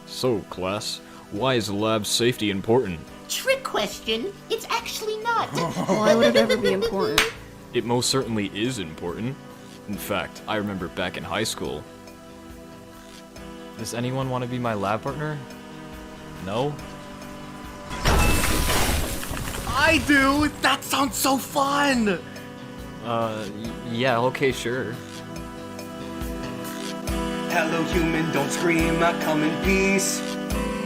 So, class, why is lab safety important? Trick question. It's actually not. Why would it ever be important? It most certainly is important. In fact, I remember back in high school. Does anyone want to be my lab partner? No? I do! That sounds so fun! Yeah, okay, sure. Hello human, don't scream, I come in peace.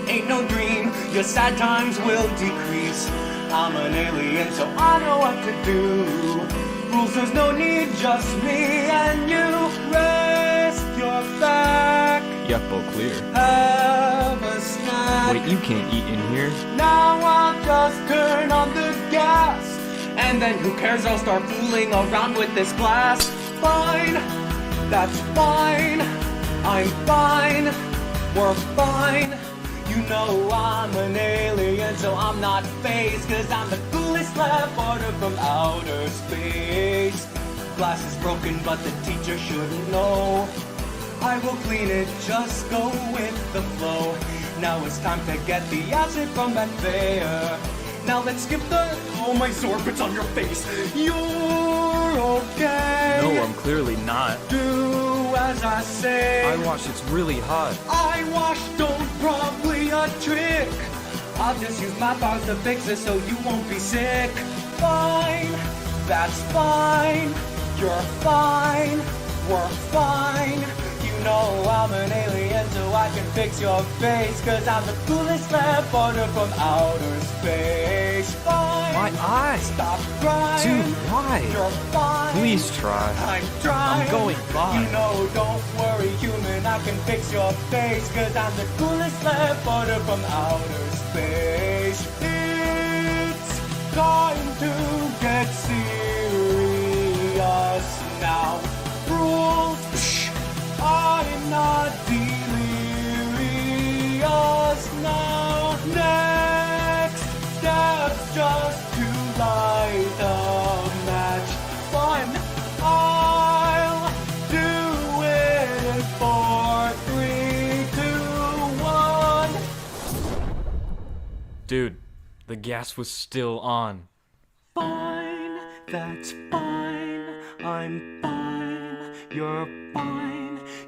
Ain't no dream, your sad times will decrease. I'm an alien, so I know what to do. Rules, there's no need, just me and you. Rest your back, Yep, all clear. have a snack. Wait, you can't eat in here. Now I'll just turn on the gas, and then who cares, I'll start fooling around with this glass. Fine, that's fine, I'm fine, we're fine. You know I'm an alien, so I'm not phased, cause I'm the coolest lab partner from outer space. Glass is broken, but the teacher shouldn't know. I will clean it, just go with the flow. Now it's time to get the acid from that there. Now let's skip the... Oh, my sorbet's on your face. You're okay. No, I'm clearly not. Do as I say. I watched, it's really hot. I wash, don't probably a trick. I'll just use my powers to fix it so you won't be sick. Fine, that's fine. You're fine, we're fine. You know I'm an alien, so I can fix your face, cause I'm the coolest lab partner from outer space. Fine. My eye! Stop crying. Dude, why? You're fine. Please try. I'm trying. I'm going by. You know, don't worry, human, I can fix your face, cause I'm the coolest lab partner from outer space. It's time to get serious now. Rules, I'm not delirious now. Next step's just to light a match. Fun, I'll do it in 4, 3, 2, 1. Dude, the gas was still on. Fine, that's fine, I'm fine, you're fine.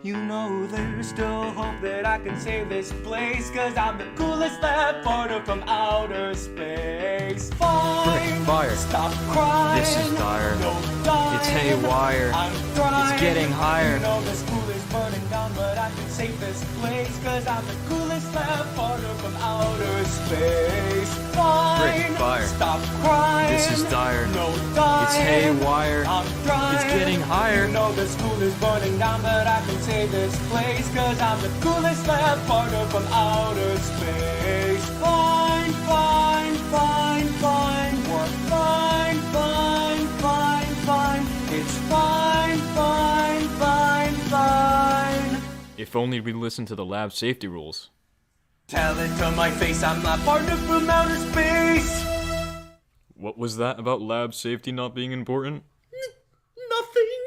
You know there's still hope that I can save this place, cause I'm the coolest lab partner from outer space. Fine, Frick, fire. Stop crying. This is dire. No dying. It's haywire. I'm trying. It's getting higher. You know the school is burning down, but I can save this place, cause I'm the coolest lab partner from outer space. Fine, Frick, fire. Stop crying. This is dire. No dying. It's haywire. I'm trying. It's getting higher. You know the school is burning down, but I can save this place, cause I'm the coolest lab partner from outer space. Fine, fine, fine, fine. We're fine, fine, fine, fine. It's fine, fine, fine, fine. If only we listened to the lab safety rules. Tell it to my face, I'm lab partner from outer space. What was that about lab safety not being important? Nothing!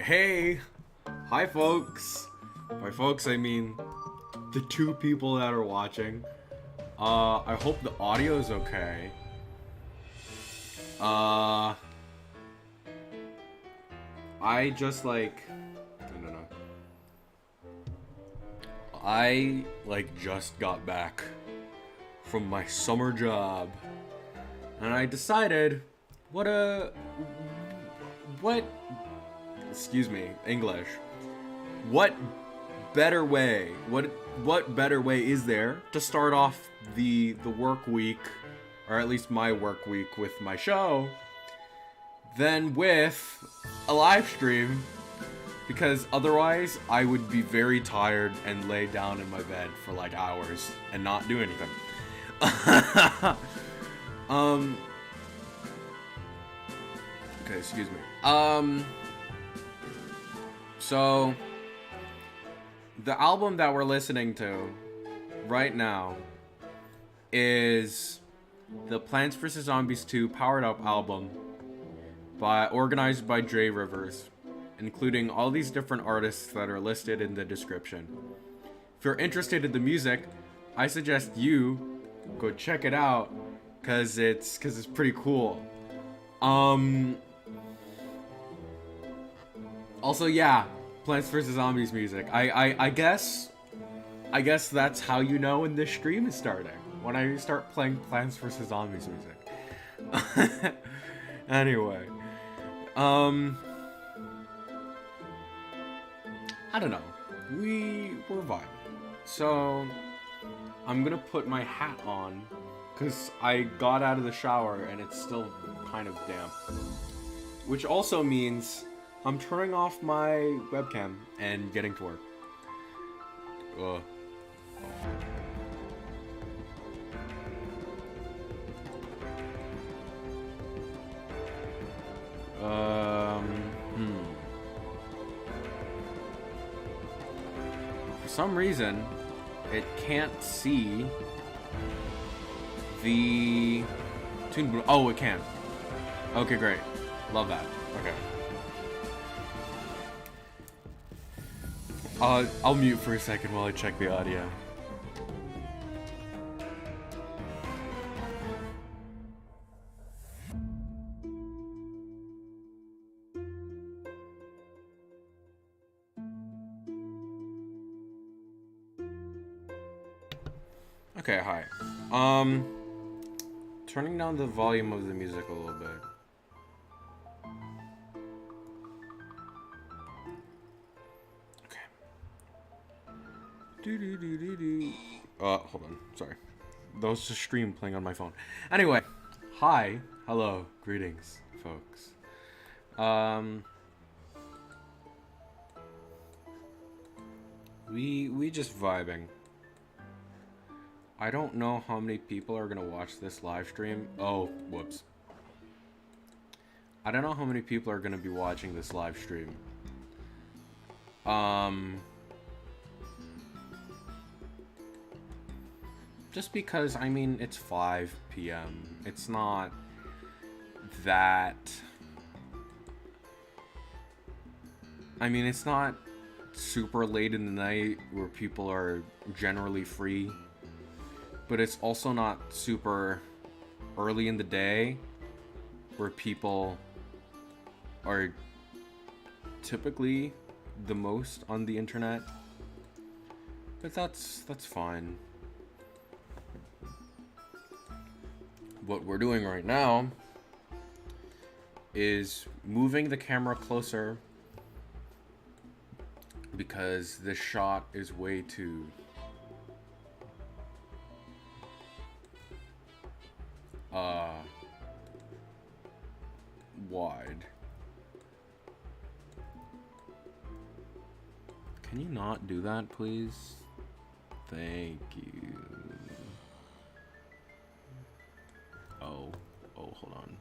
Hey, hi folks. By folks, I mean the two people that are watching. I hope the audio is okay. I just like, no. I like just got back from my summer job, and I decided, excuse me, English. What better way? What better way is there to start off the work week, or at least my work week with my show, than with a live stream? Because otherwise, I would be very tired and lay down in my bed for like hours and not do anything. Okay, excuse me. So the album that we're listening to right now is the Plants vs. Zombies 2 Powered Up album organized by Dre Rivers, including all these different artists that are listed in the description. If you're interested in the music, I suggest you go check it out, cause it's pretty cool. Also, yeah, Plants vs. Zombies music. I guess that's how you know when this stream is starting, when I start playing Plants vs. Zombies music. Anyway, I don't know. We're vibing. So I'm gonna put my hat on because I got out of the shower and it's still kind of damp. Which also means I'm turning off my webcam and getting to work. For some reason, it can't see the tune. Oh, it can. Okay, great. Love that. Okay. I'll mute for a second while I check the audio. Okay, hi. Turning down the volume of the music a little bit. Hold on. Sorry. That was just a stream playing on my phone. Anyway. Hi. Hello. Greetings, folks. We just vibing. I don't know how many people are gonna watch this live stream. Oh, whoops. I don't know how many people are gonna be watching this live stream. Just because, I mean, it's 5 p.m. It's not that... I mean, it's not super late in the night where people are generally free. But it's also not super early in the day where people are typically the most on the internet. But that's fine. What we're doing right now is moving the camera closer because this shot is way too wide. Can you not do that, please? Thank you. Oh, hold on.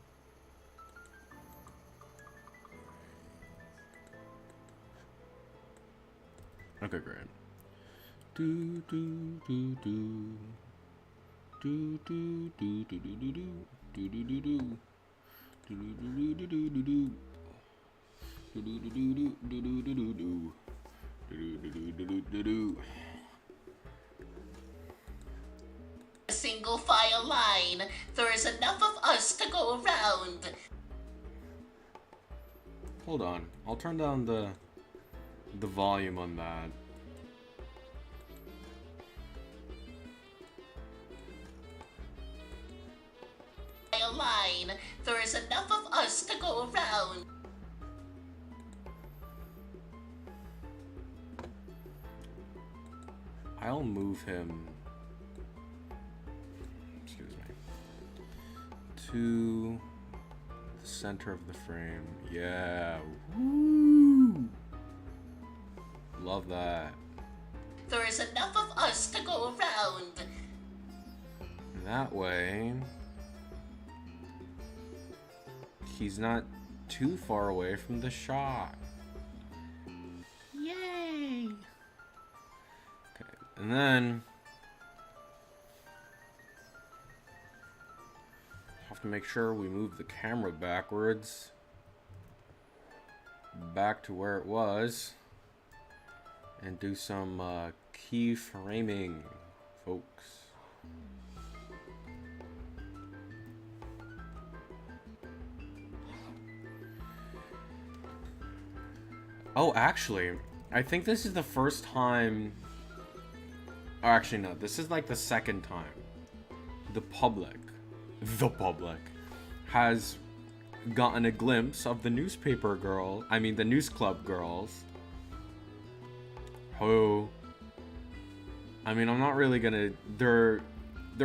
Okay, great. Do do do do. Do do do do do do do do do do do do do do do do do. A single file line. There is enough of us to go around. Hold on. I'll turn down the volume on that. File line. There is enough of us to go around. I'll move him, excuse me, to the center of the frame. Yeah. Woo! Love that. There is enough of us to go around. And that way, he's not too far away from the shot. Yay! Okay, and then have to make sure we move the camera backwards, back to where it was, and do some keyframing, folks. Oh, actually, I think this is the first time... Oh, actually, no. This is like the second time the public has gotten a glimpse of the newspaper girl, I mean the news club girls, who, I mean, I'm not really gonna, their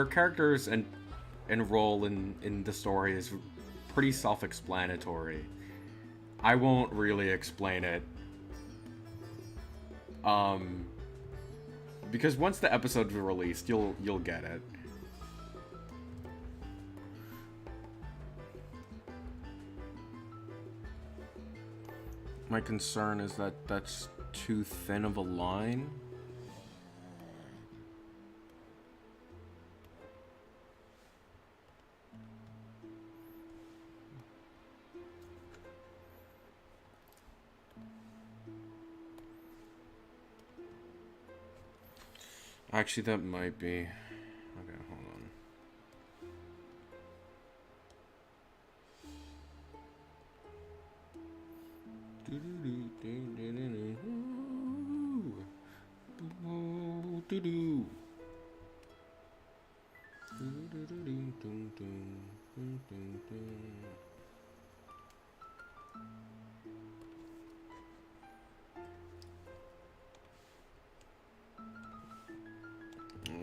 characters and role in the story is pretty self-explanatory. I won't really explain it. Because once the episode's released, you'll get it. My concern is that that's too thin of a line. Actually, that might be. Okay, hold on.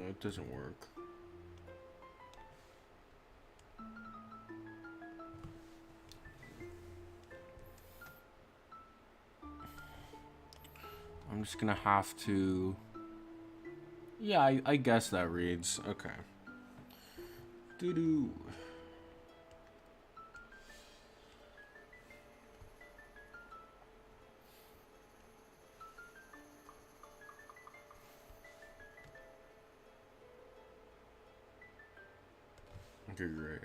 It doesn't work. I'm just gonna have to... Yeah, I guess that reads. Okay. Doo-doo. Okay, great.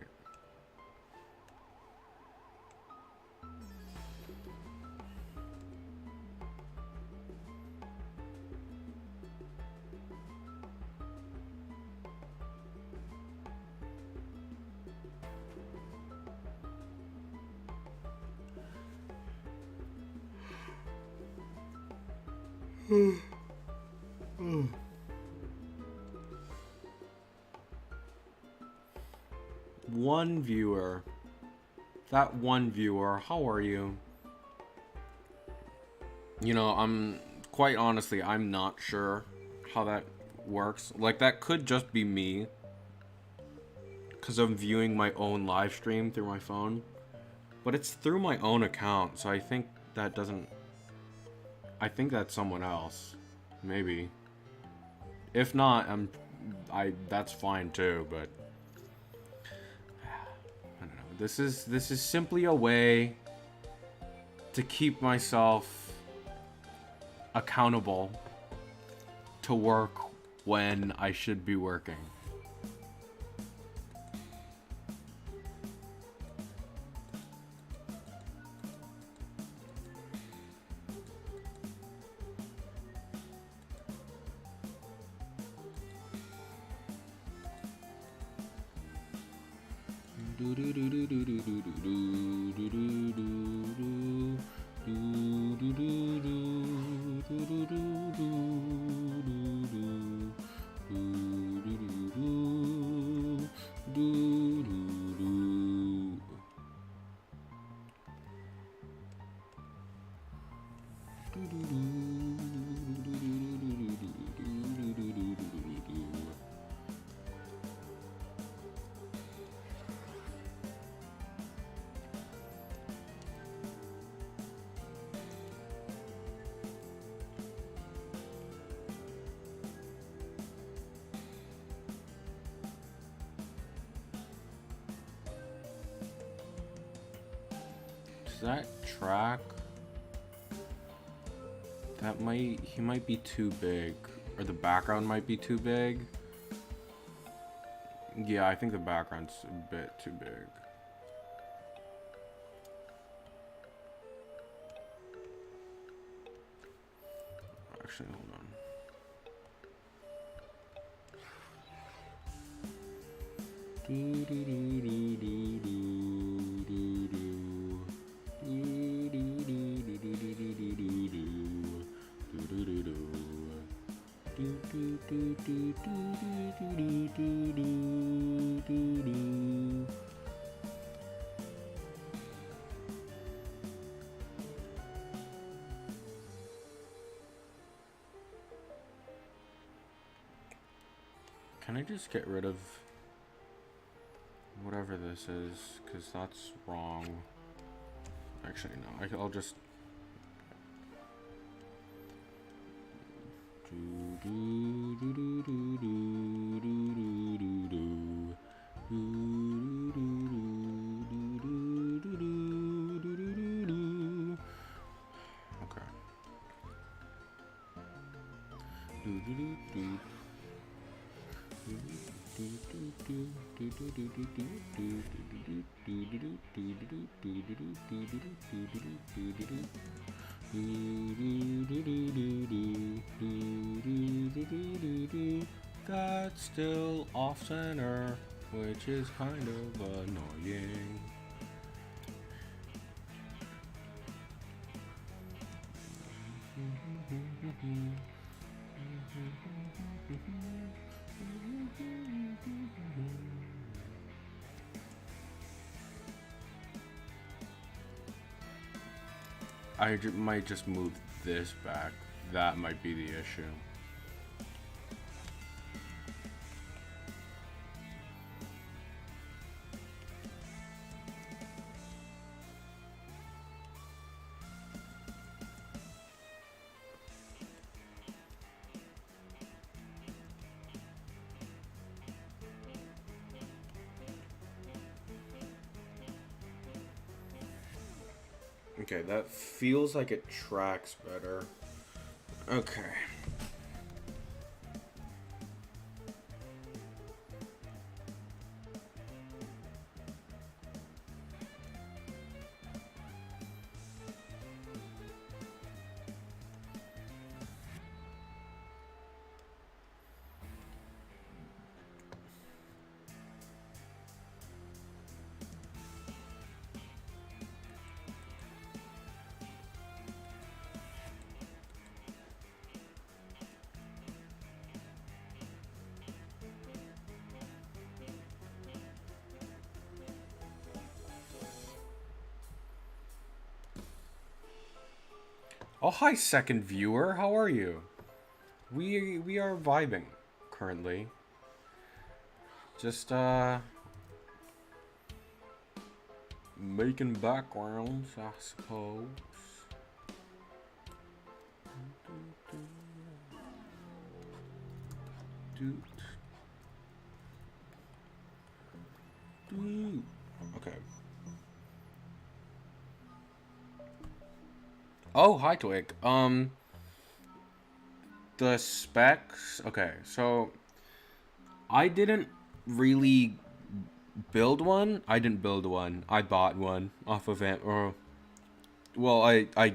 One viewer. That one viewer, how are you? You know, I'm quite honestly, I'm not sure how that works. Like, that could just be me, because I'm viewing my own live stream through my phone. But it's through my own account, so I think that doesn't... I think that's someone else. Maybe. If not, that's fine too, but... I don't know. This is simply a way to keep myself accountable to work when I should be working. Does that track? That might, he might be too big, or the background might be too big. Yeah, I think the background's a bit too big. Actually, hold on. Can I just get rid of whatever this is? Because that's wrong. Actually, no. I'll just... That's still off center, which is kind of annoying. Might just move this back. That might be the issue. Okay, that feels like it tracks better. Okay. Oh, hi, second viewer. How are you? We are vibing currently. Just making backgrounds, I suppose. Okay. Oh, hi, Twig. The specs. Okay, so I didn't really build one. I didn't build one. I bought one off of I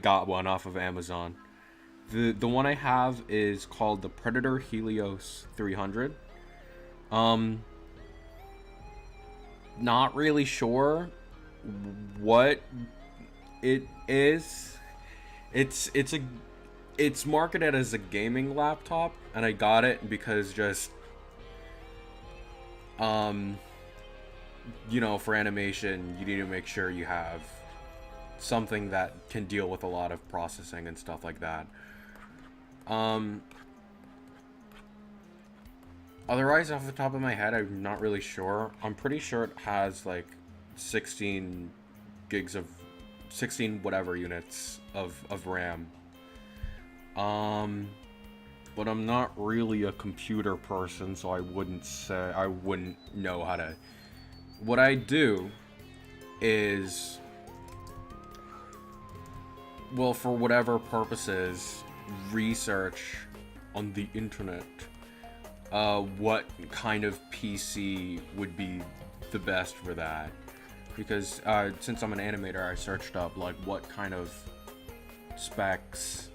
got one off of Amazon. The one I have is called the Predator Helios 300. not really sure what it is. It's marketed as a gaming laptop, and I got it because just you know, for animation, you need to make sure you have something that can deal with a lot of processing and stuff like that. Otherwise, off the top of my head, I'm not really sure. I'm pretty sure it has like 16 gigs of 16 whatever units of RAM. But I'm not really a computer person, so I wouldn't know how to. What I do is, well, for whatever purposes, research on the internet what kind of PC would be the best for that. Because since I'm an animator, I searched up like what kind of specs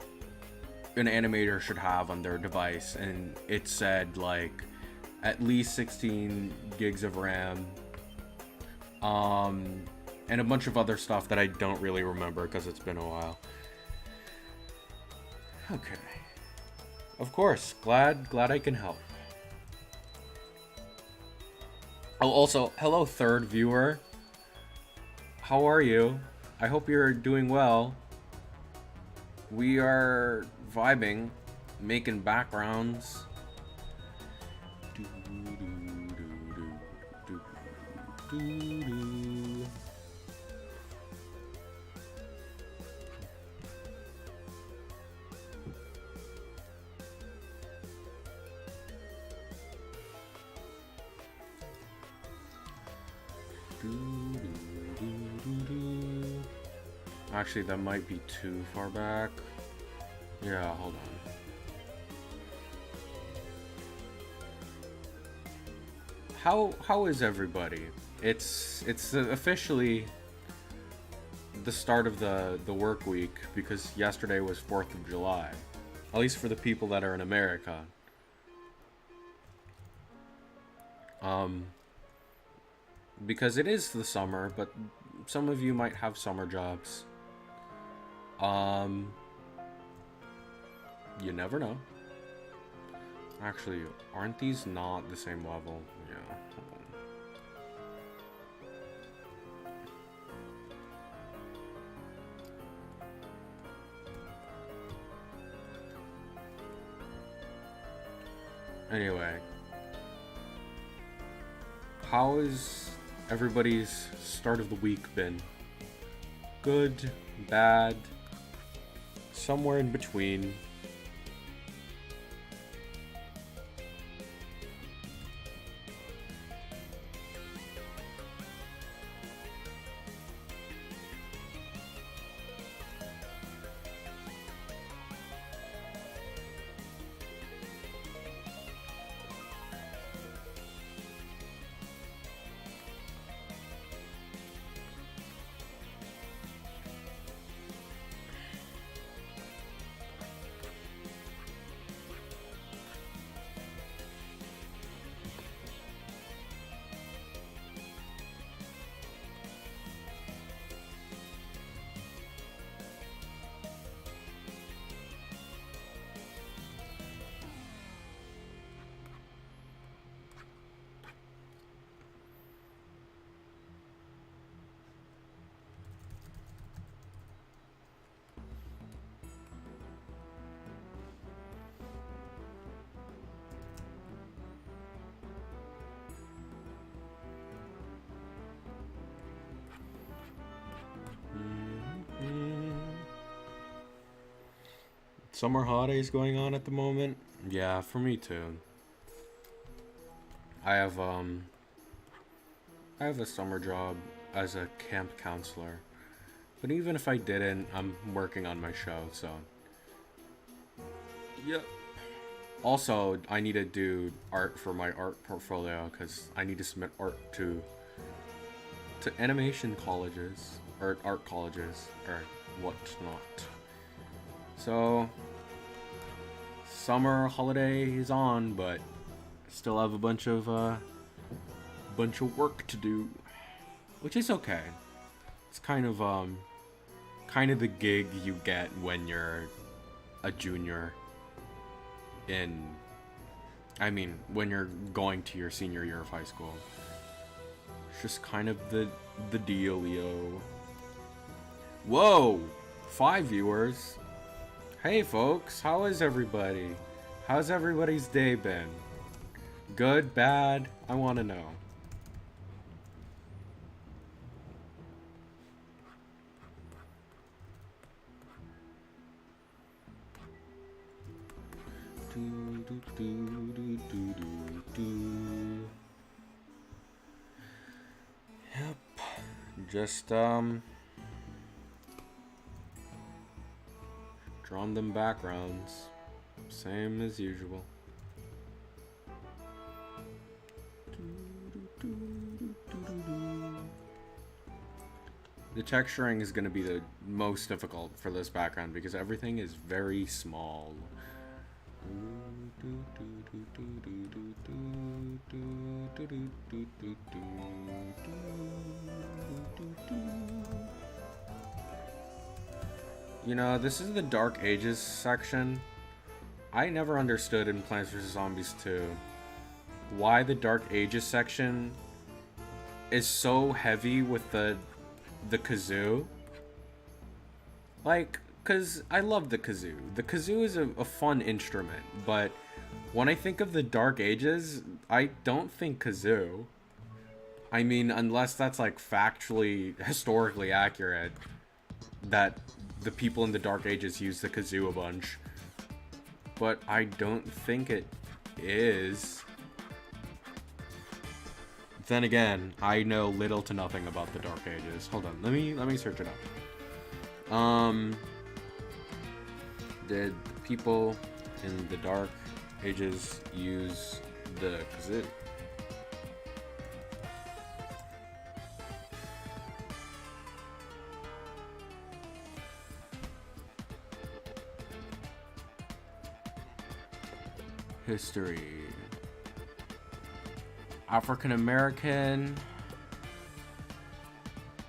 an animator should have on their device, and it said like at least 16 gigs of RAM, and a bunch of other stuff that I don't really remember because it's been a while. Okay. Of course, glad I can help. Oh, also, hello third viewer. How are you? I hope you're doing well. We are vibing, making backgrounds. Actually, that might be too far back. Yeah, hold on. How is everybody? It's officially the start of the work week because yesterday was 4th of July. At least for the people that are in America. Because it is the summer, but some of you might have summer jobs. You never know. Actually, aren't these not the same level? Yeah, hold on. Anyway. How has everybody's start of the week been? Good, bad, somewhere in between. Summer holidays going on at the moment? Yeah, for me too. I have a summer job as a camp counselor. But even if I didn't, I'm working on my show, so. Yep. Also, I need to do art for my art portfolio because I need to submit art to animation colleges or art colleges or whatnot. So, summer holiday is on, but still have a bunch of work to do. which is okay. It's kind of the gig you get when you're a junior when you're going to your senior year of high school. It's just kind of the dealio. Whoa! 5 viewers. Hey folks, how is everybody? How's everybody's day been? Good, bad? I want to know. Yep. Just drawn them backgrounds, same as usual. The texturing is going to be the most difficult for this background because everything is very small. You know, this is the Dark Ages section. I never understood in Plants vs. Zombies 2 why the Dark Ages section is so heavy with the kazoo. Like, cause I love the kazoo. The kazoo is a fun instrument, but when I think of the Dark Ages, I don't think kazoo. I mean, unless that's like factually, historically accurate, that the people in the Dark Ages used the kazoo a bunch. But I don't think it is. Then again, I know little to nothing about the Dark Ages. Hold on, let me search it up. Did people in the Dark Ages use the kazoo? History. African American.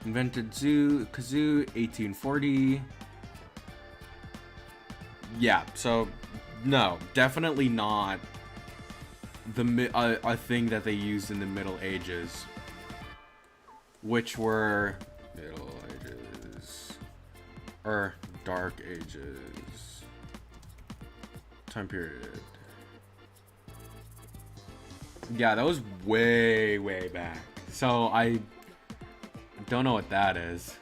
Invented kazoo, 1840. Yeah, so no, definitely not a thing that they used in the Middle Ages, which were Middle Ages or Dark Ages time period. Yeah, that was way back. So I don't know what that is.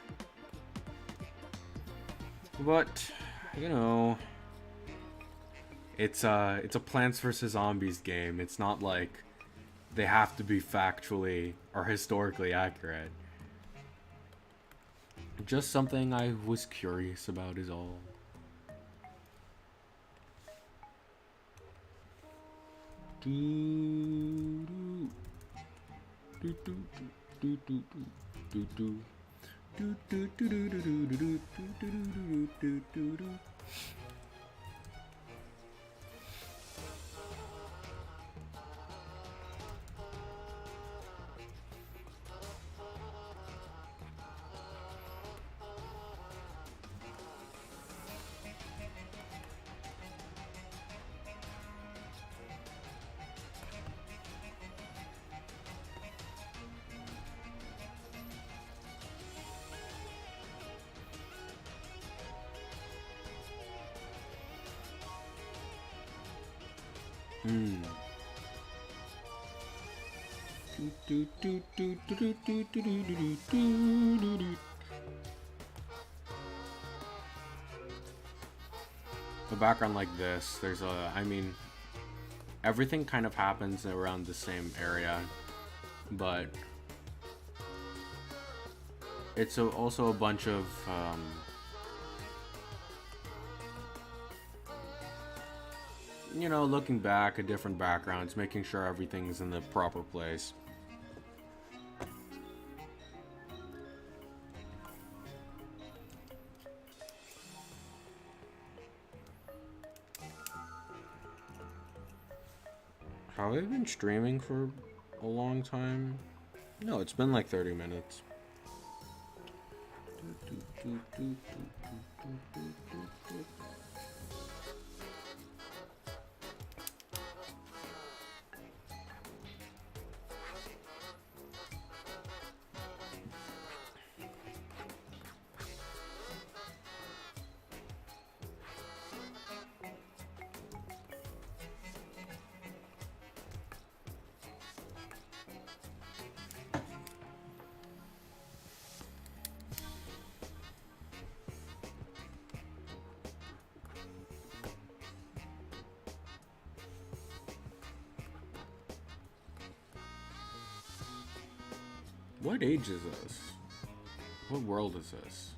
But, you know, it's a Plants vs. Zombies game. It's not like they have to be factually or historically accurate. Just something I was curious about is all. A background like this, there's I mean, everything kind of happens around the same area, but it's also a bunch of you know, looking back at different backgrounds, making sure everything's in the proper place. Have I been streaming for a long time? No, it's been like 30 minutes. What age is this? What world is this?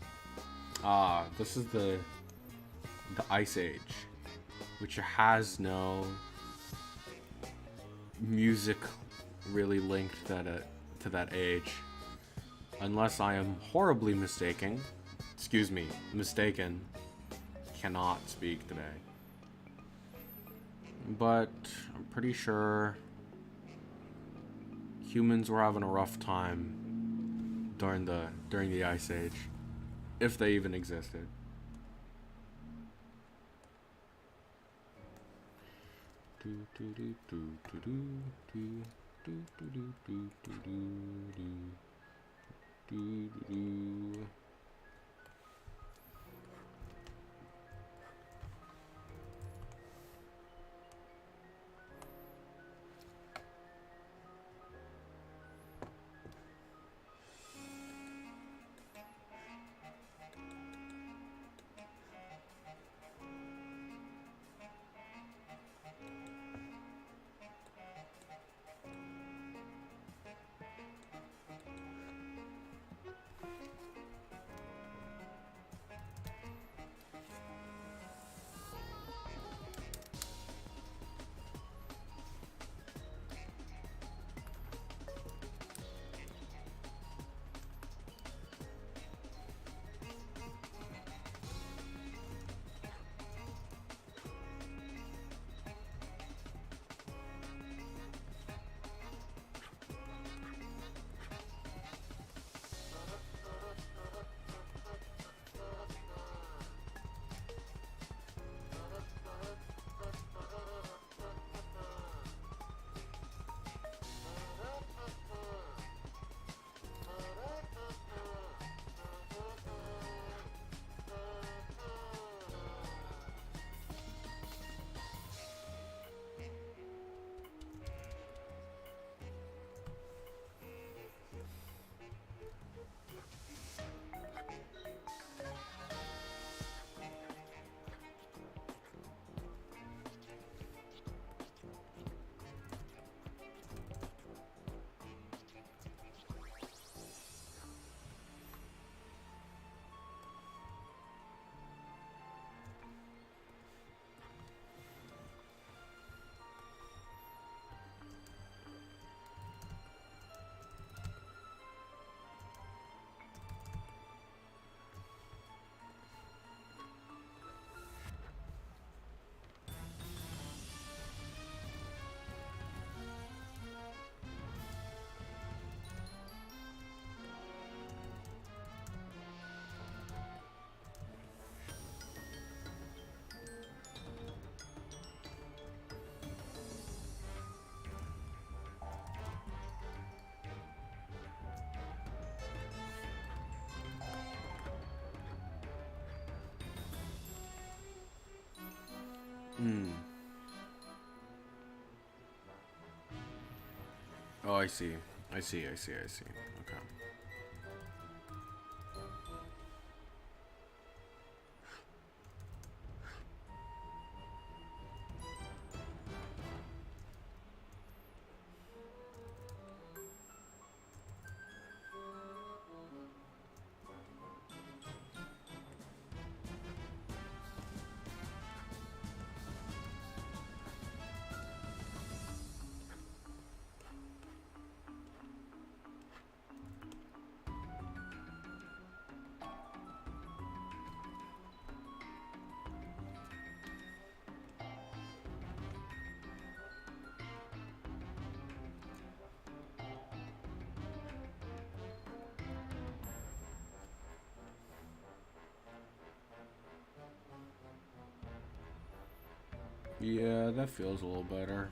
Ah, this is the Ice Age, which has no music really linked to that age, unless I am horribly mistaken. Excuse me, mistaken. Cannot speak today. But I'm pretty sure humans were having a rough time during the Ice Age, if they even existed. Oh, I see. I see. Okay. Yeah, that feels a little better.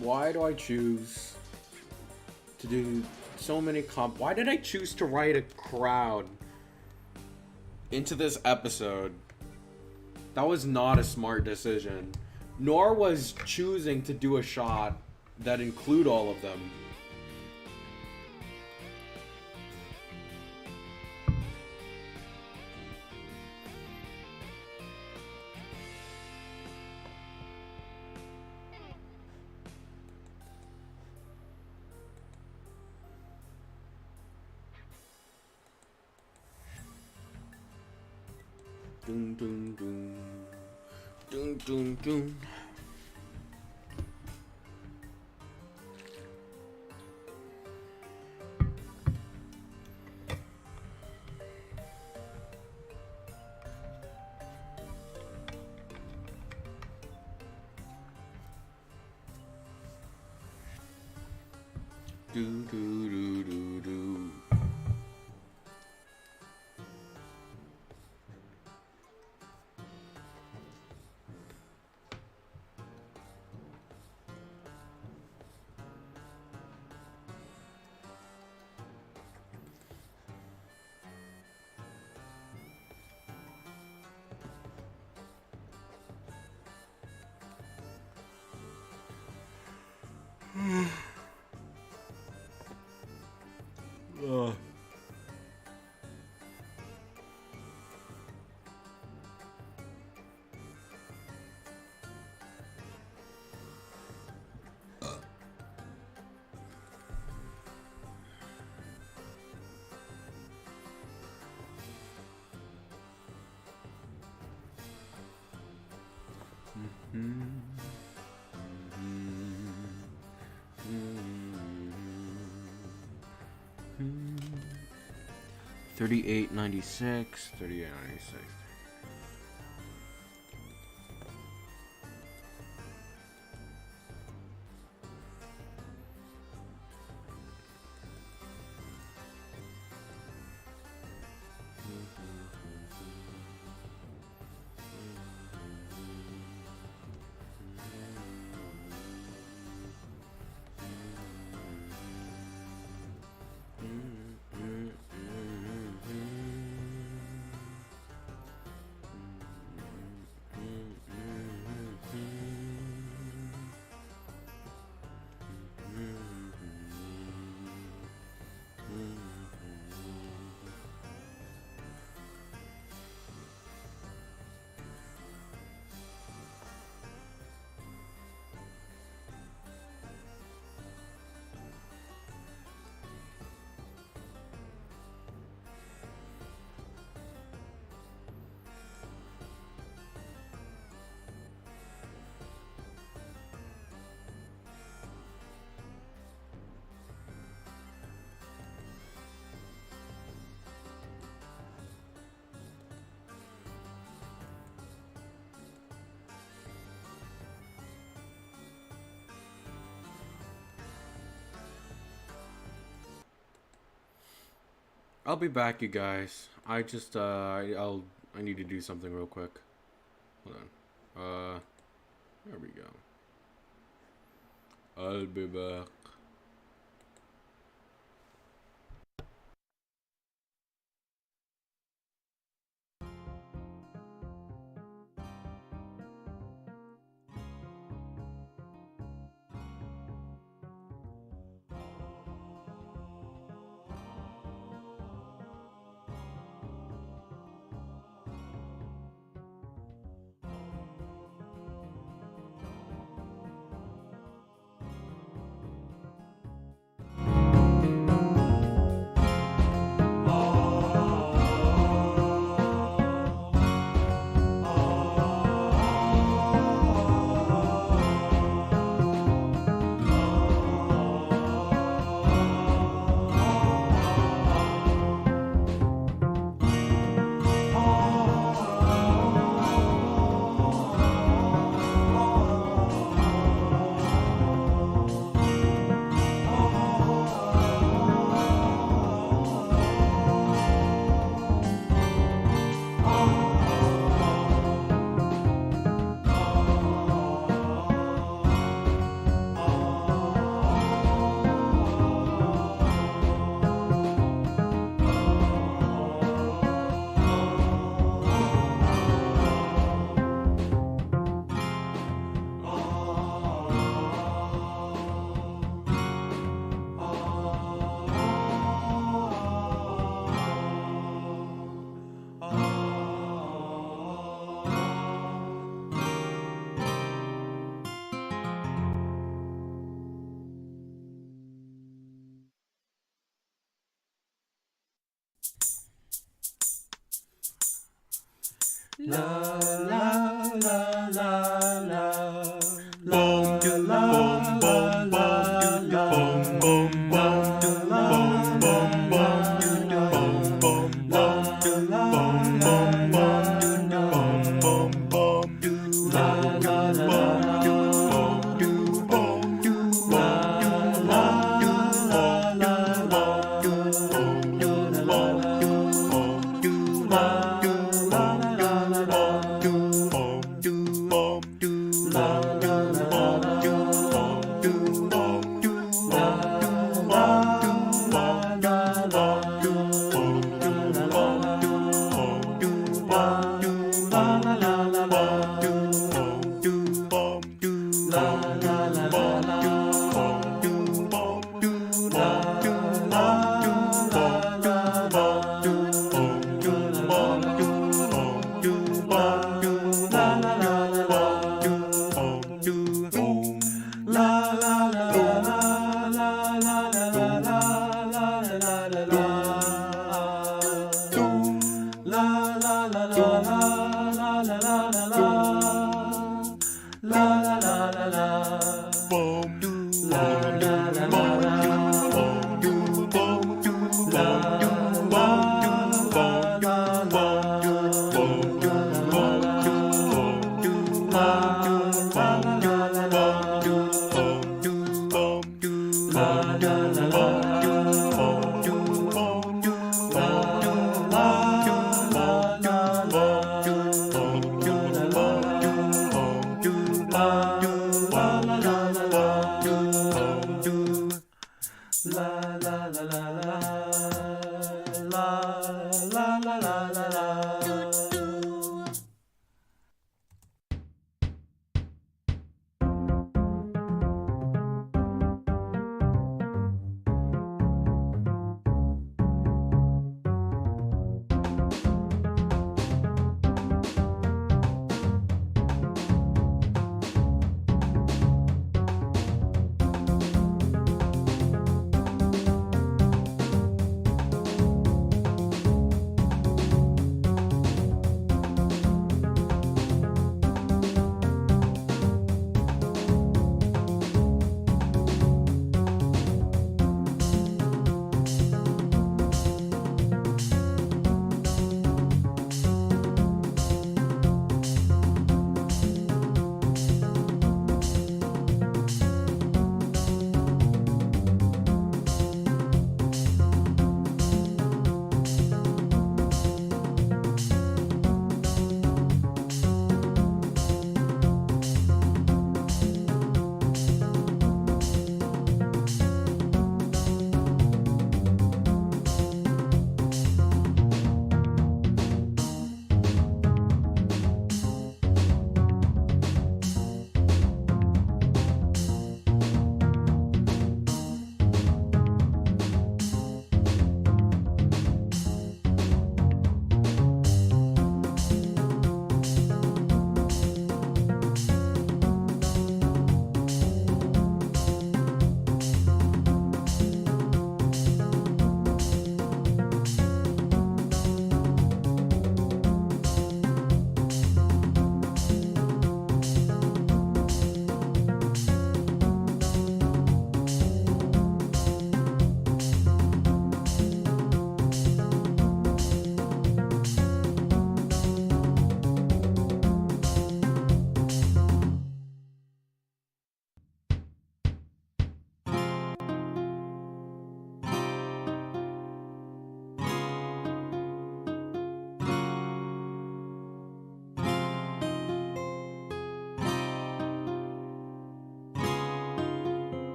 Why do I choose to do so many why did I choose to write a crowd into this episode? That was not a smart decision. Nor was choosing to do a shot that include all of them. Dun, dun, dun. Dun, dun, dun. Do, do, do, do, do. $38.96. $38.96. I'll be back, you guys. I just I need to do something real quick. Hold on. There we go. I'll be back.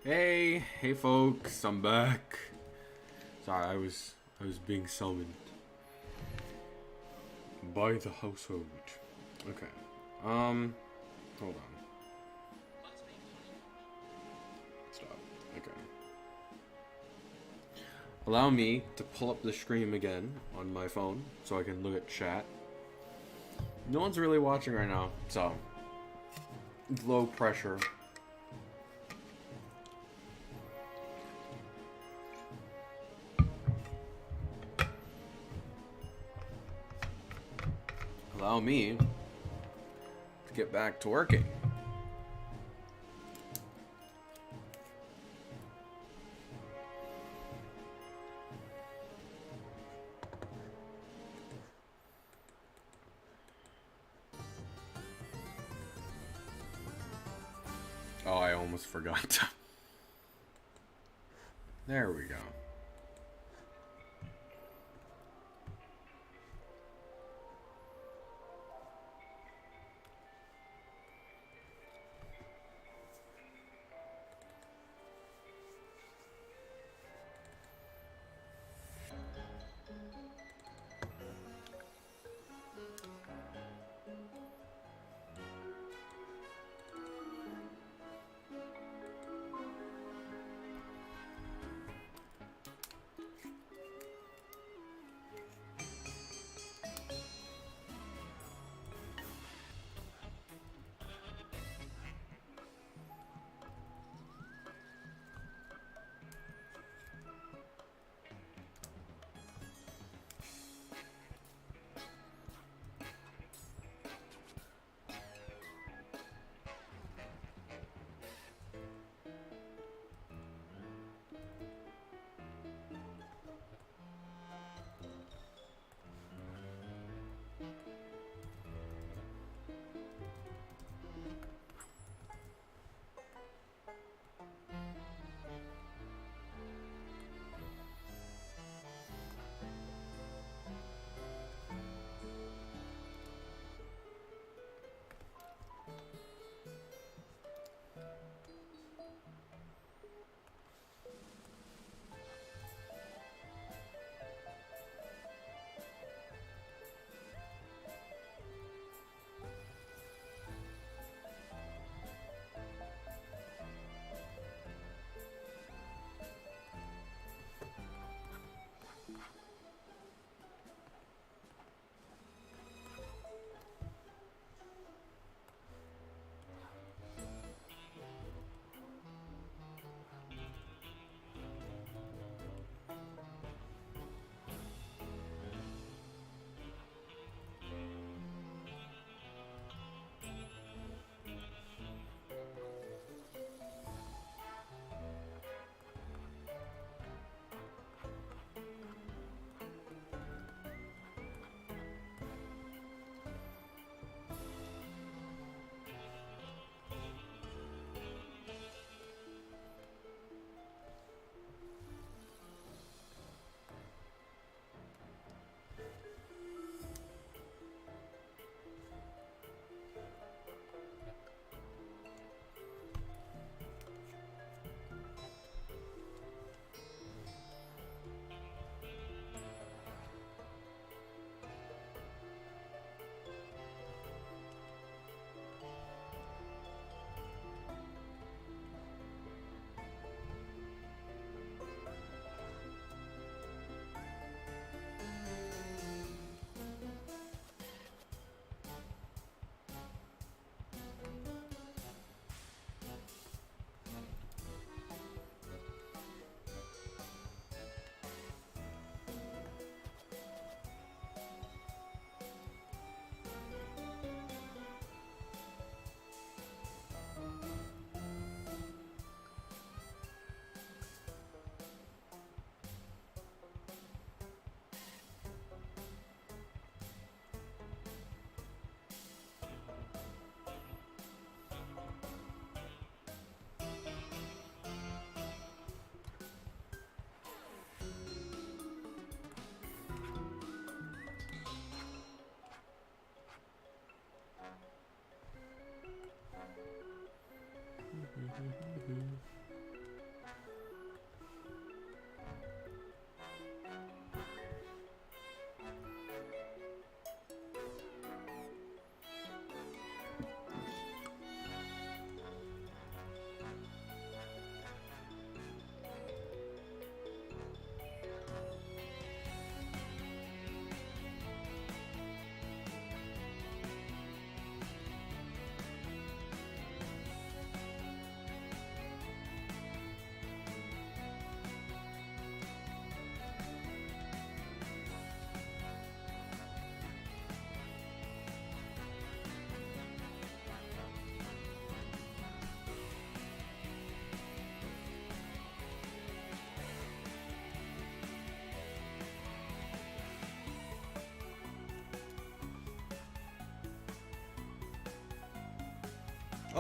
Hey folks, I'm back. Sorry, I was being summoned by the household. Okay. Hold on. Stop. Okay. Allow me to pull up the stream again on my phone so I can look at chat. No one's really watching right now, so it's low pressure. Allow me to get back to working. Oh, I almost forgot. There we go.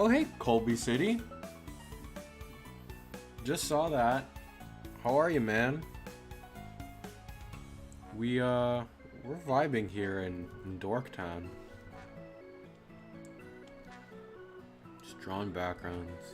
Oh, hey, Colby City. Just saw that. How are you, man? We're vibing here in Dorktown. Just drawn backgrounds.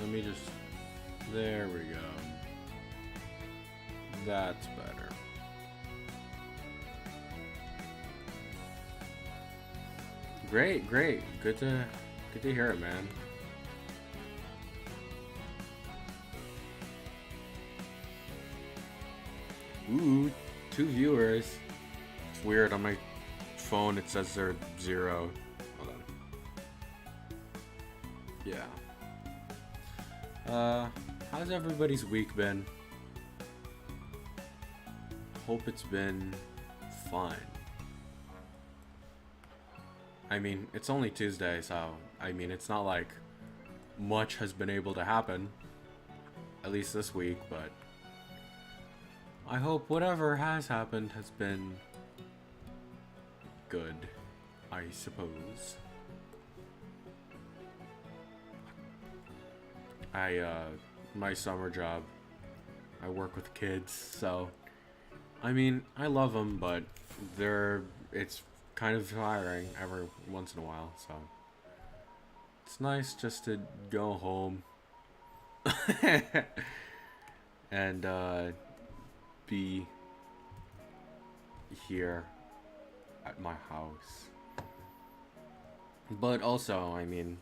Let me just... There we go. That's better. Great, great. Good to hear it, man. Ooh, 2 viewers. It's weird, on my phone it says they're 0. Hold on. Yeah. How's everybody's week been? Hope it's been fun. I mean, it's only Tuesday, so, I mean, it's not like much has been able to happen. At least this week, but I hope whatever has happened has been good, I suppose. My summer job, I work with kids, so, I mean, I love them, but it's kind of tiring every once in a while, so it's nice just to go home and, be here at my house. But also, I mean,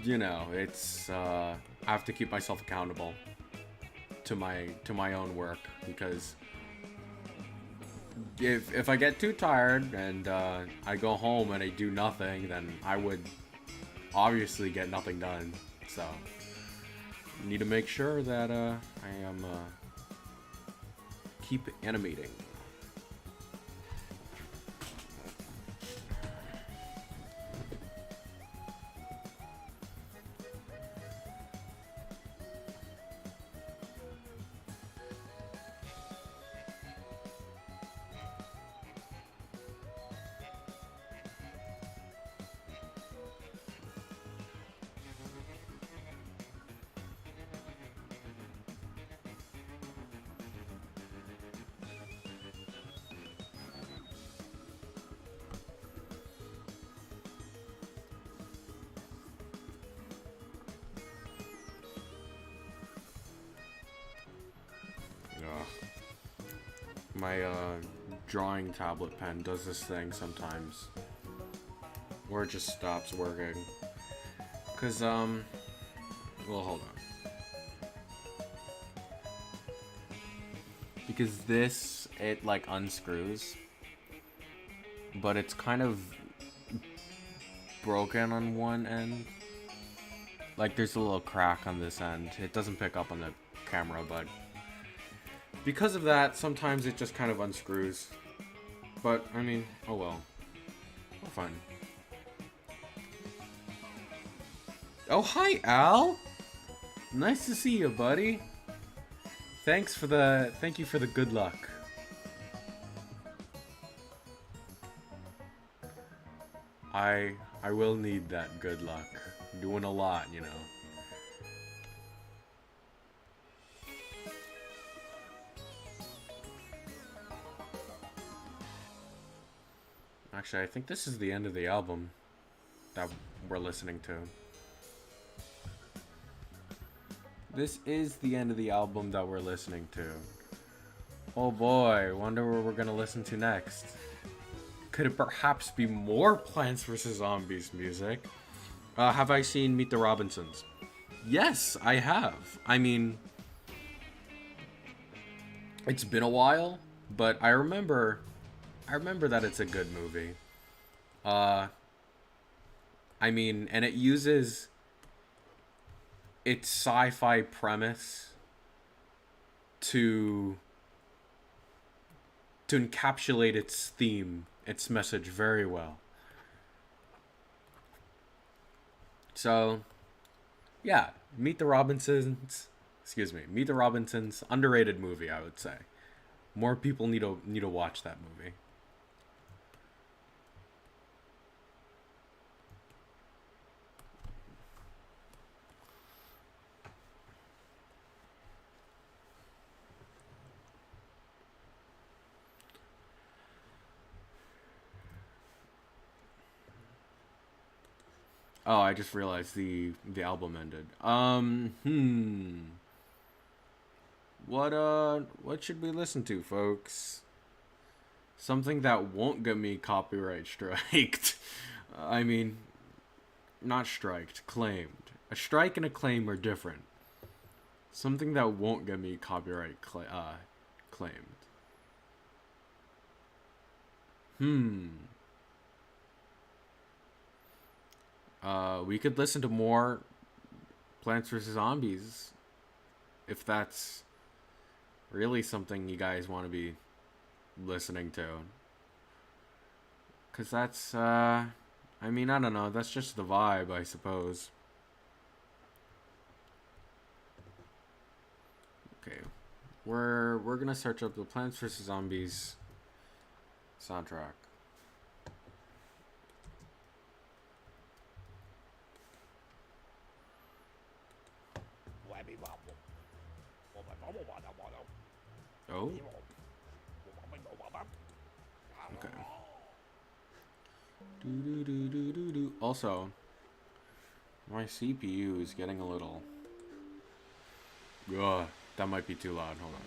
you know, it's I have to keep myself accountable to my own work, because if I get too tired and I go home and I do nothing, then I would obviously get nothing done. So I need to make sure that I am keep animating. My drawing tablet pen does this thing sometimes where it just stops working. Cause well, hold on. Because this, it like unscrews, but it's kind of broken on one end. Like there's a little crack on this end. It doesn't pick up on the camera, but because of that, sometimes it just kind of unscrews. But, I mean, oh well. We're fine. Oh, hi, Al! Nice to see you, buddy. Thank you for the good luck. I will need that good luck. I'm doing a lot, you know. Actually, I think this is the end of the album that we're listening to. This is the end of the album that we're listening to. Oh boy, wonder what we're gonna listen to next. Could it perhaps be more Plants vs. Zombies music? Have I seen Meet the Robinsons? Yes, I have. I mean, It's been a while, but I remember that it's a good movie. I mean, and it uses its sci-fi premise to encapsulate its theme, its message very well. So, yeah, Meet the Robinsons. Excuse me, Meet the Robinsons, underrated movie, I would say. More people need to watch that movie. Oh, I just realized the album ended. What should we listen to, folks? Something that won't get me copyright striked. I mean, not striked, claimed. A strike and a claim are different. Something that won't get me copyright claimed. We could listen to more Plants vs. Zombies if that's really something you guys want to be listening to. Because that's, I mean, I don't know. That's just the vibe, I suppose. Okay. We're gonna search up the Plants vs. Zombies soundtrack. Oh. Okay. Also, my CPU is getting a little. Ugh, that might be too loud. Hold on.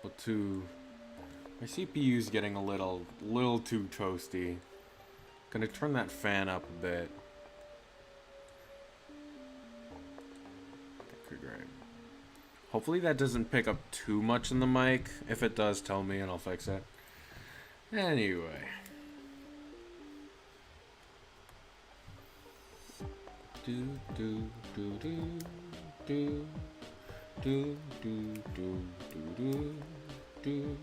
But my CPU is getting a little too toasty. Gonna turn that fan up a bit. Okay, great. Hopefully that doesn't pick up too much in the mic. If it does, tell me and I'll fix it. Anyway. Do do do do do do do do do do do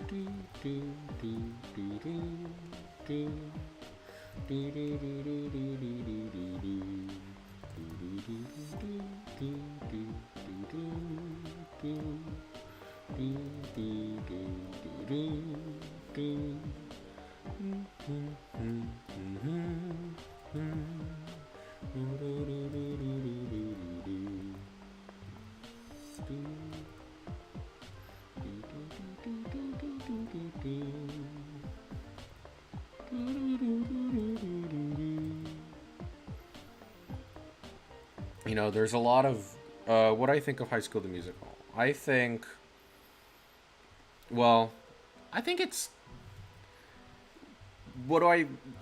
do do do do do do You know, there's a lot of what I think of High School the Musical. I think it's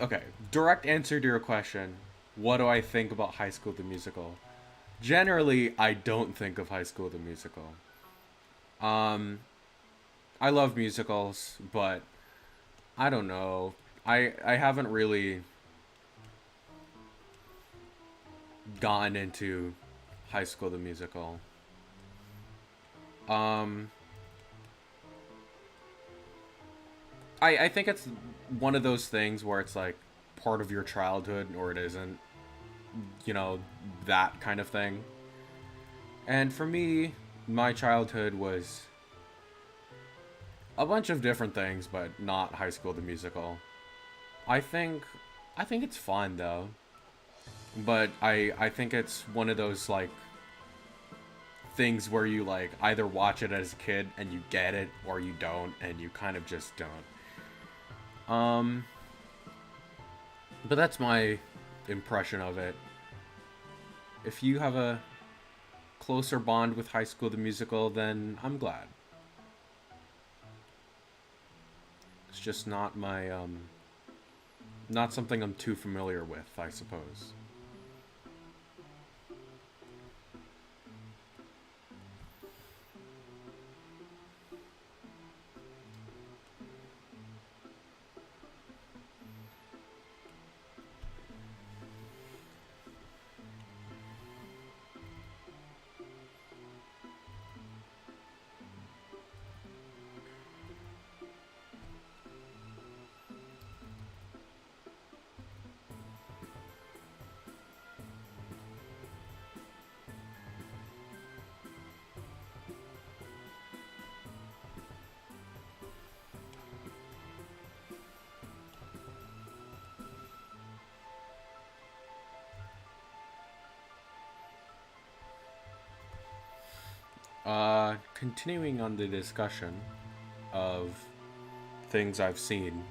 okay, direct answer to your question. What do I think about High School the Musical? Generally, I don't think of High School the Musical. I love musicals, but I don't know. I haven't really gotten into High School the Musical. I think it's one of those things where it's like part of your childhood or it isn't. You know, that kind of thing. And for me, my childhood was a bunch of different things, but not High School the Musical. I think it's fun though. But I think it's one of those like things where you like either watch it as a kid and you get it or you don't and you kind of just don't. But that's my impression of it. If you have a closer bond with High School the Musical, then I'm glad. It's just not my not something I'm too familiar with, I suppose. continuing on the discussion of things I've seen,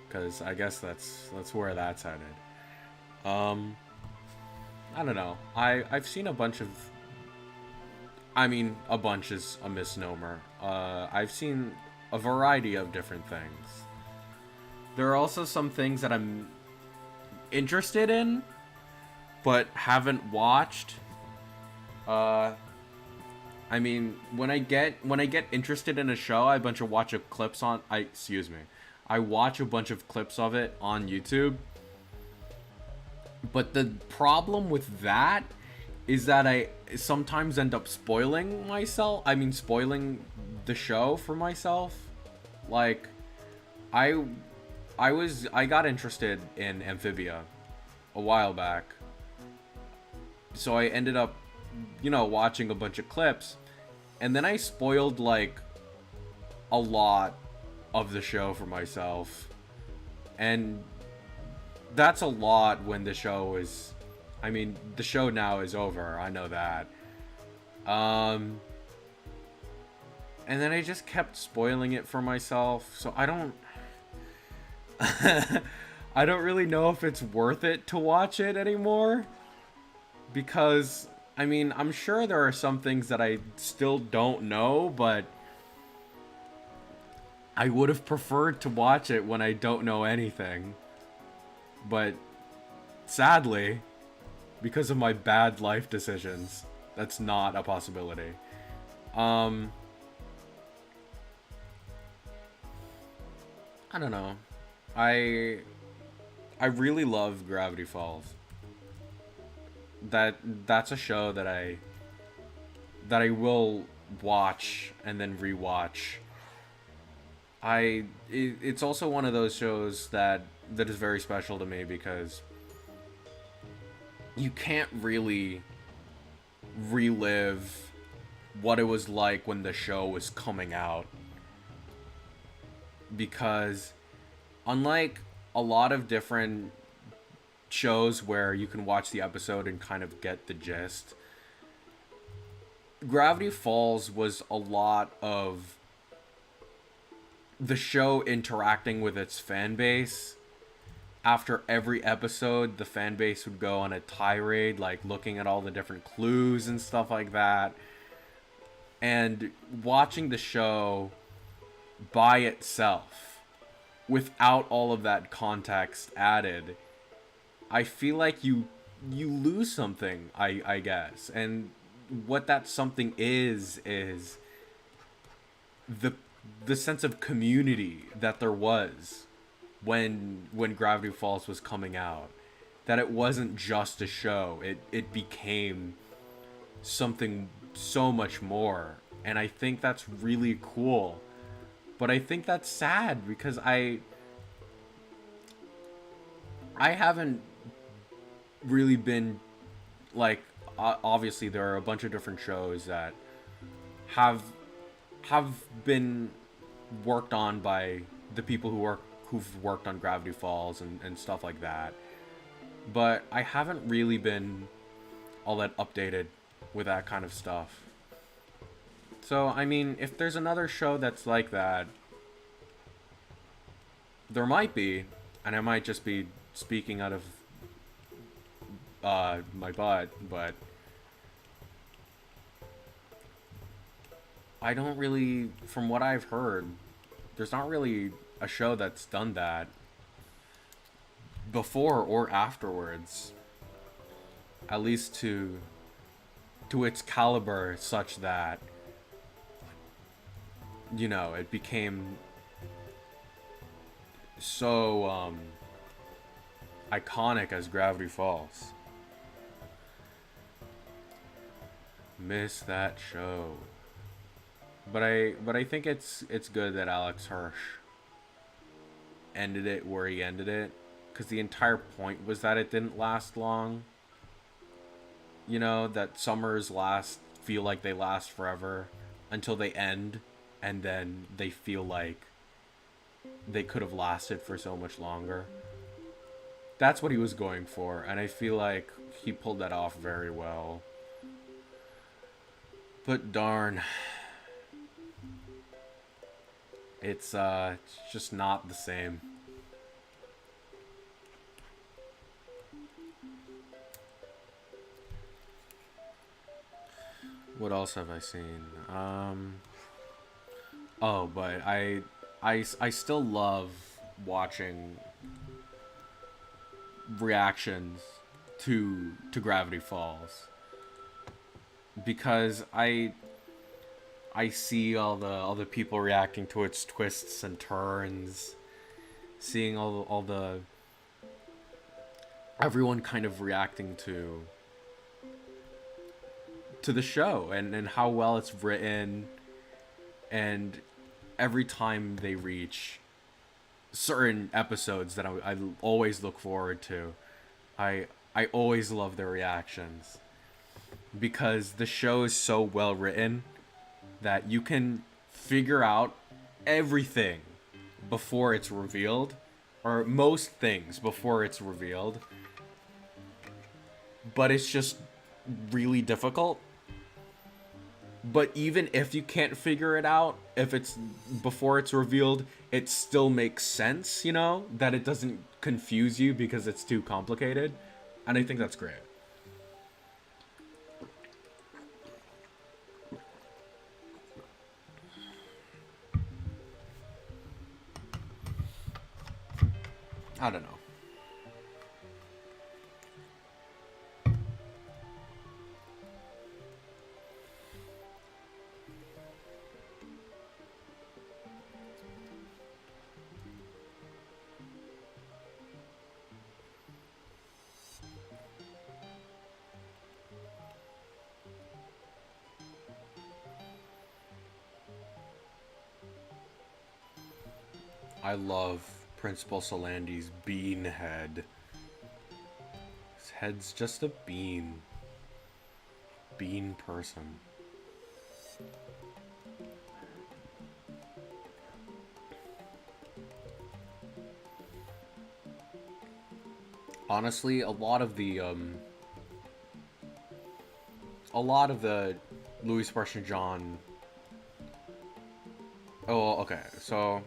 because I guess that's where that's headed. I don't know. I've seen a bunch of... I mean, a bunch is a misnomer. I've seen a variety of different things. There are also some things that I'm interested in, but haven't watched. I mean, when I get interested in a show, I watch a bunch of clips on... I watch a bunch of clips of it on YouTube. But the problem with that is that I sometimes end up spoiling myself. I mean, spoiling the show for myself. Like, I got interested in Amphibia a while back. So I ended up, watching a bunch of clips. And then I spoiled, like, a lot of the show for myself. And that's a lot when the show is... I mean, the show now is over. I know that. And then I just kept spoiling it for myself. So I don't... I don't really know if it's worth it to watch it anymore. Because, I mean, I'm sure there are some things that I still don't know, but I would have preferred to watch it when I don't know anything. But sadly, because of my bad life decisions, that's not a possibility. I don't know. I really love Gravity Falls. That's a show that I will watch and then rewatch. It's also one of those shows that is very special to me because you can't really relive what it was like when the show was coming out. Because unlike a lot of different shows where you can watch the episode and kind of get the gist, Gravity Falls was a lot of the show interacting with its fan base. After every episode, the fan base would go on a tirade, like looking at all the different clues and stuff like that. And watching the show by itself, without all of that context added, I feel like you lose something, I guess. And what that something is the sense of community that there was when Gravity Falls was coming out. That it wasn't just a show. It became something so much more. And I think that's really cool. But I think that's sad because I haven't really been, like, obviously there are a bunch of different shows that have been worked on by the people who've worked on Gravity Falls and stuff like that. But I haven't really been all that updated with that kind of stuff. So, I mean, if there's another show that's like that, there might be, and I might just be speaking out of my butt, but I don't really, from what I've heard, there's not really a show that's done that before or afterwards, at least to its caliber, such that, it became so iconic as Gravity Falls. Miss that show. But I think it's good that Alex Hirsch ended it where he ended it, because the entire point was that it didn't last long. That summers feel like they last forever until they end, and then they feel like they could have lasted for so much longer. That's what he was going for, and I feel like he pulled that off very well. But darn, It's just not the same. What else have I seen? Oh, but I still love watching reactions to Gravity Falls, because I see all the people reacting to its twists and turns, seeing all the everyone kind of reacting to the show and how well it's written, and every time they reach certain episodes that I always look forward to, I always love their reactions, because the show is so well written that you can figure out everything before it's revealed, or most things before it's revealed, but it's just really difficult. But even if you can't figure it out, if it's before it's revealed, it still makes sense, you know, that it doesn't confuse you because it's too complicated. And I think that's great. I don't know. I love Principal Solandi's bean head. His head's just a bean. Bean person. Honestly, a lot of the Louis Sebastian John. Oh, okay. So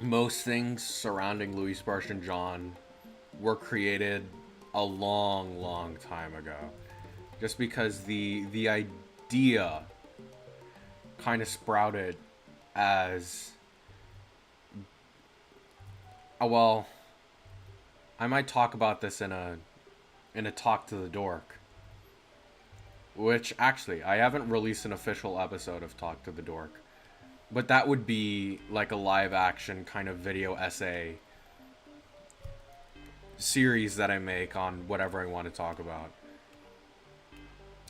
most things surrounding Louis Sebastian John were created a long time ago. Just because the idea kind of sprouted as... well, I might talk about this in a talk to the dork. Which, actually, I haven't released an official episode of Talk to the Dork. But that would be like a live action kind of video essay series that I make on whatever I want to talk about.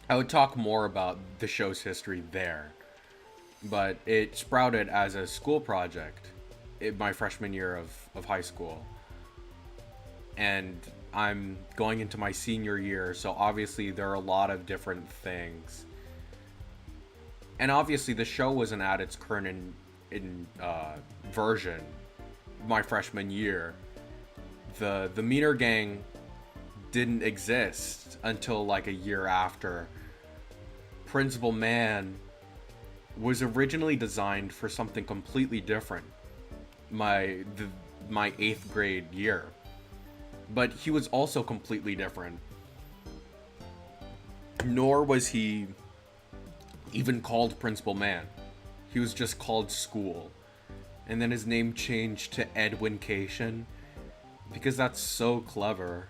I would talk more about the show's history there. But it sprouted as a school project in my freshman year of high school. And I'm going into my senior year, so obviously there are a lot of different things. And obviously the show wasn't at its current version my freshman year. The Meaner Gang didn't exist until like a year after. Principal Man was originally designed for something completely different my 8th grade year. But he was also completely different. Nor was he even called Principal Man. He was just called School. And then his name changed to Edwin Cation, because that's so clever.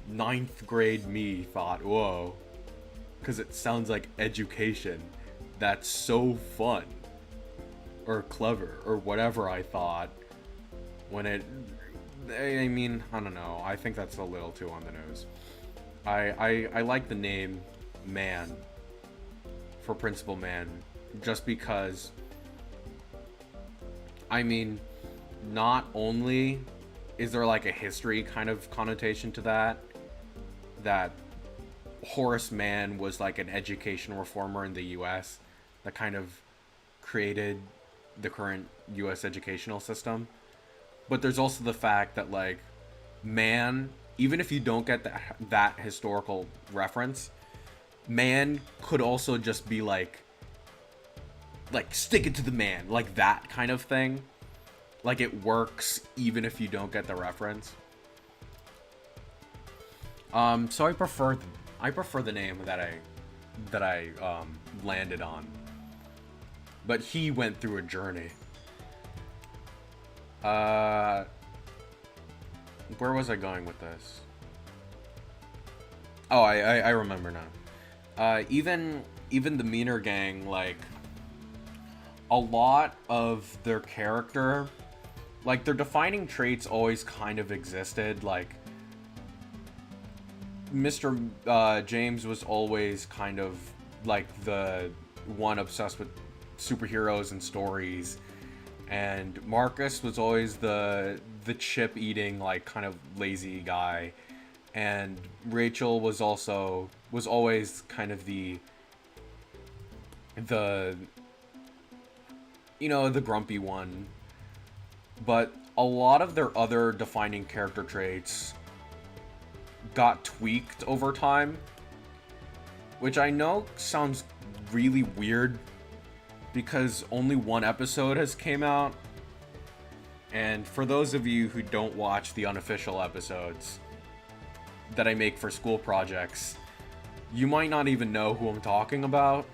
9th grade me thought, whoa, because it sounds like education. That's so fun. Or clever, or whatever I thought. When it... I mean, I don't know. I think that's a little too on the nose. I like the name Man for Principal Man, just because, I mean, not only is there like a history kind of connotation to that Horace Mann was like an education reformer in the US that kind of created the current US educational system. But there's also the fact that, like, man, even if you don't get that historical reference, man could also just be, like, like stick it to the man, like that kind of thing. Like it works even if you don't get the reference. So I prefer the name that I landed on. But he went through a journey. Where was I going with this? Oh, I remember now. Even the Meaner Gang, like, a lot of their character, like, their defining traits always kind of existed. Like, Mr. James was always kind of like the one obsessed with superheroes and stories, and Marcus was always the chip eating, like, kind of lazy guy, and Rachel was always kind of the you know, the grumpy one. But a lot of their other defining character traits got tweaked over time, which I know sounds really weird because only one episode has came out, and for those of you who don't watch the unofficial episodes that I make for school projects, you might not even know who I'm talking about.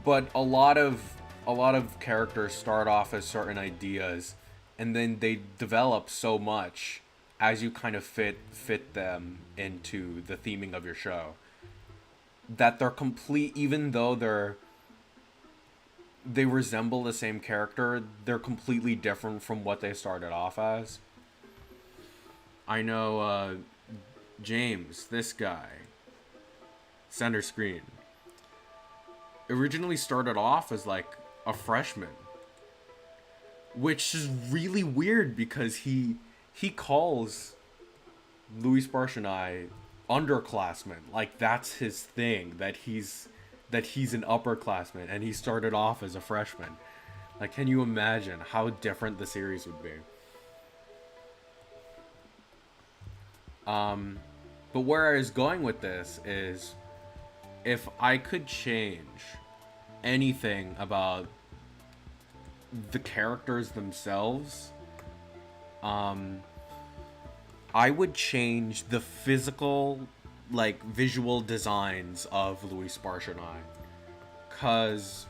But a lot of characters start off as certain ideas, and then they develop so much as you kind of fit them into the theming of your show, that they're complete, even though they resemble the same character, they're completely different from what they started off as. I know James, this guy, center screen, originally started off as like a freshman, which is really weird because he calls Louis Sparsh and I underclassmen. Like, that's his thing, that he's an upperclassman, and he started off as a freshman. Like, can you imagine how different the series would be? But where I was going with this is, if I could change anything about the characters themselves, I would change the physical, like, visual designs of Louis Sparsh and I. 'Cause,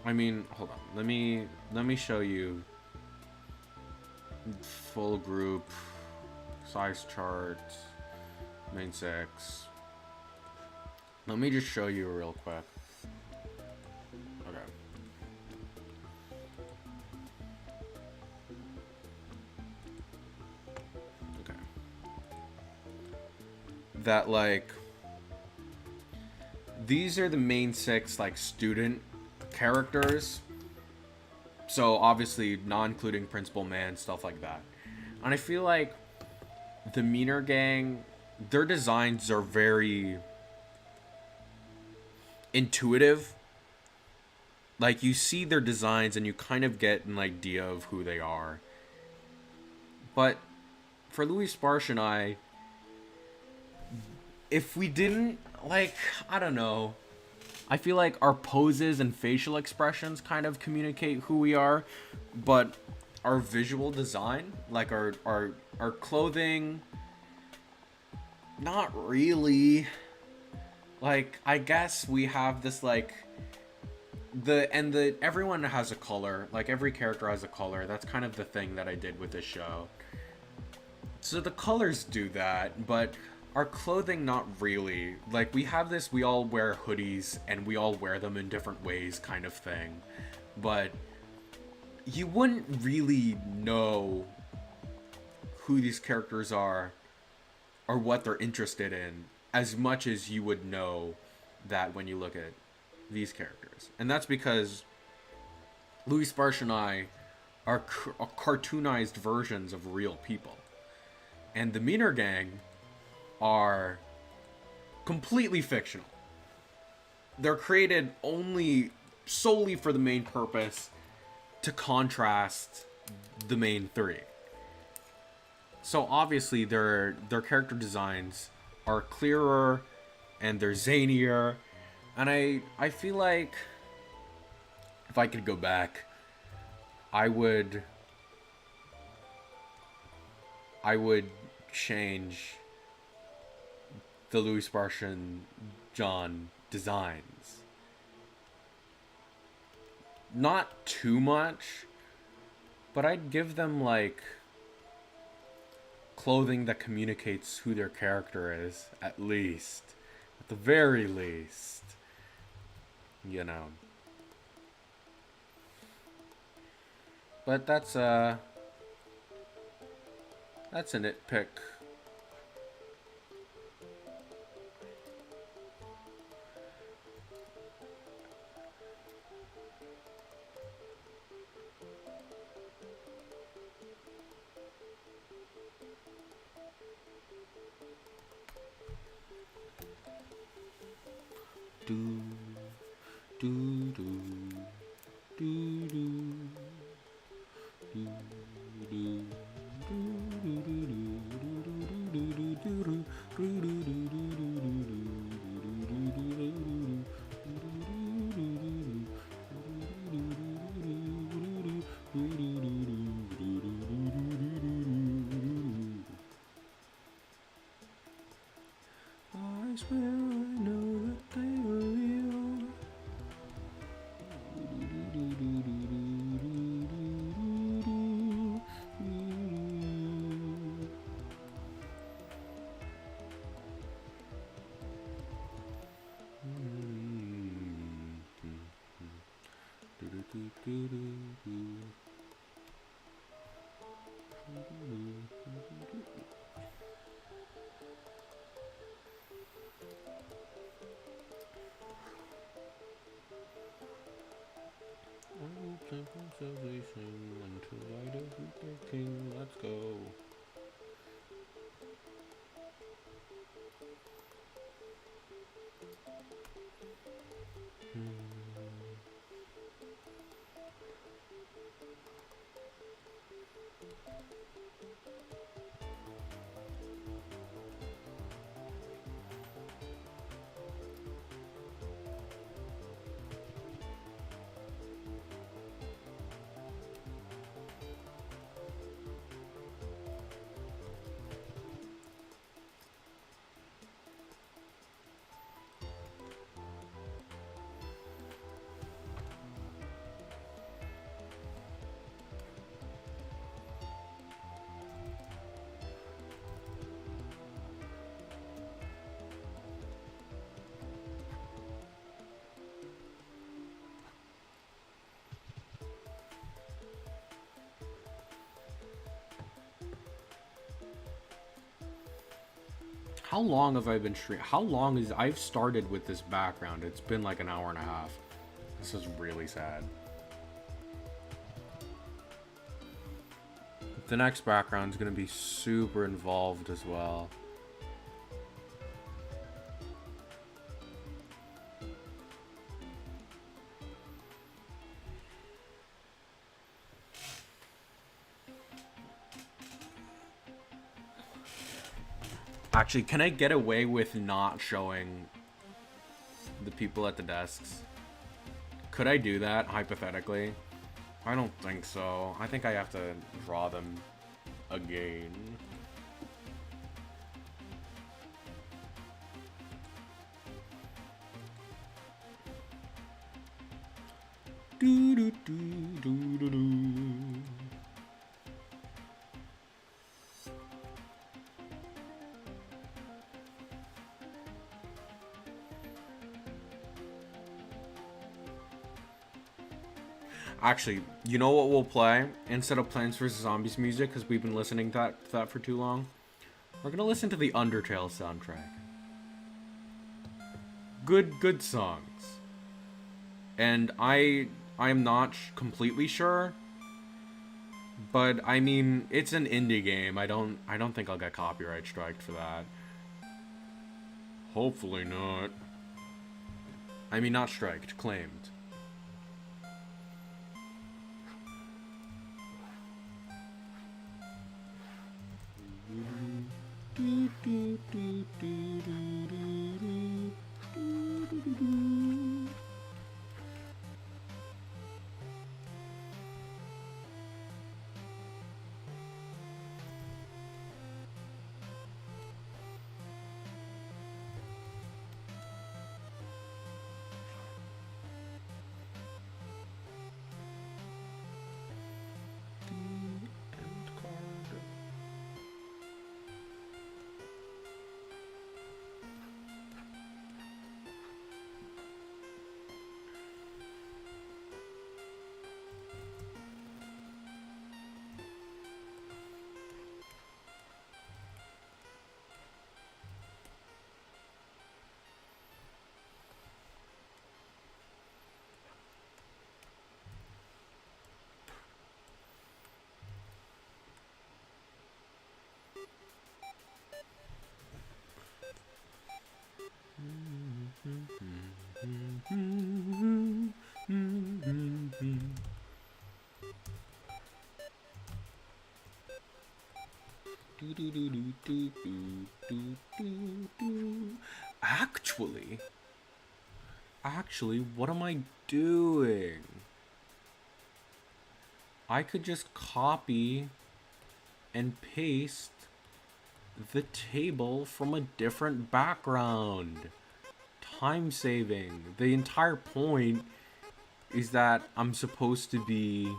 I mean, hold on, let me show you full group, size chart, main 6. Let me just show you real quick. Okay. Okay. That, like, these are the main 6, like, student characters. So, obviously, not including Principal Man, stuff like that. And I feel like the Meaner Gang, their designs are very intuitive. Like, you see their designs and you kind of get an idea of who they are. But for Louis Sparsh and I, if we didn't, like, I don't know, I feel like our poses and facial expressions kind of communicate who we are, but our visual design, like our clothing, not really. Like, I guess we have this, like, everyone has a color, like, every character has a color. That's kind of the thing that I did with this show. So the colors do that, but our clothing, not really. Like, we have this, we all wear hoodies, and we all wear them in different ways kind of thing. But you wouldn't really know who these characters are or what they're interested in as much as you would know that when you look at these characters. And that's because Louis Sparsh and I are cartoonized versions of real people. And the Meaner Gang are completely fictional. They're created solely for the main purpose to contrast the main 3. So obviously their character designs are clearer and they're zanier. And I feel like if I could go back, I would change the Louis Spartian John designs. Not too much, but I'd give them like clothing that communicates who their character is, at least. At the very least. You know. But that's a nitpick. Do do do do do. I swear I know that they are real. Until I defeat the king, let's go. How long have I been streaming? How long is... I've started with this background. It's been like an hour and a half. This is really sad. The next background is going to be super involved as well. Actually, can I get away with not showing the people at the desks? Could I do that, hypothetically? I don't think so. I think I have to draw them again. Do do do do do do. Actually, you know what we'll play? Instead of Plants vs. Zombies music, because we've been listening to that for too long, we're gonna listen to the Undertale soundtrack. Good songs. And I am not completely sure, but I mean, it's an indie game. I don't think I'll get copyright striked for that. Hopefully not. I mean, not striked, claimed. Do, do, do, do, do, do, do. Actually, what am I doing? I could just copy and paste the table from a different background. Time saving. The entire point is that I'm supposed to be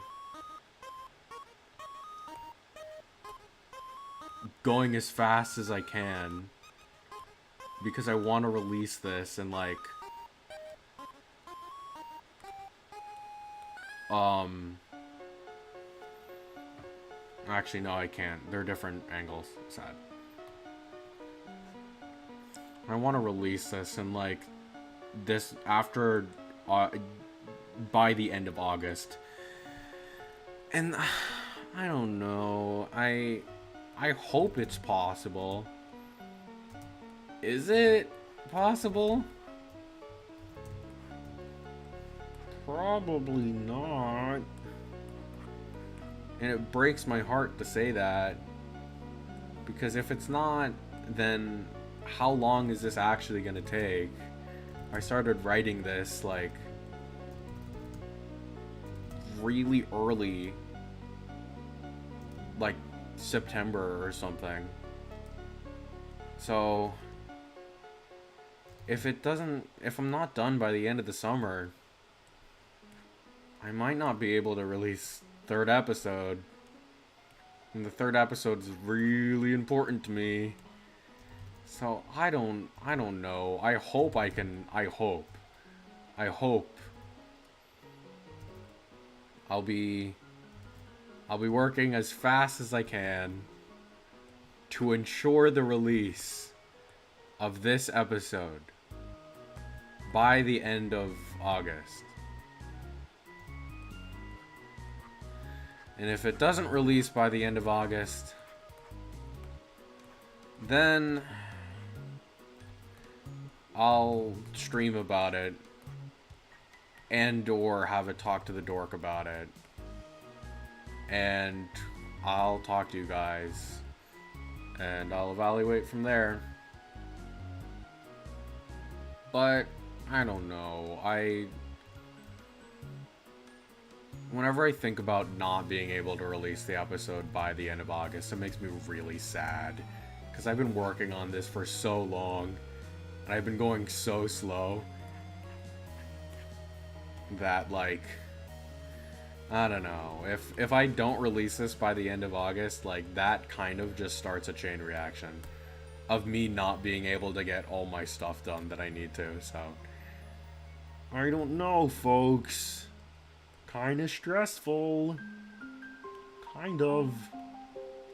going as fast as I can because I want to release this and like actually no, I can't. They're different angles. Sad. I want to release this and like this after by the end of August. And I don't know. I hope it's possible. Is it possible? Probably not. And it breaks my heart to say that. Because if it's not, then how long is this actually gonna take? I started writing this like really early, like September or something. So if I'm not done by the end of the summer, I might not be able to release third episode. And the third episode is really important to me. So I don't know. I hope I'll be working as fast as I can to ensure the release of this episode by the end of August. And if it doesn't release by the end of August, then I'll stream about it and or have a talk to the dork about it. And I'll talk to you guys and I'll evaluate from there. But I don't know. Whenever I think about not being able to release the episode by the end of August, it makes me really sad. Because I've been working on this for so long, and I've been going so slow, that, like, I don't know. If I don't release this by the end of August, like, that kind of just starts a chain reaction of me not being able to get all my stuff done that I need to, so. I don't know, folks. Kinda stressful. Kind of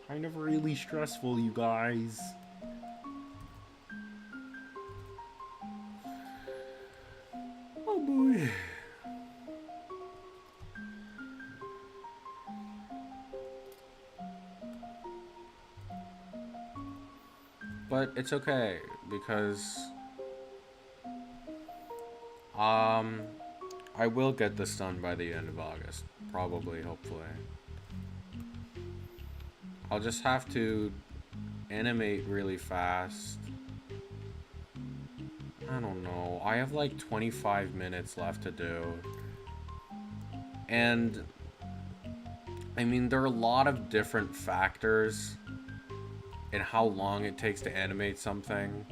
really stressful, you guys. Oh boy. But it's okay because I will get this done by the end of August. Probably, hopefully. I'll just have to animate really fast. I don't know. I have like 25 minutes left to do. And I mean, there are a lot of different factors in how long it takes to animate something.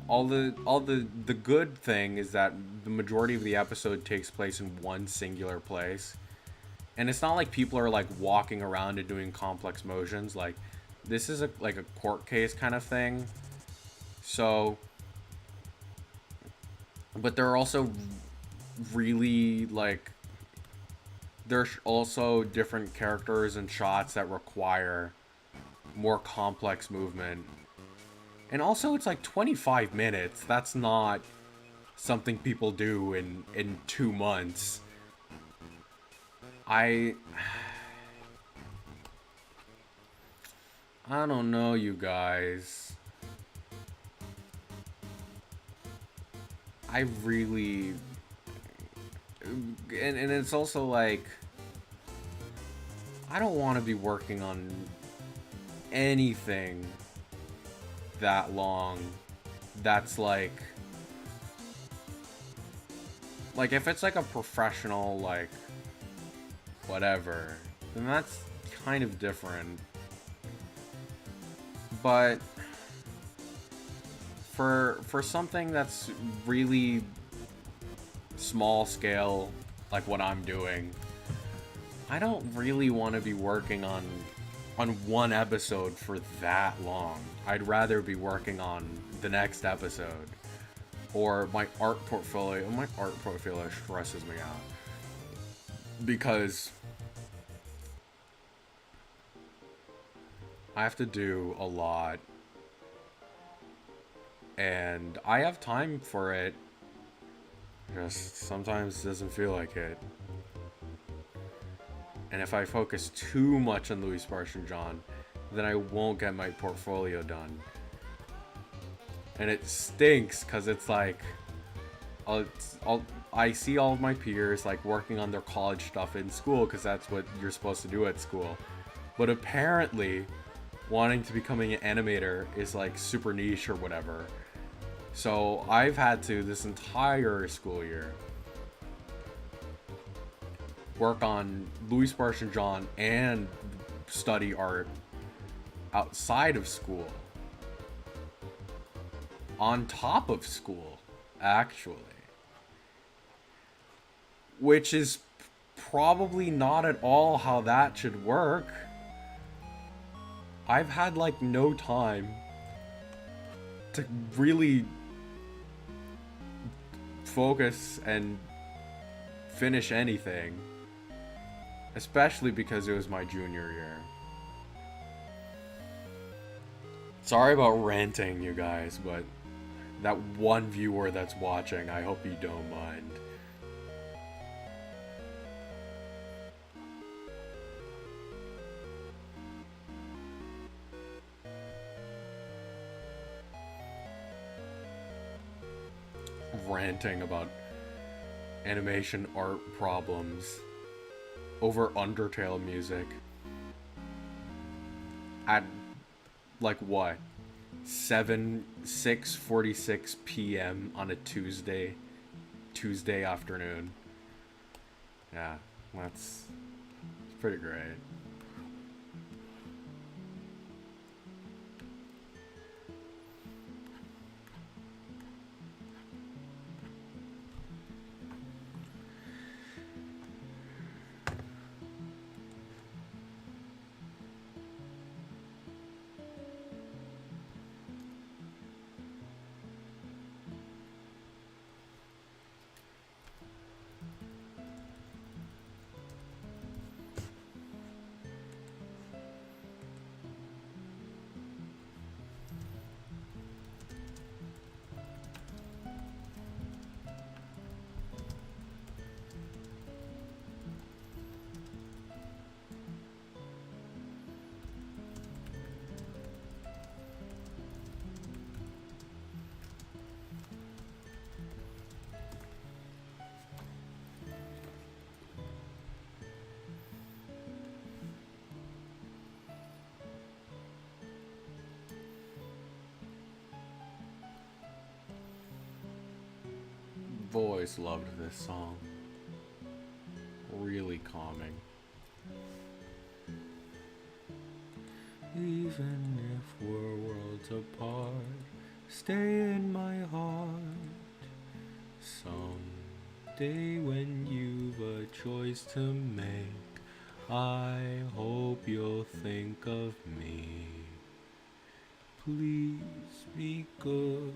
All the good thing is that the majority of the episode takes place in one singular place. And it's not like people are like walking around and doing complex motions. Like, this is like a court case kind of thing. So, but there are also really like, there's also different characters and shots that require more complex movement. And also, it's like 25 minutes. That's not something people do in 2 months. I don't know, you guys. I really... And it's also like... I don't want to be working on anything that long that's like if it's like a professional, like, whatever, then that's kind of different. But for something that's really small scale, like what I'm doing, I don't really want to be working on one episode for that long. I'd rather be working on the next episode or my art portfolio. My art portfolio stresses me out because I have to do a lot and I have time for it. Just sometimes it doesn't feel like it. And if I focus too much on Louis Sparks and John, then I won't get my portfolio done. And it stinks because it's like, I see all of my peers like working on their college stuff in school because that's what you're supposed to do at school. But apparently, wanting to becoming an animator is like super niche or whatever. So I've had to, this entire school year, work on Louis Sparks and John and study art outside of school. On top of school, actually. Which is probably not at all how that should work. I've had like no time to really focus and finish anything. Especially because it was my junior year. Sorry about ranting, you guys, but that one viewer that's watching, I hope you don't mind. Ranting about animation art problems over Undertale music at like what, 6:46 p.m. on a Tuesday afternoon. Yeah, it's pretty great. I've always loved this song. Really calming. Even if we're worlds apart, stay in my heart. Someday when you've a choice to make, I hope you'll think of me. Please be good.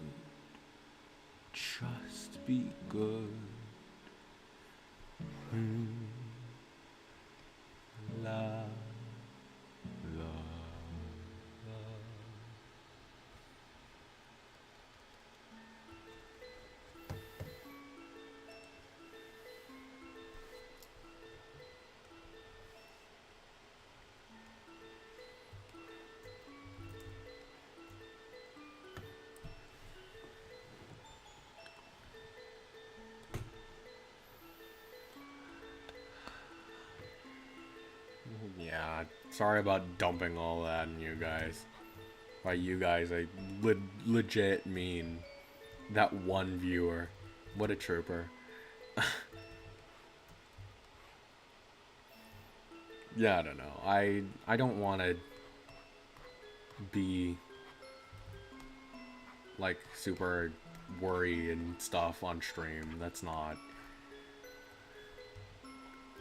Just be good. La, la, la. Yeah, sorry about dumping all that on you guys. By you guys, I legit mean that one viewer. What a trooper. Yeah, I don't know. I don't want to be like super worried and stuff on stream. That's not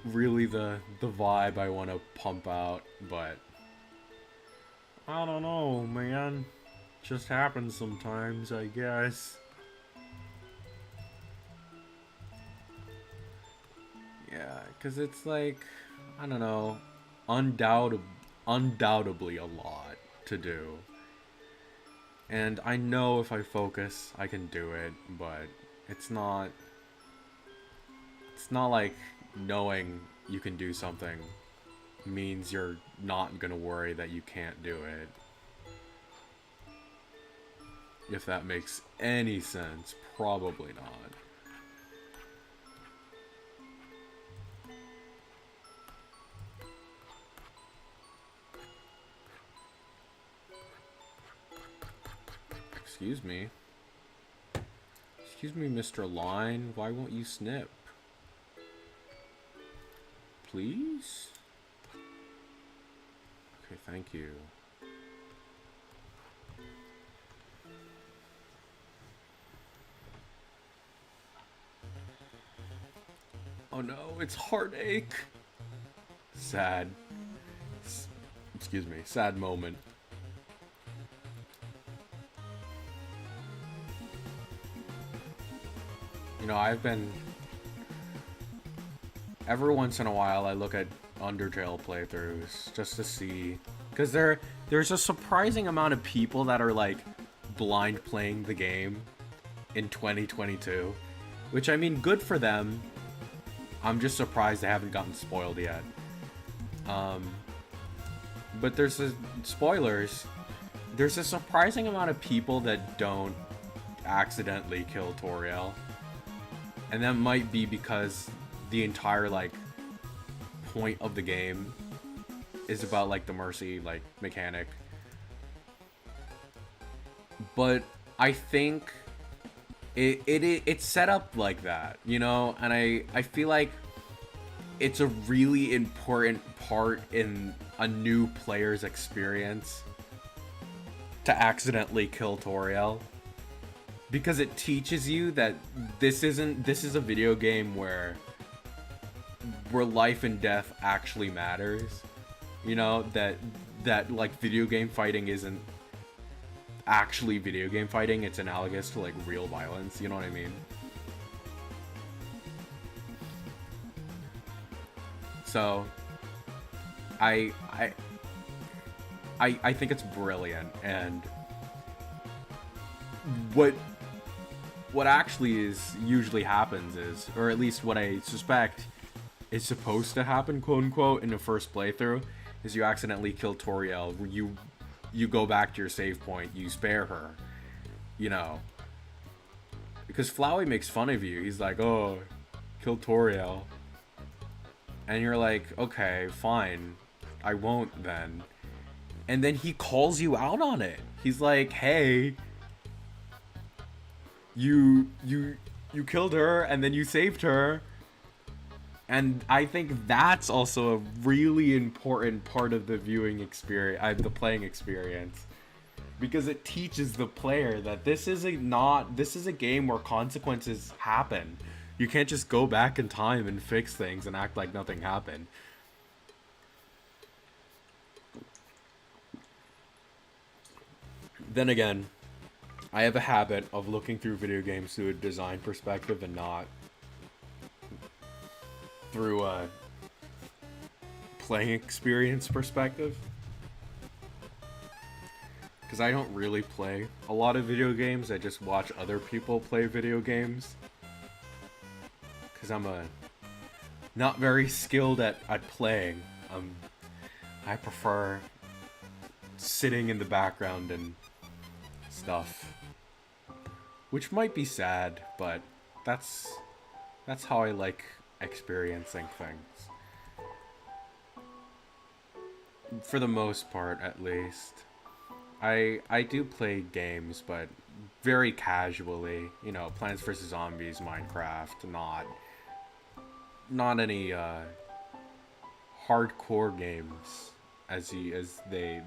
really the vibe I want to pump out, but I don't know, man. Just happens sometimes, I guess. Yeah, because it's like, I don't know, undoubtedly a lot to do. And I know if I focus, I can do it, but it's not like knowing you can do something means you're not gonna worry that you can't do it. If that makes any sense, probably not. Excuse me. Excuse me, Mr. Line. Why won't you snip? Please? Okay, thank you. Oh no, it's heartache. Sad. Excuse me, sad moment. You know, I've been... Every once in a while, I look at Undertale playthroughs just to see... Because there's a surprising amount of people that are, like, blind playing the game in 2022. Which, I mean, good for them. I'm just surprised they haven't gotten spoiled yet. But there's spoilers. There's a surprising amount of people that don't accidentally kill Toriel. And that might be because the entire, like, point of the game is about, like, the mercy, like, mechanic. But I think it's set up like that, you know? And I feel like it's a really important part in a new player's experience to accidentally kill Toriel. Because it teaches you that this is a video game where life and death actually matters. You know, that like video game fighting isn't actually video game fighting, it's analogous to like real violence, you know what I mean? So I think it's brilliant, and what actually usually happens is, or at least what I suspect is supposed to happen, quote unquote, in the first playthrough, is you accidentally kill Toriel. You go back to your save point, you spare her, you know, because Flowey makes fun of you. He's like, oh, kill Toriel, and you're like, okay, fine, I won't then. And then he calls you out on it. He's like, hey, you killed her and then you saved her. And I think that's also a really important part of the viewing experience, the playing experience, because it teaches the player that this is a game where consequences happen. You can't just go back in time and fix things and act like nothing happened. Then again, I have a habit of looking through video games through a design perspective and not through a playing experience perspective. Because I don't really play a lot of video games, I just watch other people play video games. Because I'm not very skilled at playing. I prefer sitting in the background and stuff. Which might be sad, but that's how I like experiencing things. For the most part, at least. I do play games, but very casually, you know, Plants vs Zombies, Minecraft, not any hardcore games as they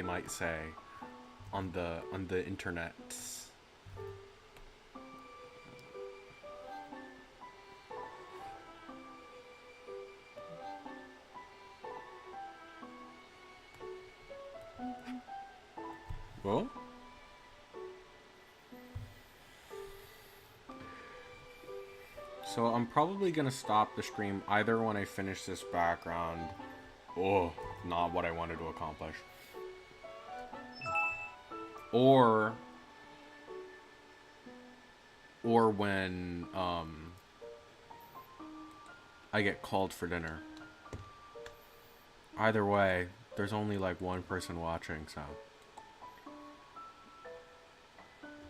might say on the internet. Well, so I'm probably gonna stop the stream either when I finish this background. Oh, not what I wanted to accomplish. Or when I get called for dinner. Either way, there's only like one person watching, so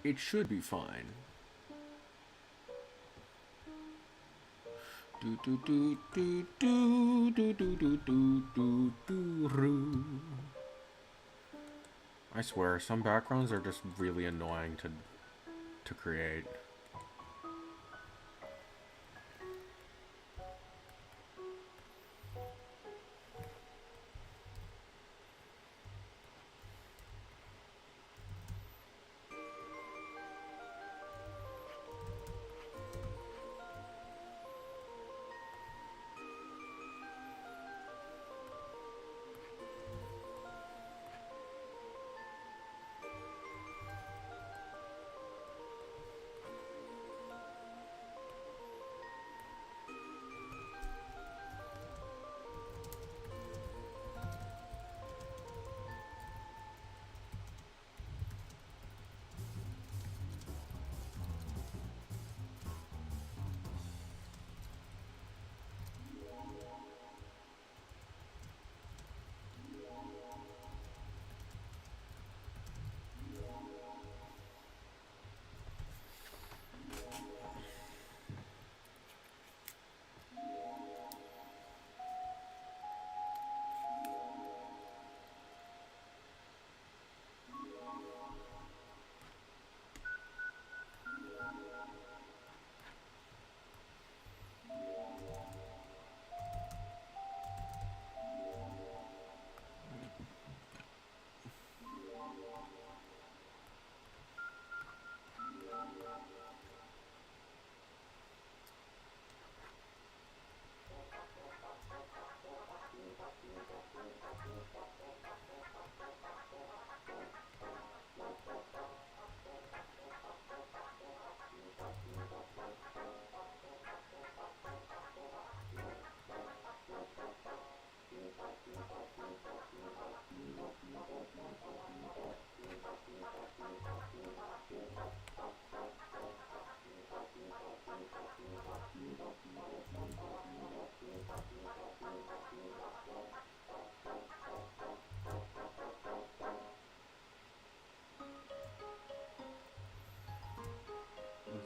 it should be fine. I swear, some backgrounds are just really annoying to create.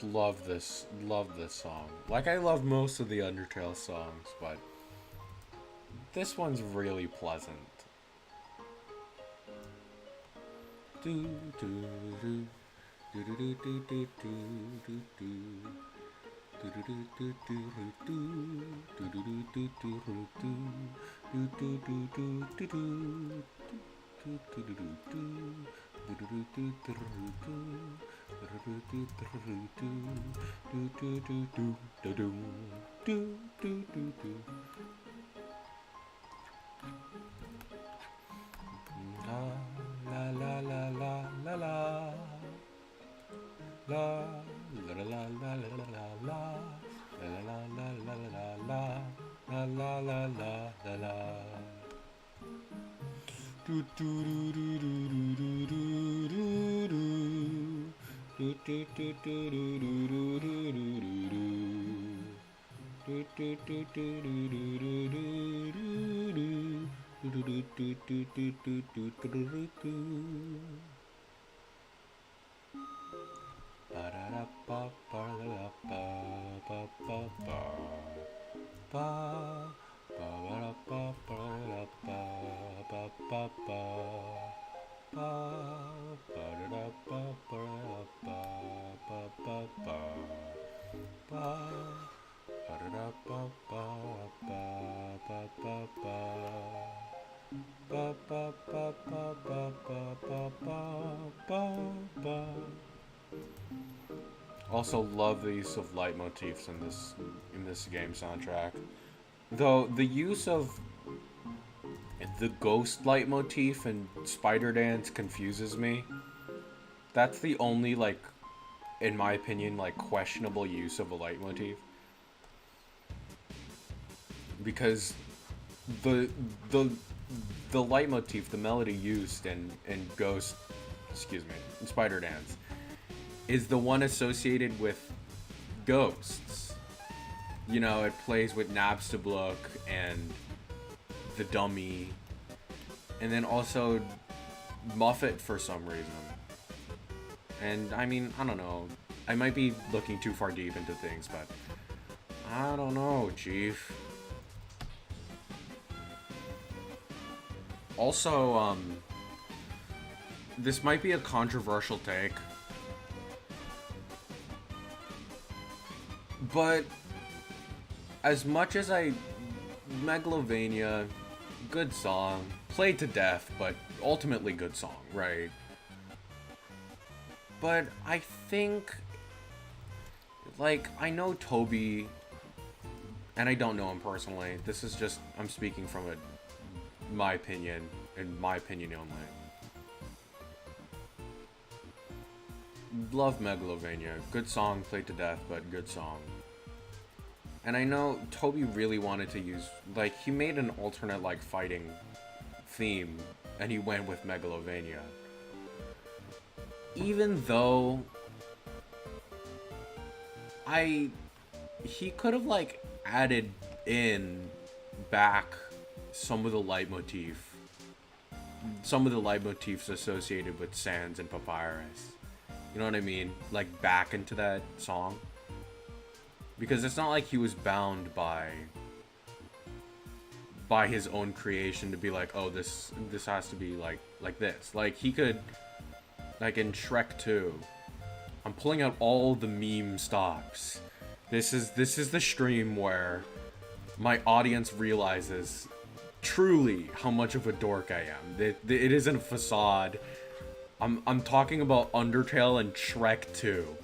Love this song. Like, I love most of the Undertale songs, but this one's really pleasant. Do do do do do do do do do la la la la la la la la la la la la la la la la la la la. Do do do do do do do do do do do do do do do do Also love the use of leitmotifs in this game soundtrack. Though the use of the ghost leitmotif and Spider Dance confuses me. That's the only, like, in my opinion, like, questionable use of a leitmotif. Because the leitmotif, the melody used in Ghost, excuse me, in Spider Dance, is the one associated with ghosts. You know, it plays with Nabstabluk and the Dummy, and then also Muffet for some reason. And I mean, I don't know. I might be looking too far deep into things, but I don't know, Chief. Also, this might be a controversial take, but as much as Megalovania, good song, played to death, but ultimately good song, right? But I think, like, I know Toby, and I don't know him personally. This is just, I'm speaking from my opinion, and my opinion only. Love Megalovania. Good song, played to death, but good song. And I know Toby really wanted to use, like, he made an alternate, like, fighting theme, and he went with Megalovania. Even though he could have, like, added in back some of the leitmotifs associated with Sans and Papyrus. You know what I mean? Like, back into that song. Because it's not like he was bound by his own creation to be like, oh, this has to be like this. Like, he could, like in Shrek 2, I'm pulling out all the meme stops. This is the stream where my audience realizes truly how much of a dork I am. It isn't a facade. I'm talking about Undertale and Shrek 2.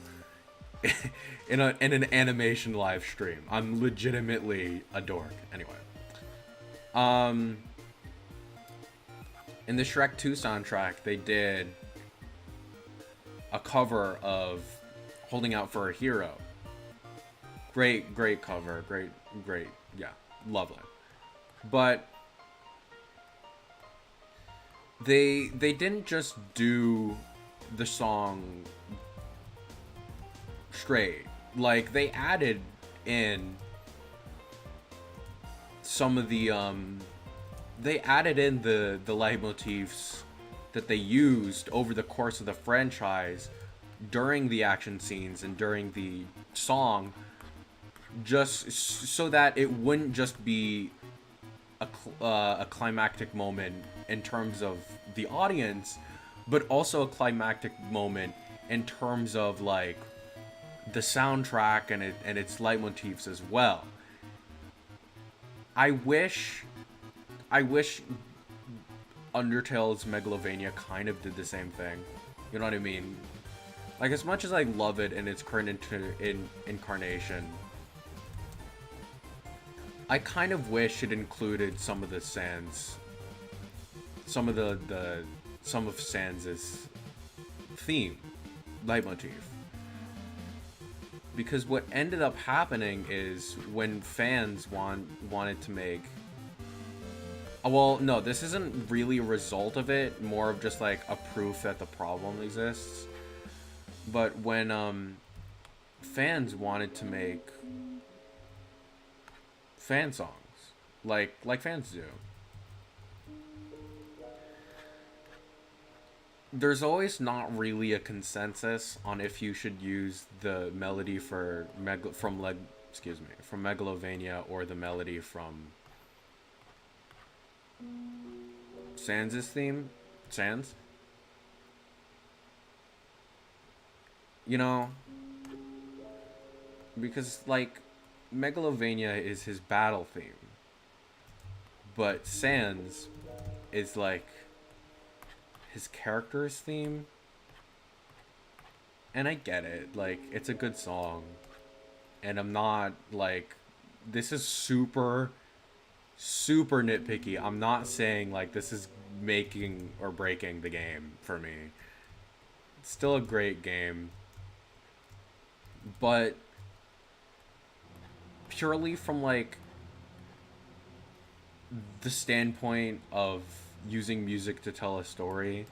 in an animation live stream. I'm legitimately a dork. Anyway. In the Shrek 2 soundtrack, they did a cover of Holding Out for a Hero. Great cover. Great, yeah, lovely. But they didn't just do the song straight. Like, they added in some of the the leitmotifs that they used over the course of the franchise during the action scenes and during the song, just so that it wouldn't just be a climactic moment in terms of the audience, but also a climactic moment in terms of, like, the soundtrack and its leitmotifs as well. I wish Undertale's Megalovania kind of did the same thing. You know what I mean? Like, as much as I love it in its current incarnation, I kind of wish it included some of the Sans, some of Sans's theme, leitmotif. Because what ended up happening is when fans wanted to make... Well, no, this isn't really a result of it, more of just like a proof that the problem exists. But when fans wanted to make fan songs, like fans do, there's always not really a consensus on if you should use the melody from Megalovania or the melody from Sans's theme. Sans? You know, because like Megalovania is his battle theme, but Sans is like his character's theme. And I get it, like, it's a good song. And I'm not, like, this is super, super nitpicky. I'm not saying, like, this is making or breaking the game for me. It's still a great game. But purely from, like, the standpoint of using music to tell a story,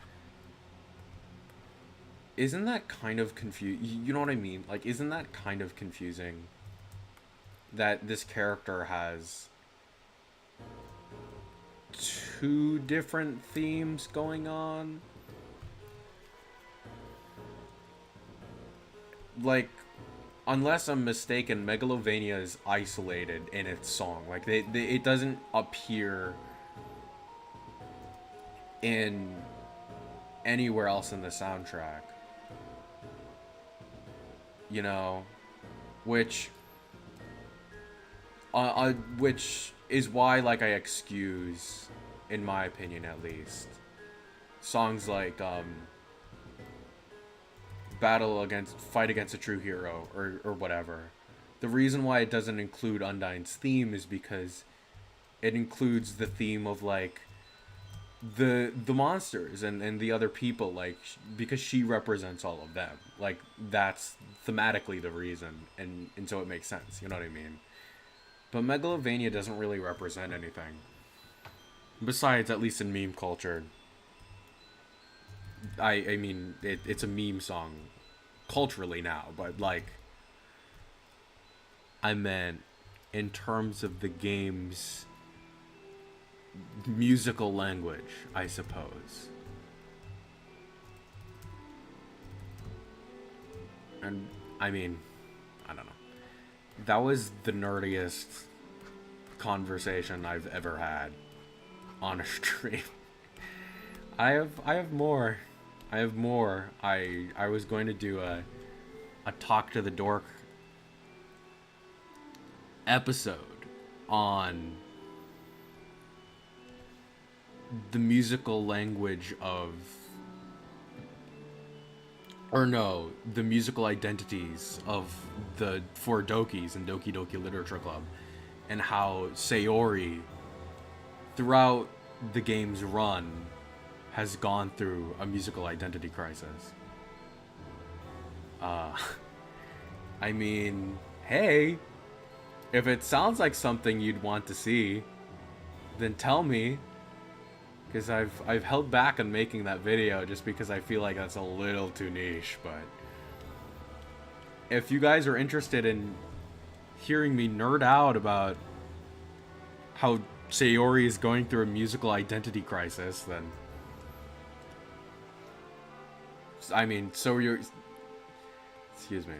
isn't that kind of you know what I mean? Like, isn't that kind of confusing? That this character has two different themes going on? Like, unless I'm mistaken, Megalovania is isolated in its song. Like, it doesn't appear in anywhere else in the soundtrack. You know, which is why, like, I excuse, in my opinion at least, songs like Fight Against a True Hero or whatever. The reason why it doesn't include Undyne's theme is because it includes the theme of, like, the monsters and the other people, like, because she represents all of them. Like, that's thematically the reason, and so it makes sense, you know what I mean? But Megalovania doesn't really represent anything besides, at least in meme culture. I mean, it's a meme song culturally now, but, like, I meant in terms of the game's musical language, I suppose. And I mean, I don't know. That was the nerdiest conversation I've ever had on a stream. I have more. I was going to do a talk to the dork episode on the musical language of, or no, the musical identities of the four Dokis in Doki Doki Literature Club, and how Sayori, throughout the game's run, has gone through a musical identity crisis. I mean, hey, if it sounds like something you'd want to see, then tell me. Because I've held back on making that video just because I feel like that's a little too niche, but if you guys are interested in hearing me nerd out about how Sayori is going through a musical identity crisis, then I mean, so you're, excuse me.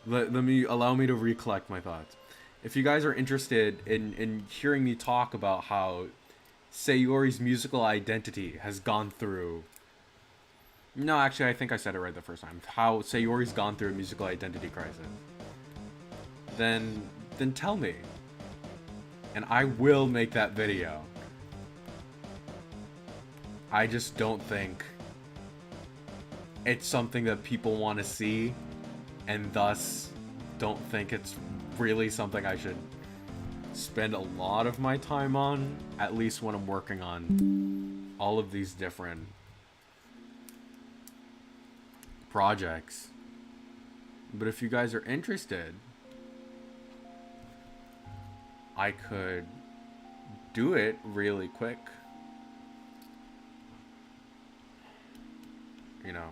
Allow me to recollect my thoughts. If you guys are interested in hearing me talk about how Sayori's musical identity has gone through... No, actually, I think I said it right the first time. How Sayori's gone through a musical identity crisis. Then tell me. And I will make that video. I just don't think it's something that people want to see, and thus don't think it's really something I should spend a lot of my time on, at least when I'm working on all of these different projects. But if you guys are interested, I could do it really quick. You know.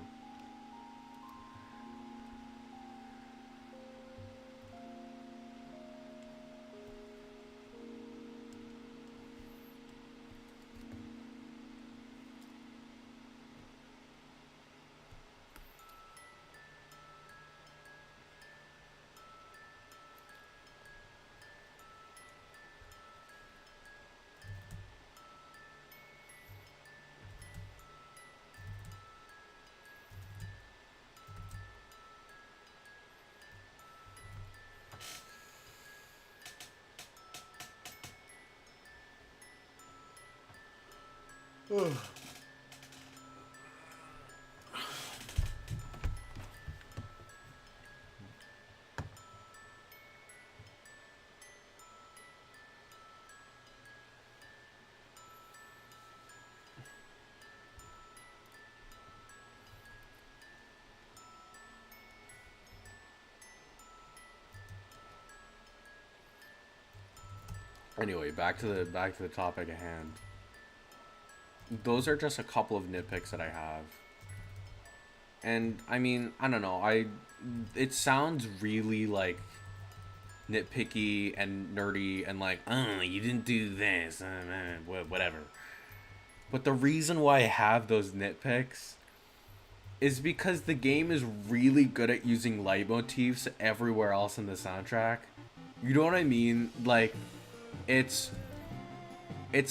Anyway, back to the topic at hand. Those are just a couple of nitpicks that I have. And I mean, I don't know. It sounds really like nitpicky and nerdy and like, oh, you didn't do this, whatever. But the reason why I have those nitpicks is because the game is really good at using leitmotifs everywhere else in the soundtrack. You know what I mean? Like, it's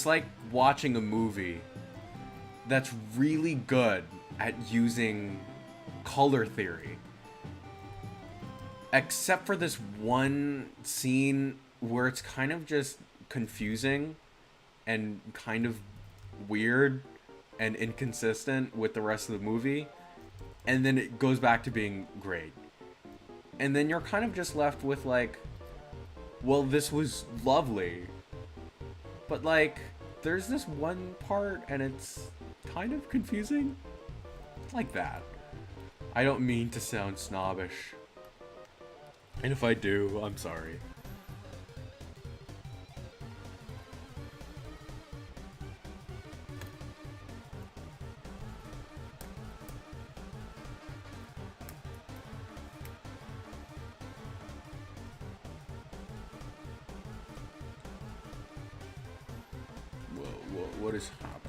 like watching a movie that's really good at using color theory. Except for this one scene where it's kind of just confusing and kind of weird and inconsistent with the rest of the movie. And then it goes back to being great. And then you're kind of just left with like, well, this was lovely. But like, there's this one part and it's kind of confusing. Like that. I don't mean to sound snobbish. And if I do, I'm sorry. What is happening?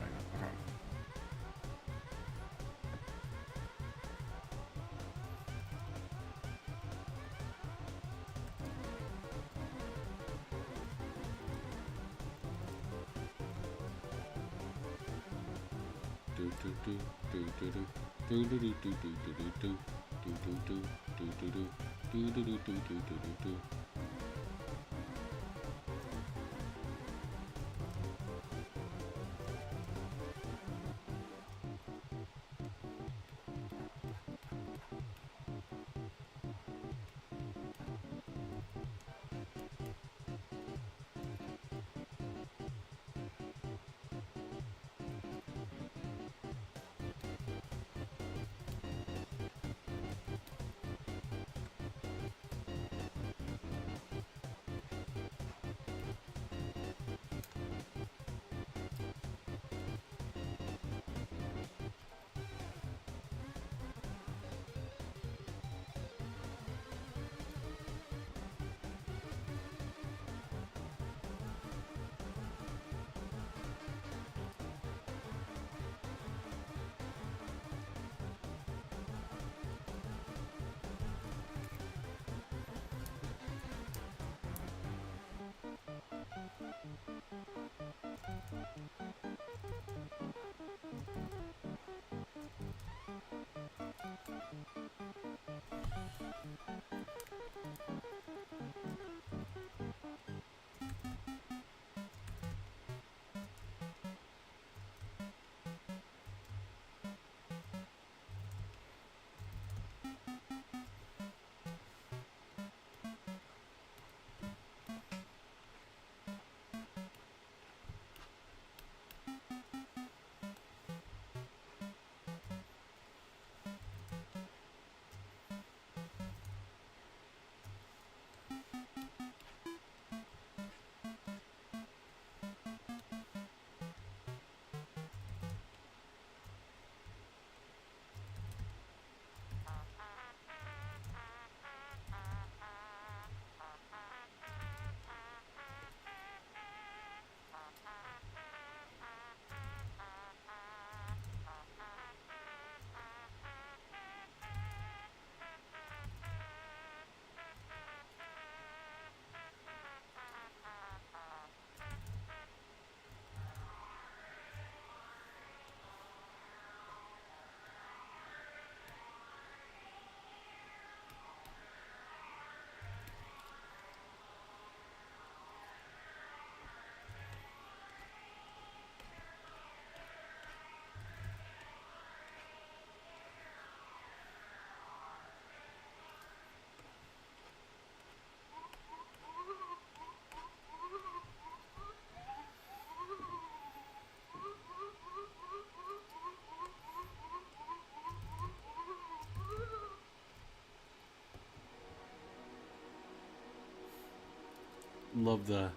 love the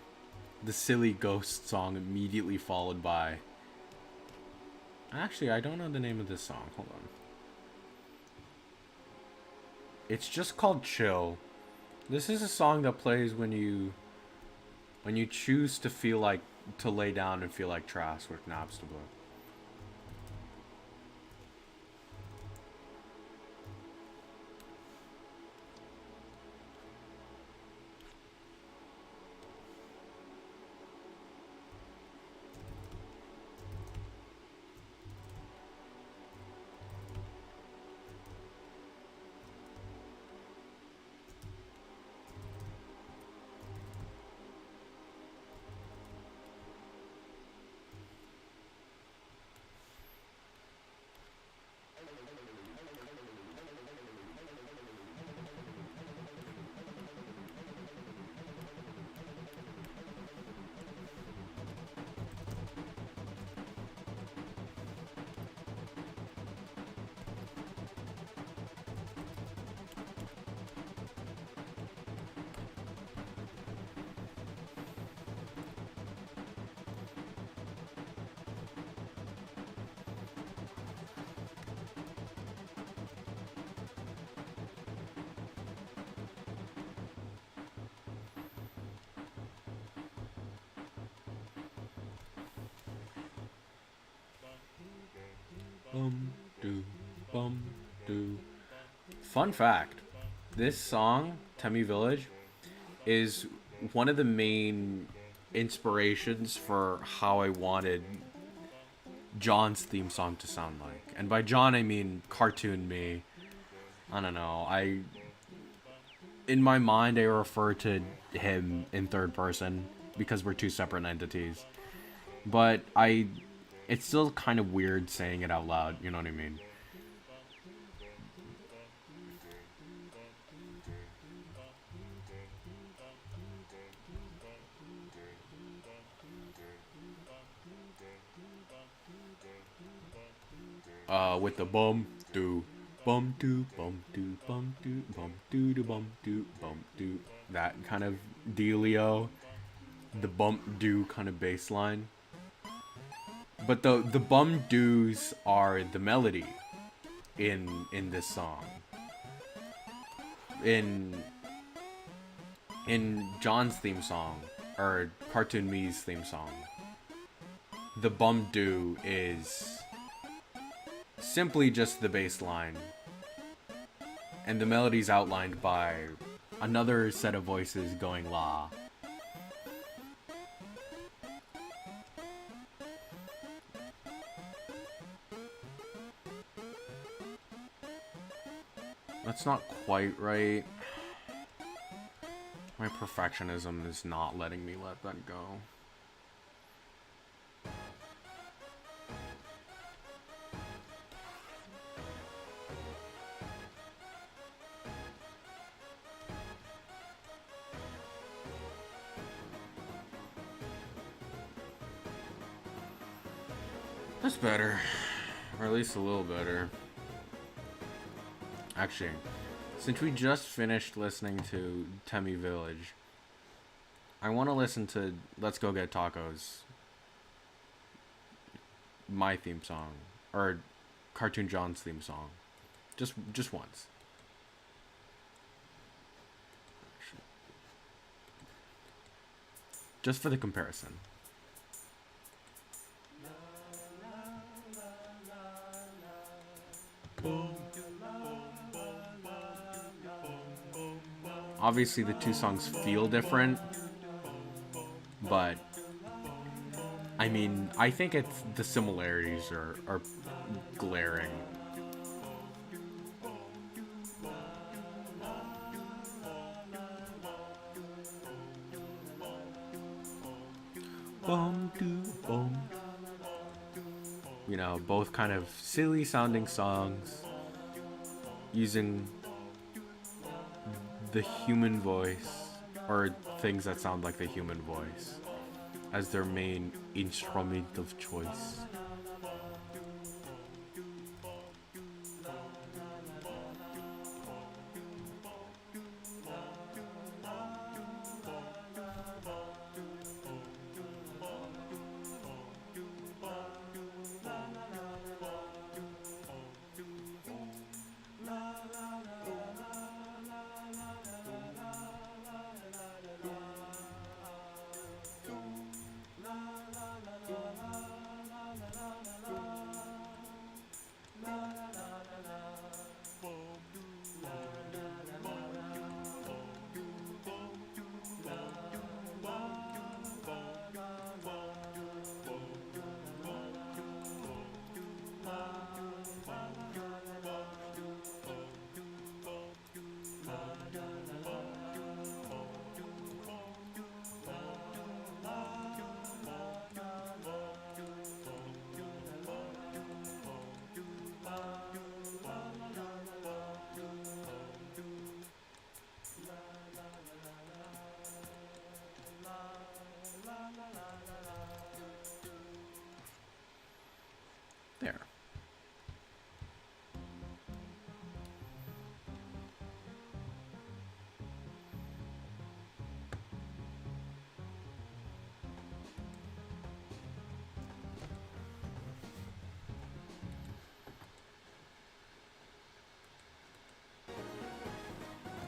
silly ghost song immediately followed by. Actually, I don't know the name of this song. Hold on. It's just called Chill. This is a song that plays when you choose to feel like to lay down and feel like trash with knobs to blow. Bum do. Fun fact, this song, Temmie Village, is one of the main inspirations for how I wanted John's theme song to sound like. And by John, I mean cartoon me. I don't know. In my mind, I refer to him in third person because we're two separate entities. But it's still kind of weird saying it out loud, you know what I mean? With the bum do bum do bum do bum do bum do bum do bum do, that kind of dealio, the bump do kind of bass line. But the bum doos are the melody in this song. In John's theme song, or Cartoon Me's theme song, the bum do is simply just the bass line, and the melody's outlined by another set of voices going la. That's not quite right. My perfectionism is not letting me let that go. That's better. Or at least a little better. Actually, since we just finished listening to Temmie Village, I want to listen to Let's Go Get Tacos, my theme song, or Cartoon John's theme song, just once. Just for the comparison. Obviously, the two songs feel different, but I mean, I think it's the similarities are glaring. Bum doo bum. You know, both kind of silly sounding songs using the human voice, or things that sound like the human voice, as their main instrument of choice.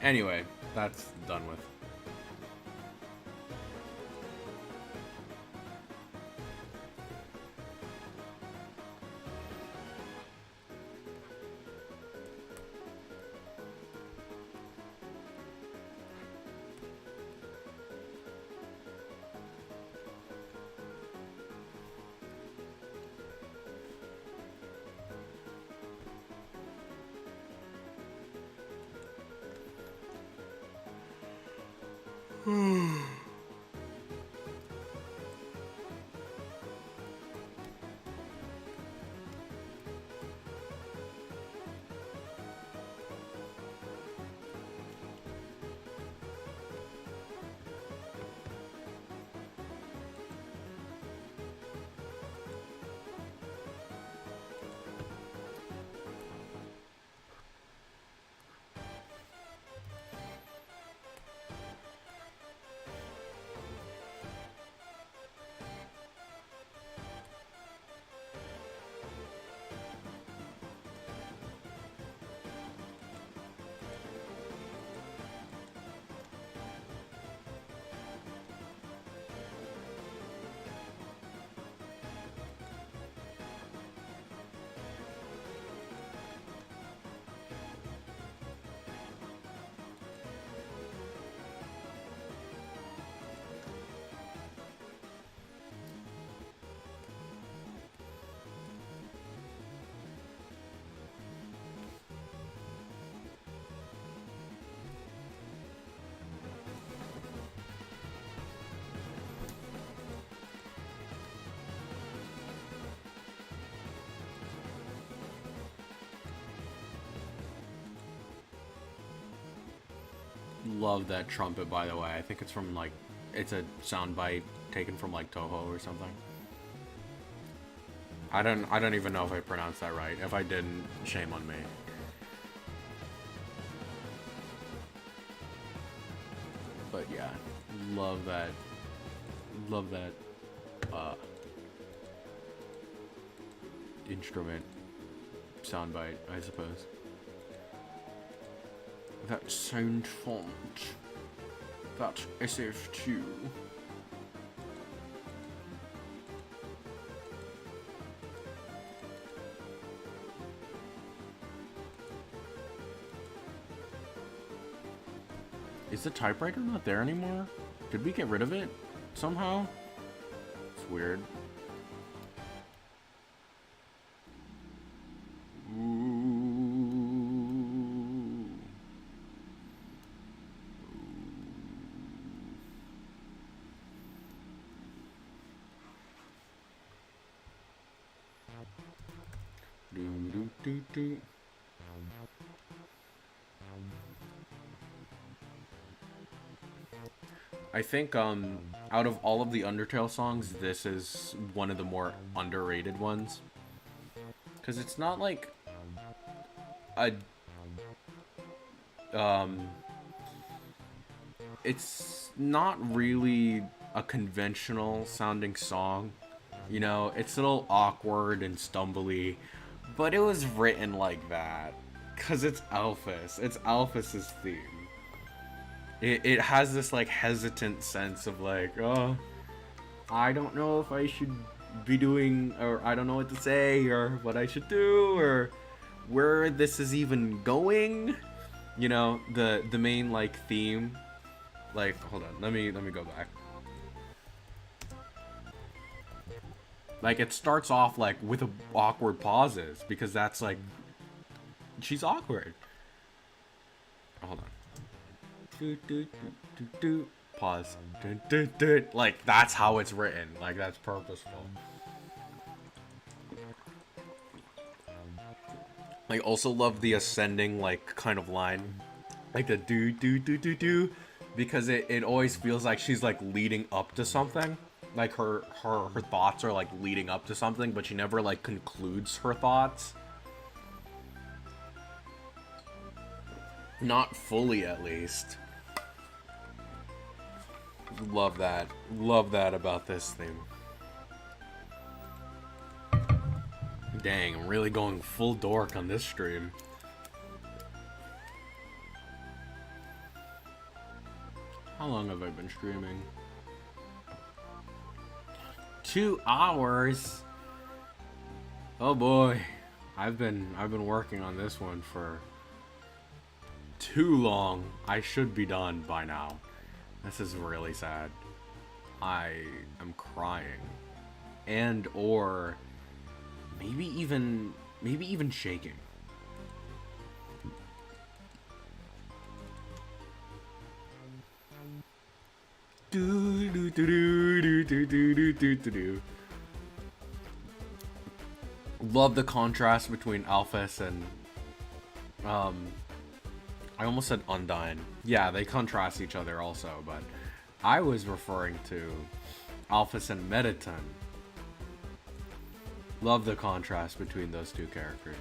Anyway, that's done with. Love that trumpet, by the way. I think it's from like, it's a soundbite taken from like Toho or something. I don't even know if I pronounced that right. If I didn't, shame on me. But yeah, love that instrument soundbite, I suppose. That sound font. That SF2. Is the typewriter not there anymore? Did we get rid of it somehow? It's weird. I think out of all of the Undertale songs, this is one of the more underrated ones. Cause it's not like a it's not really a conventional sounding song. You know, it's a little awkward and stumbly, but it was written like that. Cause it's Alphys. It's Alphys's theme. It has this like hesitant sense of like, oh, I don't know if I should be doing, or I don't know what to say, or what I should do, or where this is even going. You know, the main like theme. Like, hold on, let me go back. Like, it starts off like with awkward pauses because that's like, she's awkward. Hold on. Pause. Like, that's how it's written. Like, that's purposeful. I also love the ascending, like, kind of line. Like the do, because it always feels like she's, like, leading up to something. Like, her thoughts are, like, leading up to something, but she never, like, concludes her thoughts. Not fully, at least. Love that. Love that about this theme. Dang, I'm really going full dork on this stream. How long have I been streaming? 2 hours. Oh boy, I've been working on this one for too long. I should be done by now. This is really sad. I am crying, and or maybe even shaking. Do do do do do do do do do do. Love the contrast between Alphys and I almost said Undyne. Yeah, they contrast each other also, but I was referring to Alphys and Mettaton. Love the contrast between those two characters.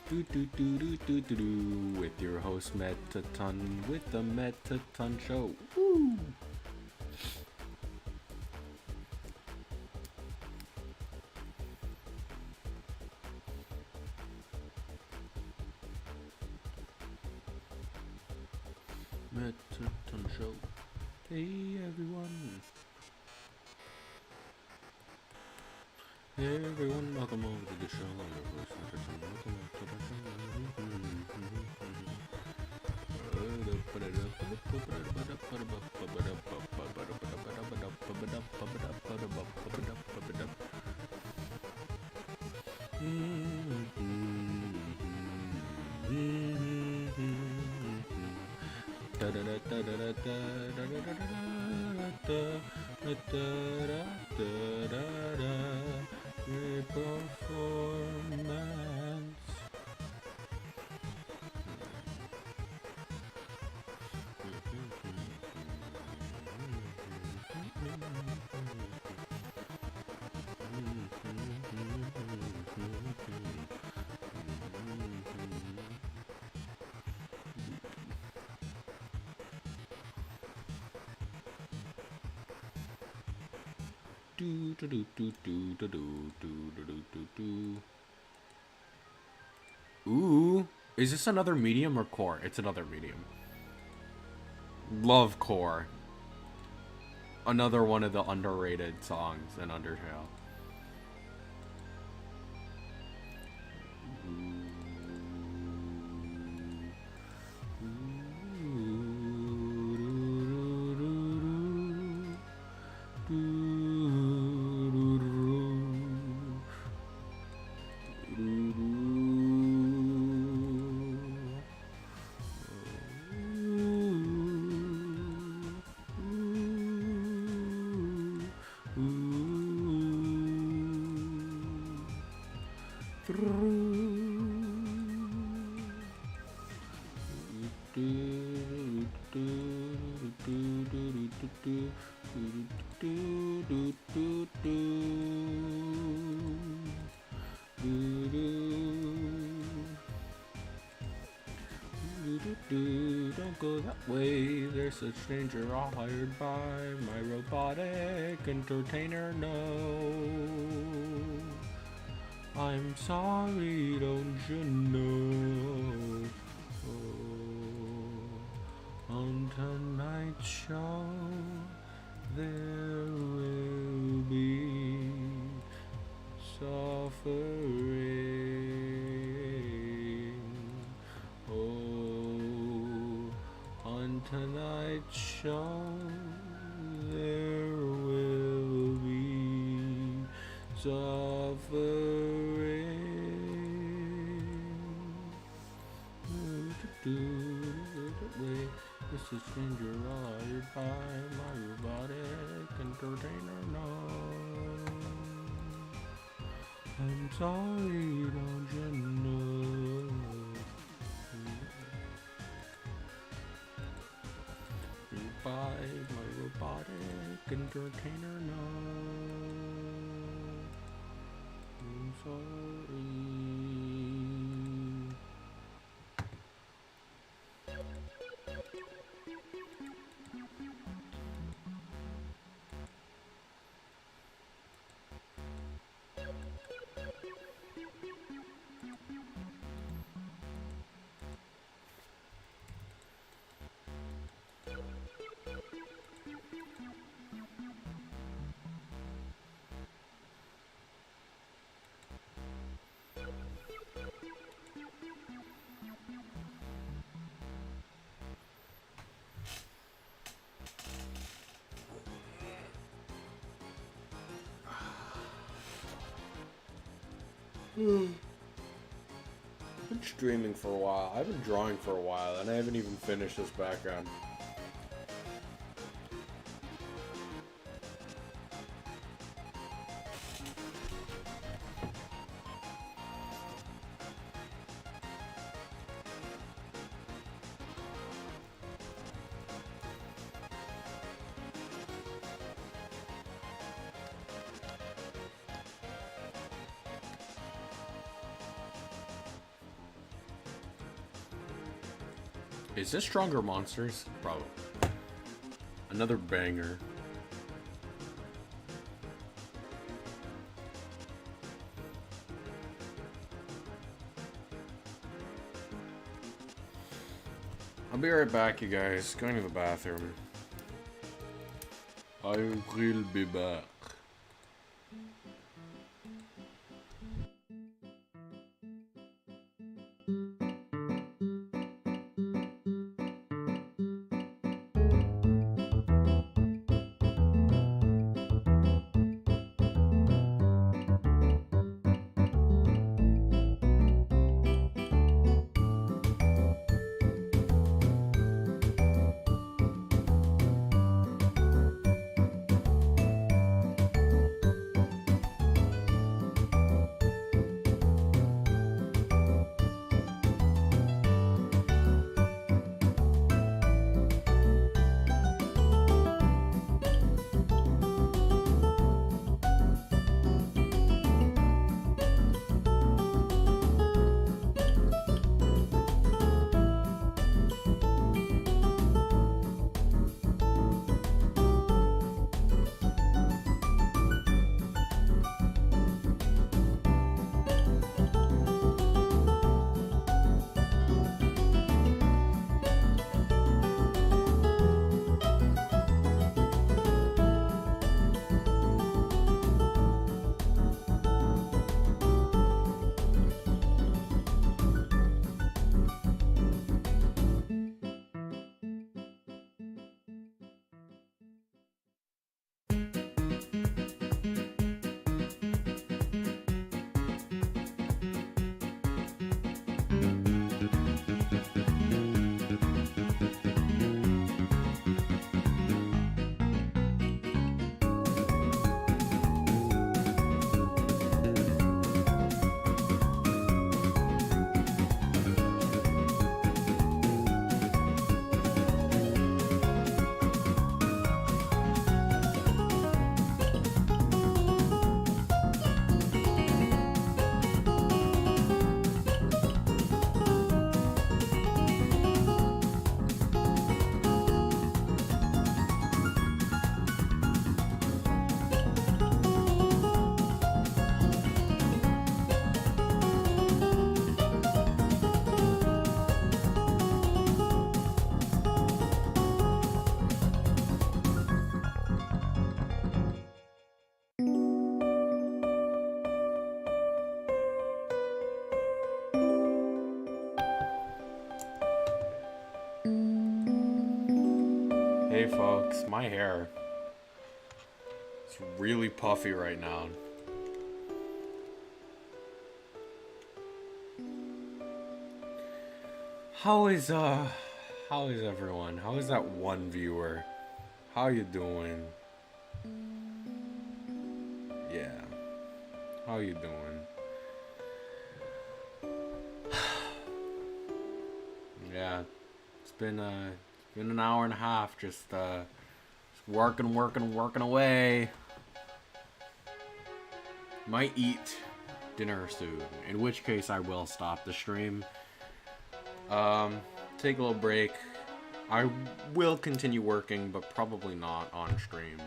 Do do do do do do do with your host Mettaton with the Mettaton Show. Woo! Mettaton Show. Hey everyone. Hey everyone, welcome over to the show. Performance. Do do do do do do do do do do do. Ooh, is this another medium or core? It's another medium. Love core. Another one of the underrated songs in Undertale. Don't go that way, there's a stranger all hired by my robotic entertainer. No, I'm sorry, don't you know? Oh, on tonight's show there will be suffering. Oh, on tonight's show there will be suffering. This is stranger hired by my robotic entertainer. No, I'm sorry, don't you know? By my robotic entertainer. No, I'm sorry. I've been streaming for a while. I've been drawing for a while, and I haven't even finished this background. Is this Stronger Monsters? Probably. Another banger. I'll be right back, you guys. Going to the bathroom. I will be back. Hey folks, my hair is really puffy right now. How is everyone? How is that one viewer? How you doing? Yeah. How you doing? Yeah. It's been an hour and a half just working away. Might eat dinner soon, in which case I will stop the stream. Take a little break. I will continue working, but probably not on stream.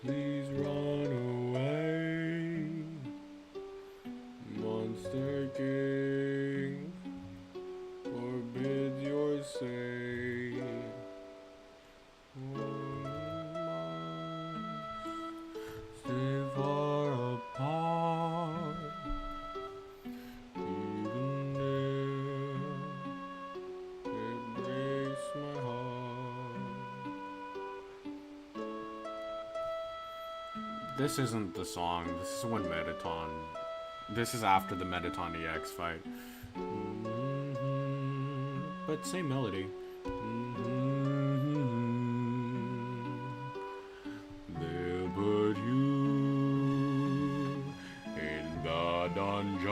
Please run away, Monster King forbids your say. Stay far apart, even if it breaks my heart. This isn't the song, this is when Mettaton. This is after the Mettaton EX fight. But same melody. They'll put you in the dungeon.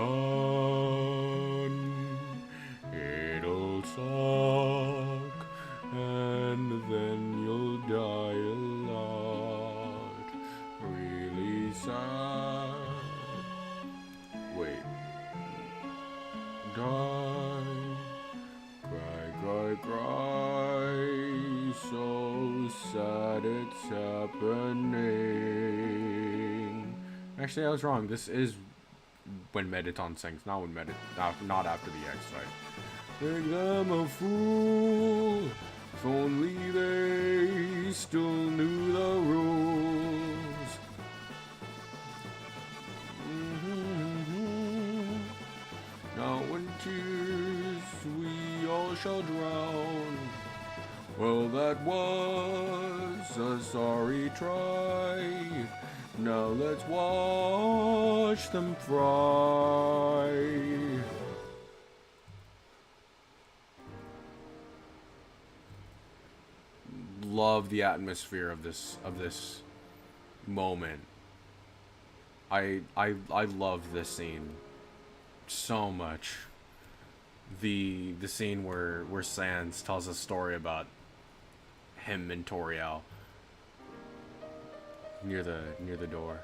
It'll suck, and then you'll die a lot. Really sad. Wait. Die. Cry, cry, cry. So sad it's happening. Actually, I was wrong. This is when Mettaton sings, not when not after the X fight. Think them a fool. If only they still knew the rules. Now in tears we all shall drown. Well, that was a sorry try. Now let's watch them fry. Love the atmosphere of this moment. I love this scene so much. The scene where Sans tells a story about him and Toriel near the door.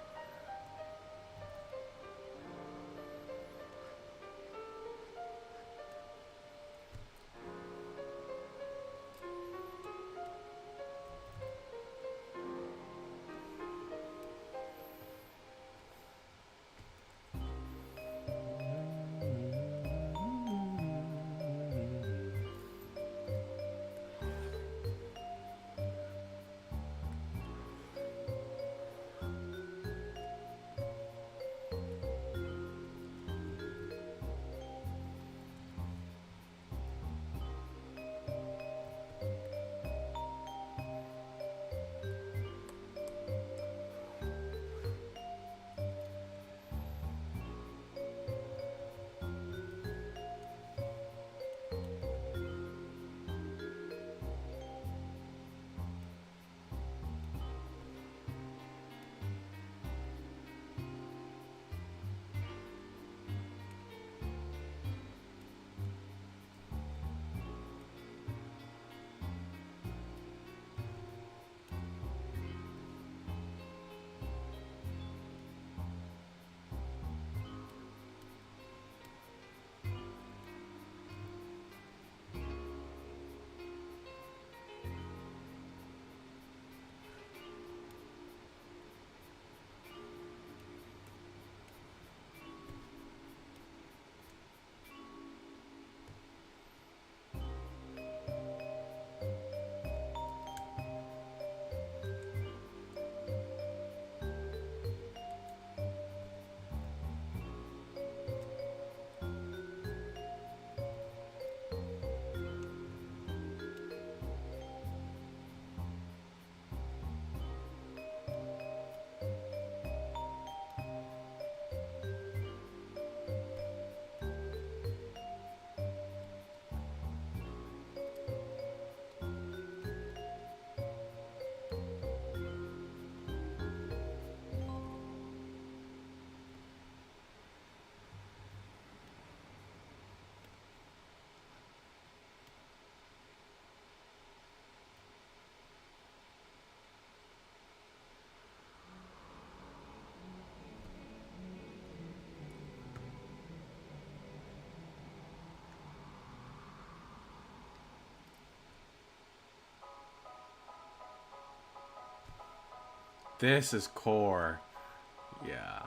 This is core. Yeah.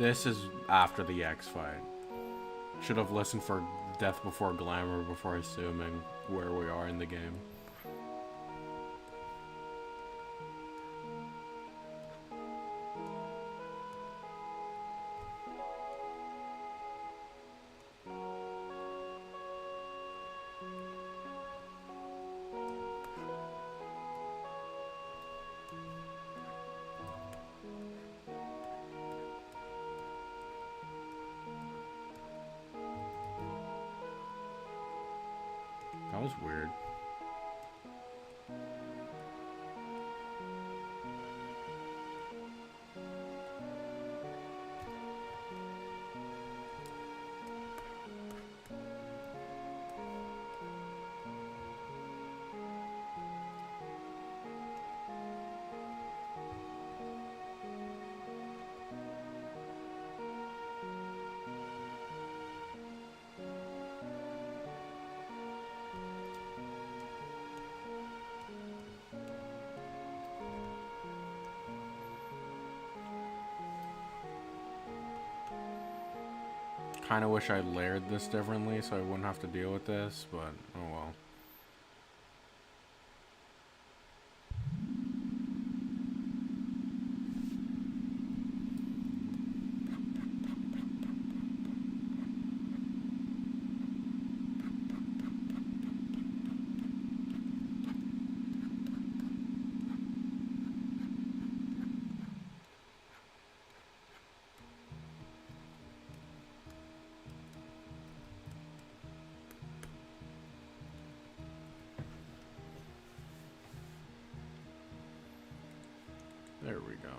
This is after the X fight. Should have listened for Death Before Glamour before assuming where we are in the game. That was weird. Kind of wish I layered this differently so I wouldn't have to deal with this, but oh well. There we go.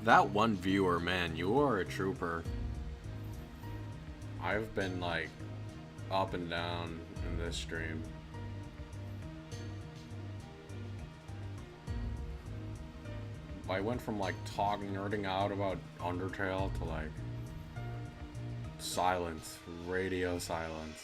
That one viewer, man, you are a trooper. I've been like up and down in this stream. I went from like nerding out about Undertale to like silence, radio silence.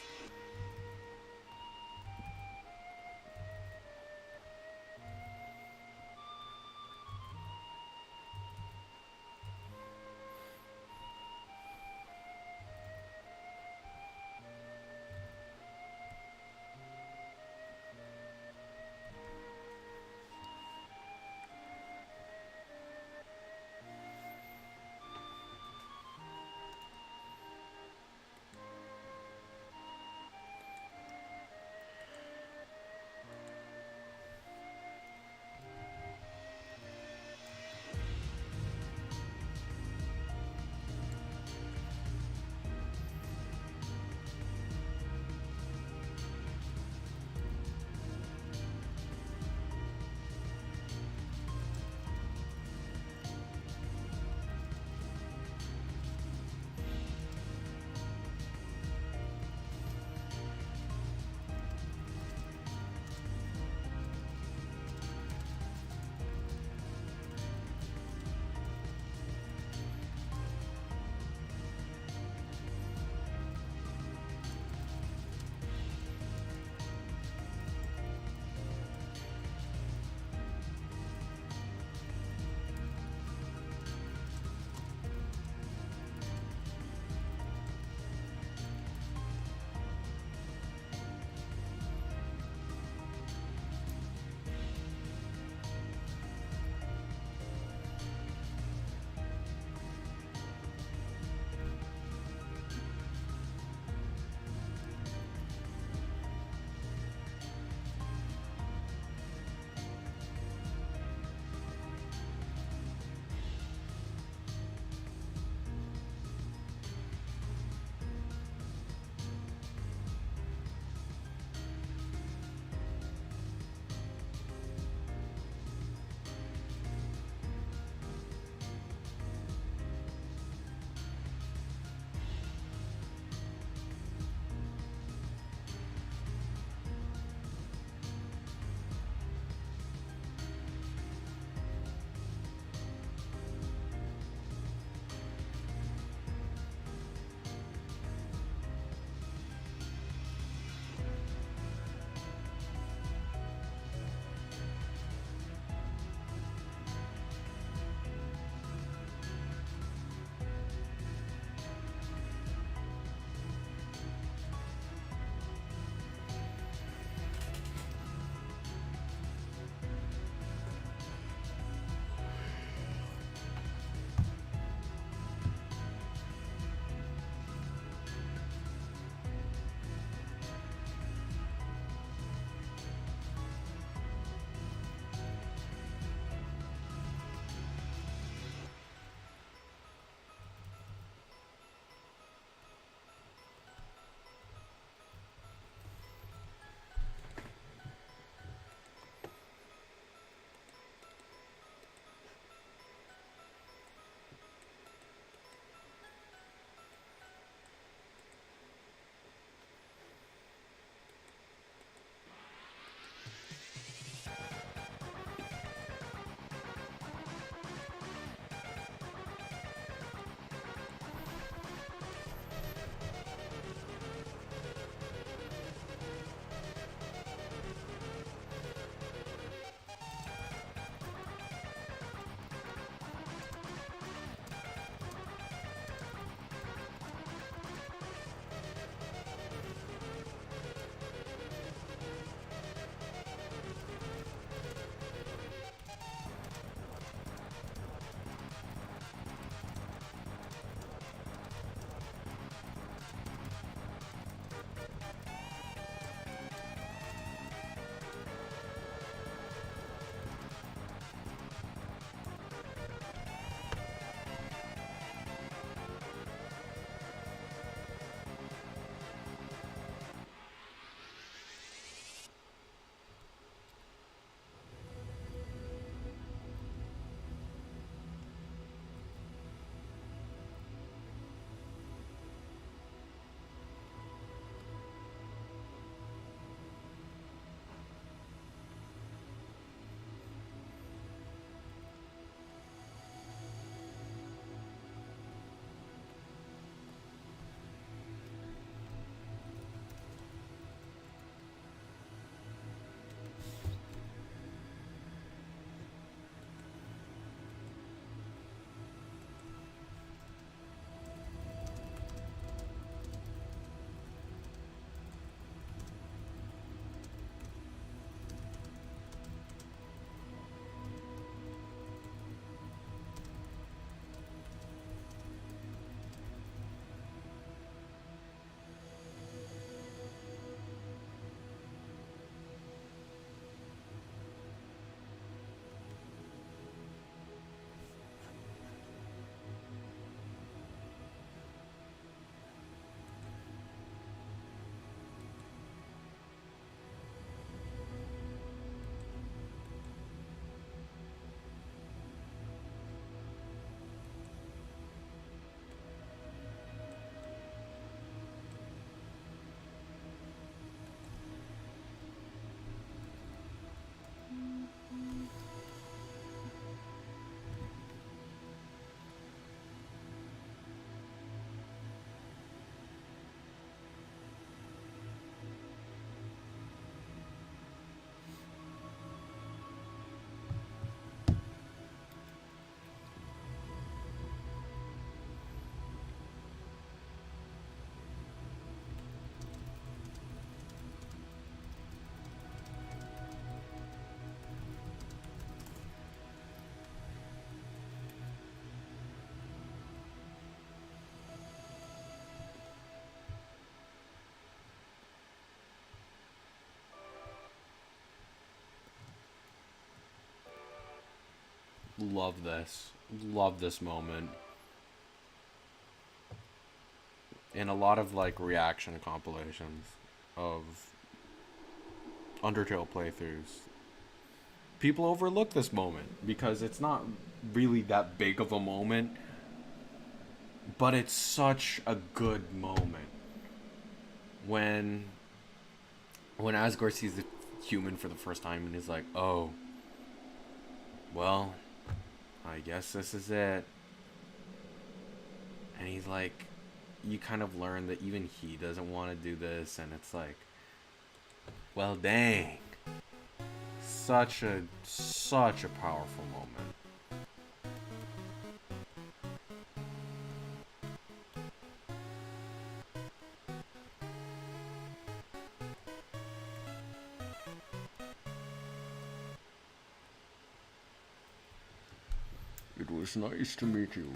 love this. Love this moment. In a lot of like reaction compilations of Undertale playthroughs, people overlook this moment because it's not really that big of a moment, but it's such a good moment. When Asgore sees the human for the first time and he's like, oh, well, I guess this is it. And he's like, you kind of learn that even he doesn't want to do this, and it's like, well, dang. Such a powerful moment. It was nice to meet you.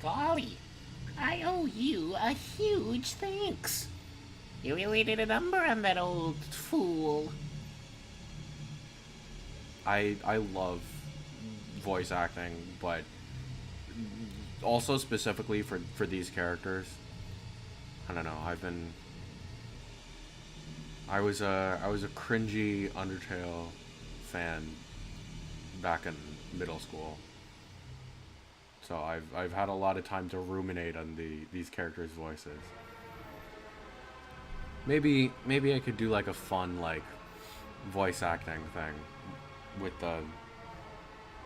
Golly, I owe you a huge thanks. You really did a number on that old fool. I love voice acting, but also specifically for these characters. I don't know. I was a cringy Undertale fan back in middle school. So I've had a lot of time to ruminate on these characters' voices. Maybe I could do like a fun like voice acting thing with the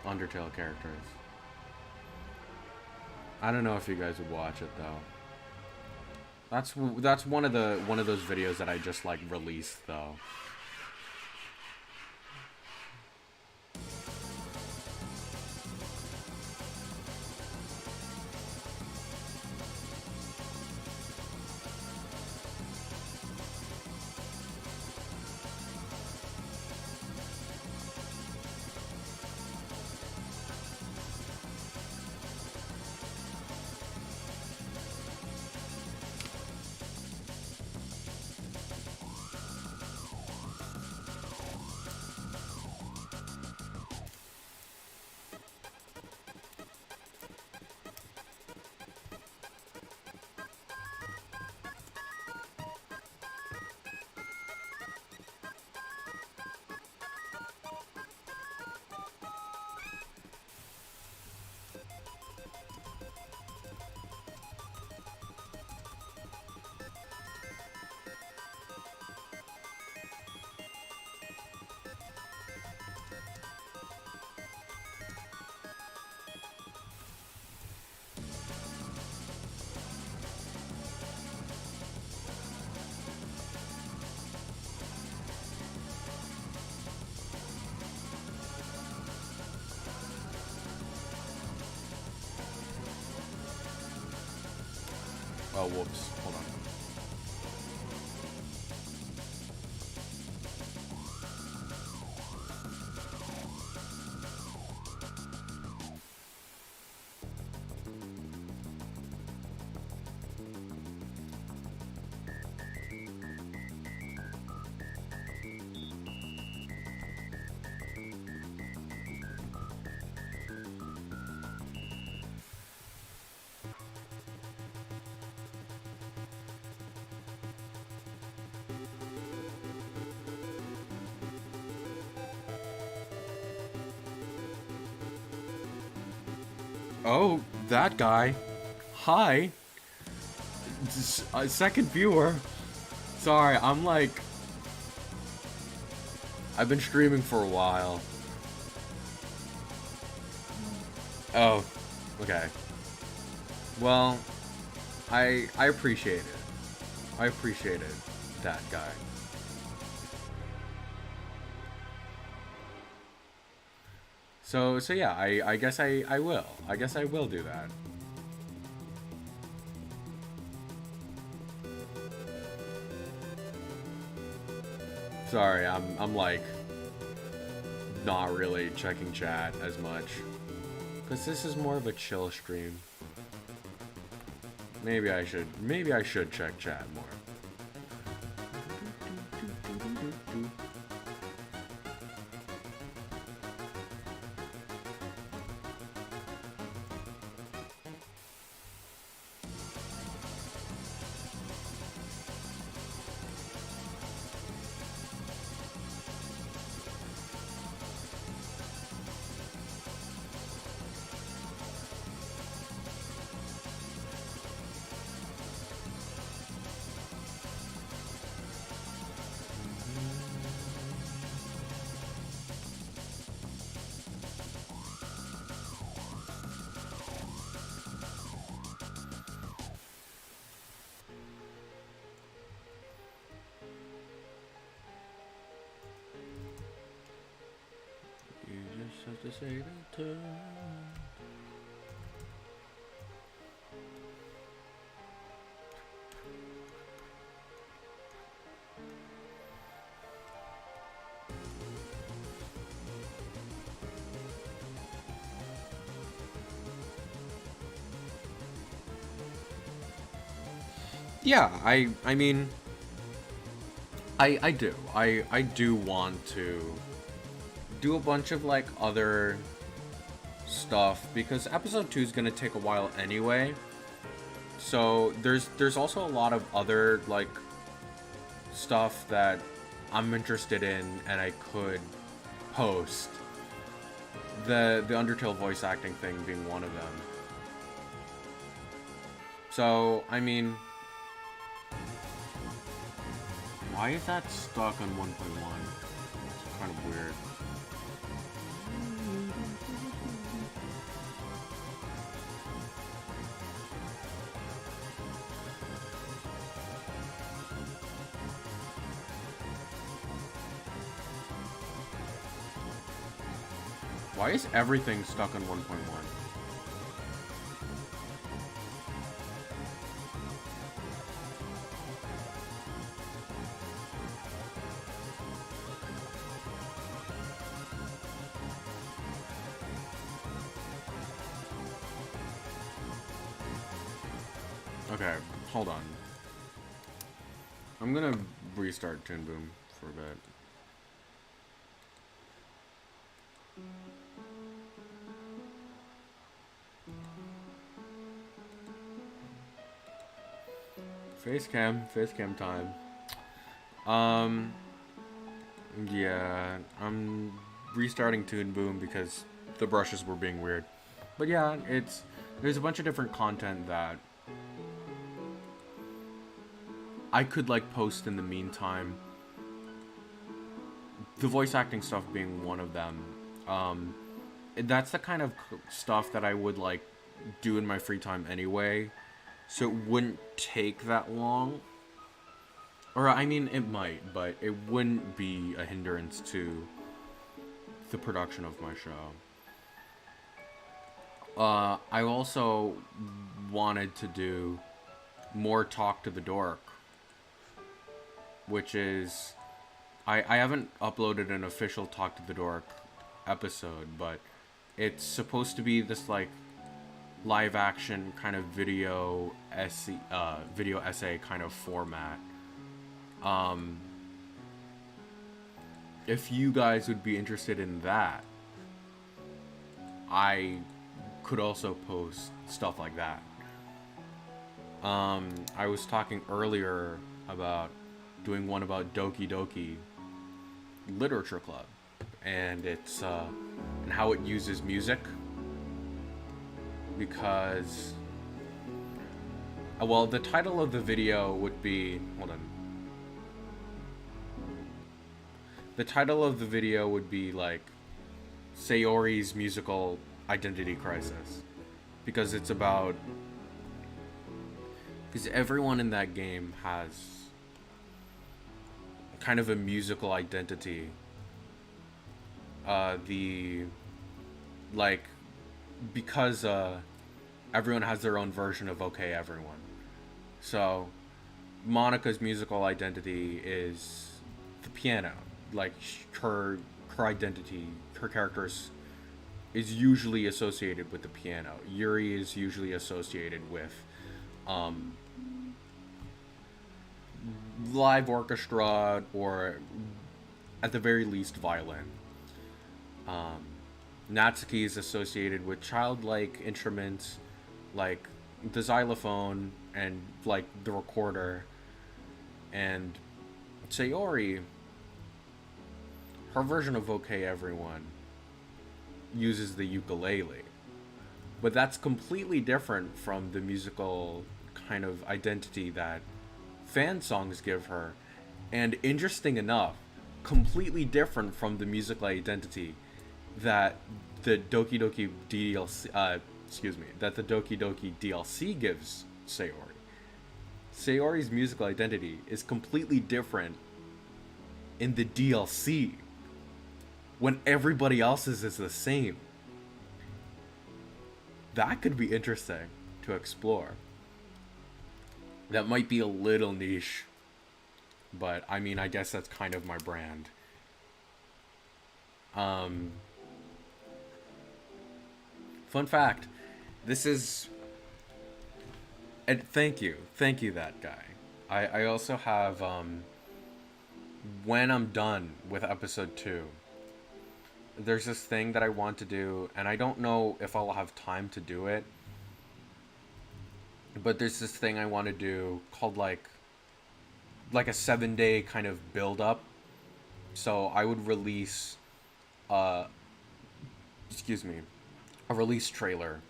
Undertale characters. I don't know if you guys would watch it though. That's one of those videos that I just like released though. Oh, whoops. Hold on. Oh, that guy. Hi. A second viewer. Sorry, I'm like... I've been streaming for a while. Oh, okay. Well, I appreciate it. I appreciated that guy. So yeah, I guess I will. I guess I will do that. Sorry, I'm like not really checking chat as much. Cause this is more of a chill stream. Maybe I should check chat more. To say the turn. Yeah, I mean I do. I do want to do a bunch of like other stuff because episode 2 is gonna take a while anyway. So there's also a lot of other like stuff that I'm interested in and I could post. The Undertale voice acting thing being one of them. So I mean, why is that stuck on 1.1? It's kind of weird. Why is everything stuck on 1.1? Okay, hold on. I'm gonna restart Toon Boom for a bit. Face cam time. Yeah, I'm restarting Toon Boom because the brushes were being weird. But yeah, there's a bunch of different content that I could like post in the meantime. The voice acting stuff being one of them. That's the kind of stuff that I would like do in my free time anyway. So it wouldn't take that long. Or, I mean, it might, but it wouldn't be a hindrance to the production of my show. I also wanted to do more Talk to the Dork, which is, I haven't uploaded an official Talk to the Dork episode, but it's supposed to be this like live action kind of video essay kind of format. If you guys would be interested in that, I could also post stuff like that. I was talking earlier about doing one about Doki Doki Literature Club, and it's and how it uses music, because well, the title of the video would be, hold on. The title of the video would be like Sayori's musical identity crisis, because it's about, because everyone in that game has kind of a musical identity. Because everyone has their own version of Okay Everyone. So Monika's musical identity is the piano. Like her identity, her characters is usually associated with the piano. Yuri is usually associated with live orchestra, or at the very least violin. Natsuki is associated with childlike instruments like the xylophone and like the recorder. And Sayori, her version of Okay Everyone uses the ukulele. But that's completely different from the musical kind of identity that fan songs give her. And interesting enough, completely different from the musical identity that the Doki Doki DLC, that the Doki Doki DLC gives Sayori. Sayori's musical identity is completely different in the DLC, when everybody else's is the same. That could be interesting to explore. That might be a little niche, but I mean, I guess that's kind of my brand. Fun fact, this is, and thank you that guy. I also have, when I'm done with episode 2, there's this thing that I want to do, and I don't know if I'll have time to do it, but there's this thing I want to do called like a 7-day kind of build up. So I would release a release trailer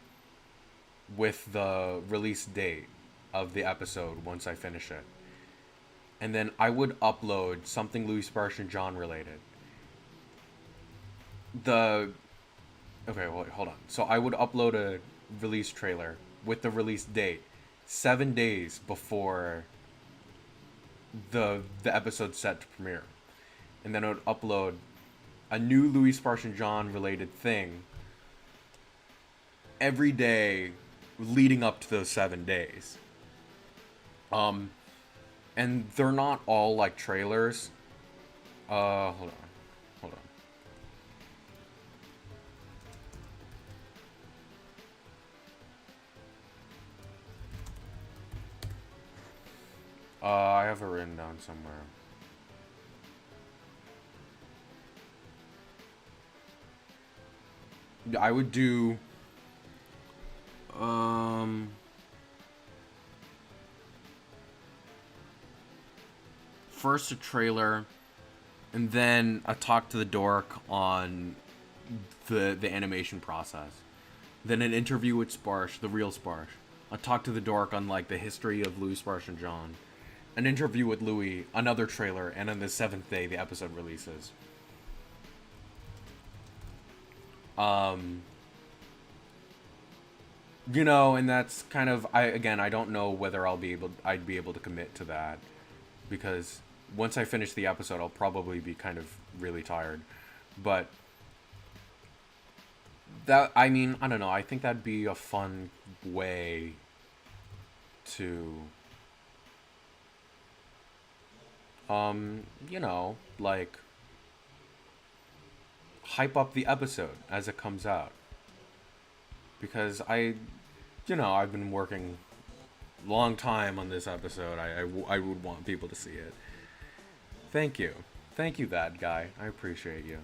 with the release date of the episode once I finish it. And then I would upload something Louis Sparsh and John related. Okay, well, hold on. So I would upload a release trailer with the release date 7 days before the episode set to premiere. And then I would upload a new Louis Sparsh and John related thing every day leading up to those 7 days. And they're not all like trailers. Hold on. I have it written down somewhere. I would do first a trailer, and then a talk to the dork on the animation process. Then an interview with Sparsh, the real Sparsh. A talk to the dork on like the history of Louis Sparsh and John. An interview with Louis, another trailer, and on the 7th day the episode releases. You know, and that's kind of, I don't know whether I'd be able to commit to that, because once I finish the episode I'll probably be kind of really tired. But that, I mean, I don't know, I think that'd be a fun way to you know, like, hype up the episode as it comes out. Because I've been working long time on this episode. I would want people to see it. Thank you. Thank you, that guy. I appreciate you.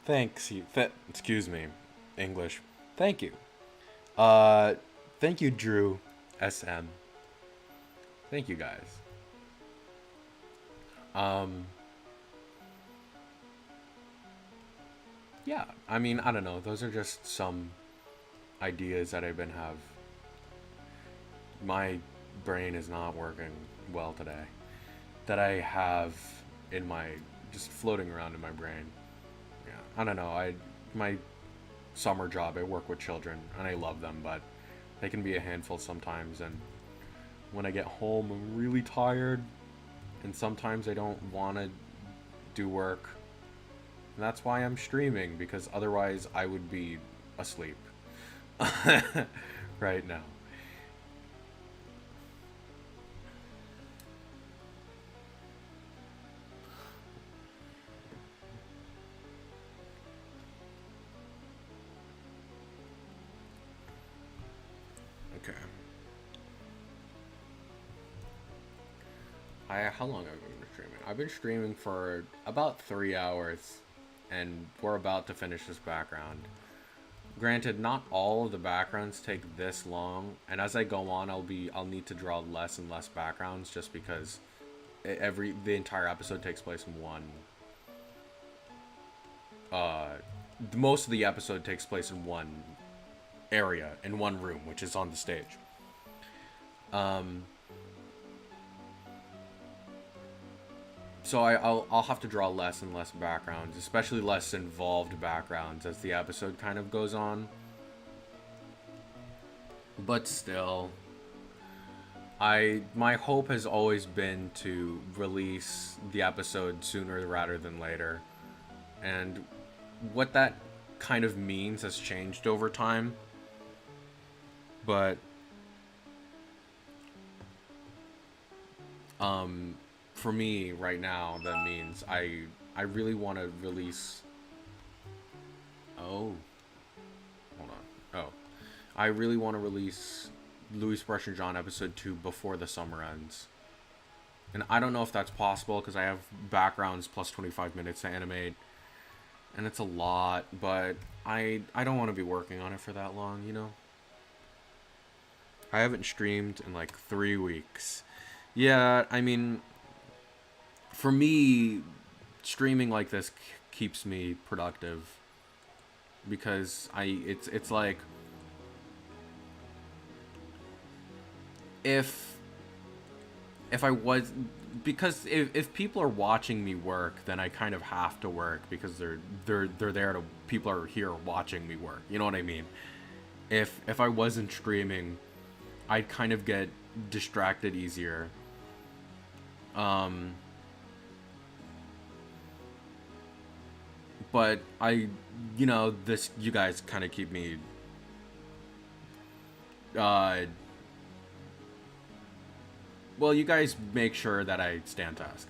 Thanks. Excuse me, English. Thank you. Thank you, Drew, SM. Thank you, guys. Yeah, I mean, I don't know. Those are just some ideas that I've been have. My brain is not working well today. That I have in my, just floating around in my brain. Yeah, I don't know. My summer job, I work with children and I love them, but they can be a handful sometimes, and when I get home I'm really tired, and sometimes I don't want to do work. And that's why I'm streaming, because otherwise I would be asleep right now. Okay. How long have I been streaming? I've been streaming for about 3 hours, and we're about to finish this background. Granted, not all of the backgrounds take this long, and as I go on, I'll need to draw less and less backgrounds, just because the entire episode takes place in one. Most of the episode takes place in one area, in one room, which is on the stage. So I'll have to draw less and less backgrounds, especially less involved backgrounds as the episode kind of goes on. But still, my hope has always been to release the episode sooner rather than later. And what that kind of means has changed over time. But for me right now, that means I really want to release. Oh, hold on. Oh, I really want to release Louis Expression John episode 2 before the summer ends. And I don't know if that's possible because I have backgrounds plus 25 minutes to animate, and it's a lot. But I don't want to be working on it for that long, you know. I haven't streamed in like 3 weeks. Yeah, I mean, for me, streaming like this keeps me productive, because it's like, if I was, because if people are watching me work, then I kind of have to work, because they're there to, people are here watching me work. You know what I mean? If I wasn't streaming, I'd kind of get distracted easier. But you guys kind of keep me, well, you guys make sure that I stand task.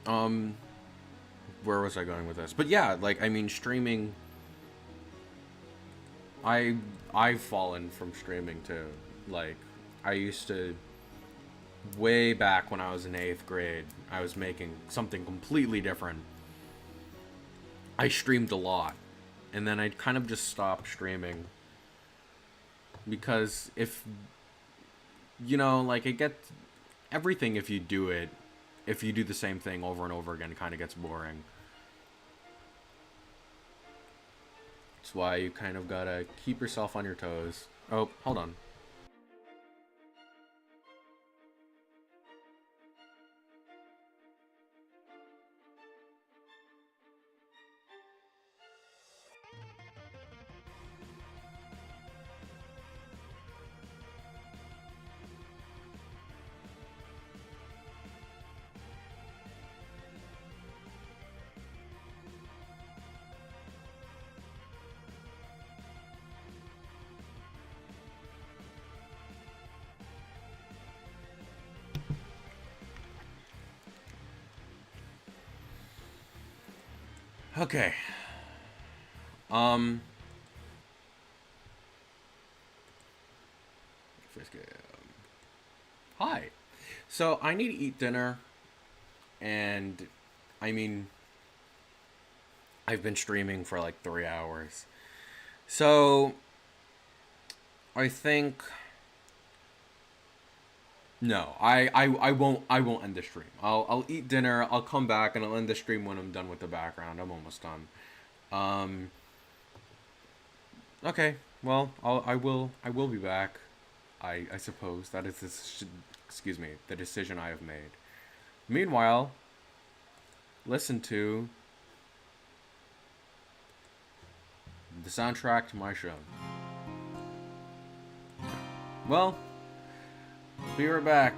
Where was I going with this? But yeah, like, I mean, streaming, I've fallen from streaming too. Like, I used to, way back when I was in 8th grade, I was making something completely different. I streamed a lot, and then I kind of just stopped streaming because if, you know, like, it gets, everything, if you do the same thing over and over again, it kind of gets boring. That's why you kind of gotta keep yourself on your toes. Oh, hold on. Okay. Hi. So I need to eat dinner, and I mean, I've been streaming for like 3 hours. So I think no, I won't end the stream. I'll eat dinner, I'll come back, and I'll end the stream when I'm done with the background. I'm almost done. Okay, well, I will be back. I suppose that is the decision I have made. Meanwhile, listen to the soundtrack to my show. Well, be right back.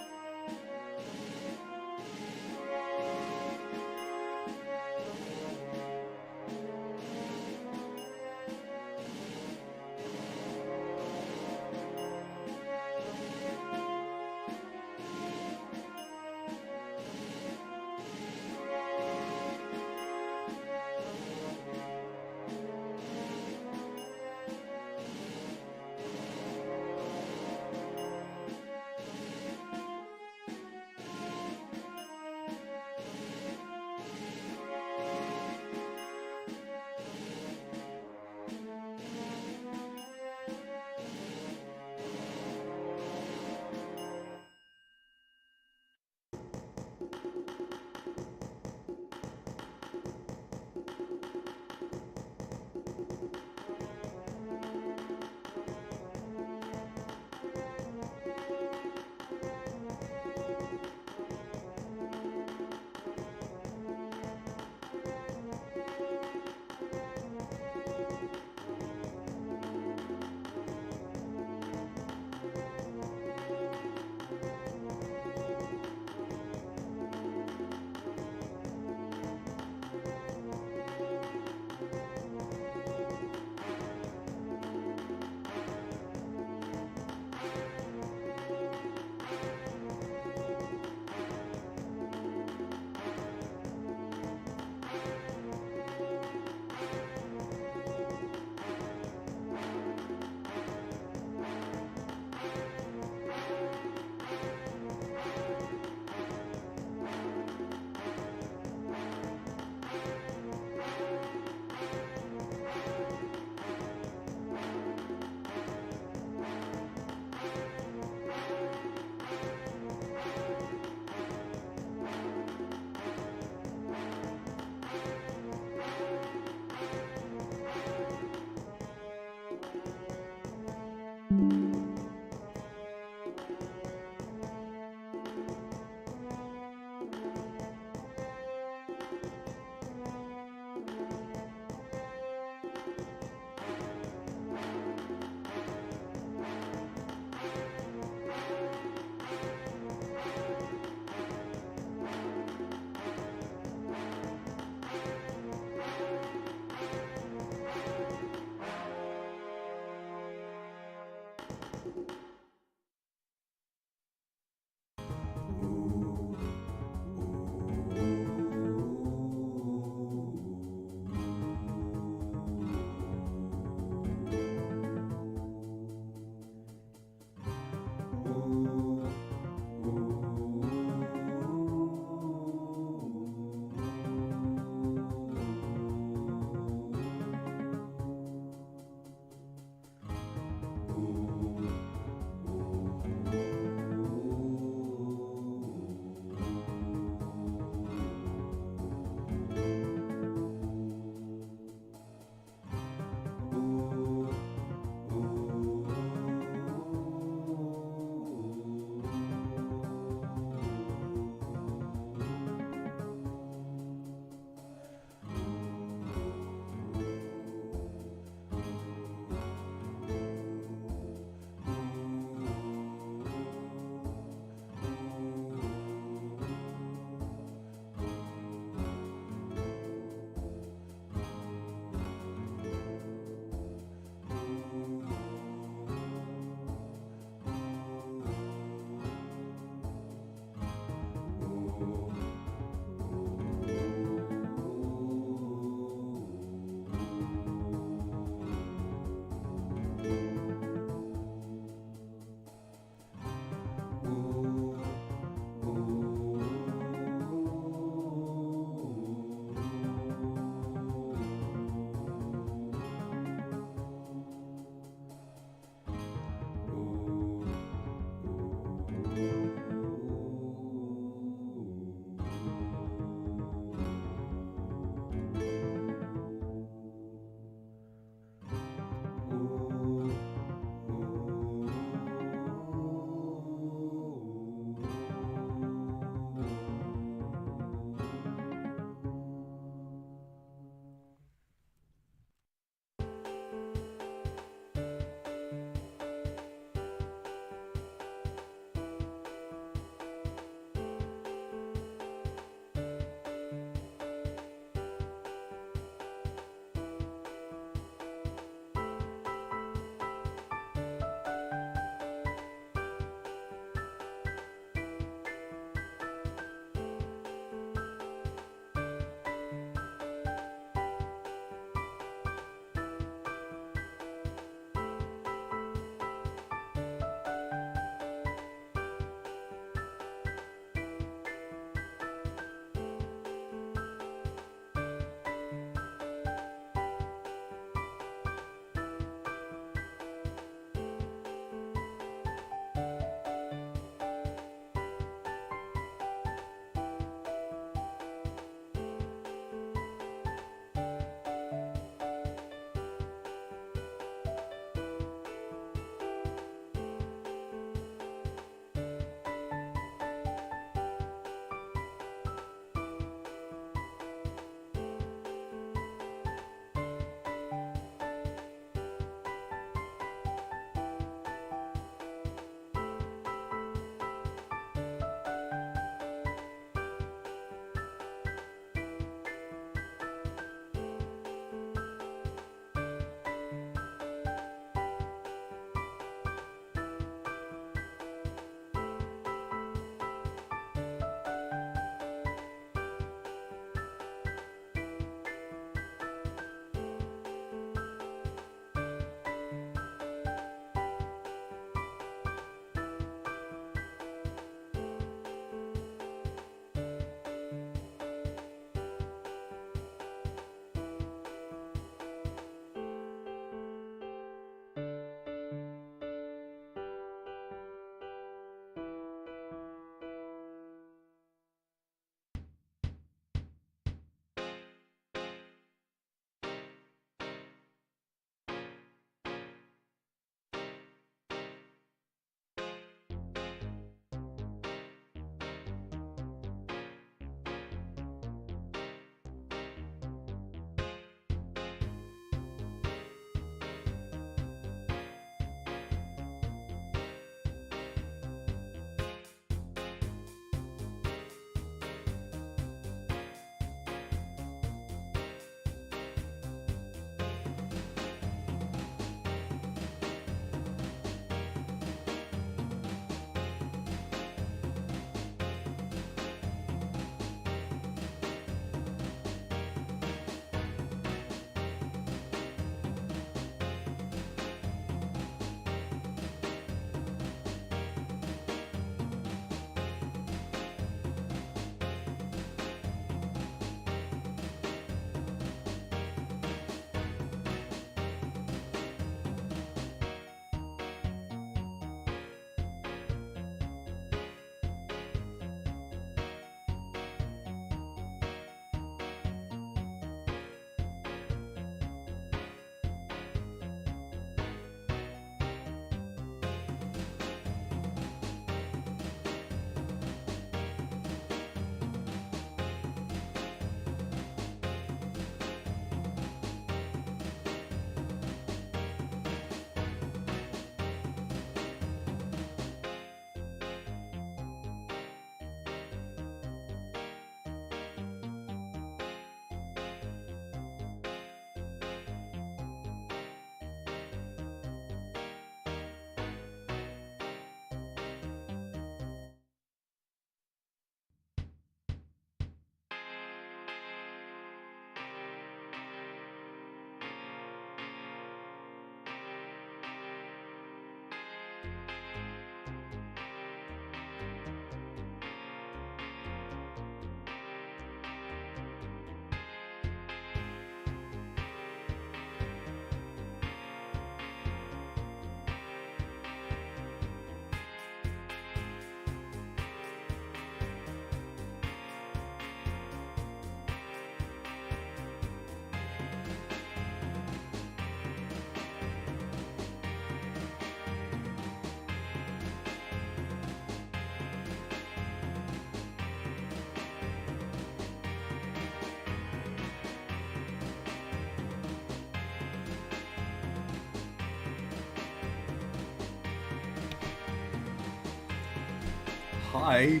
Hi.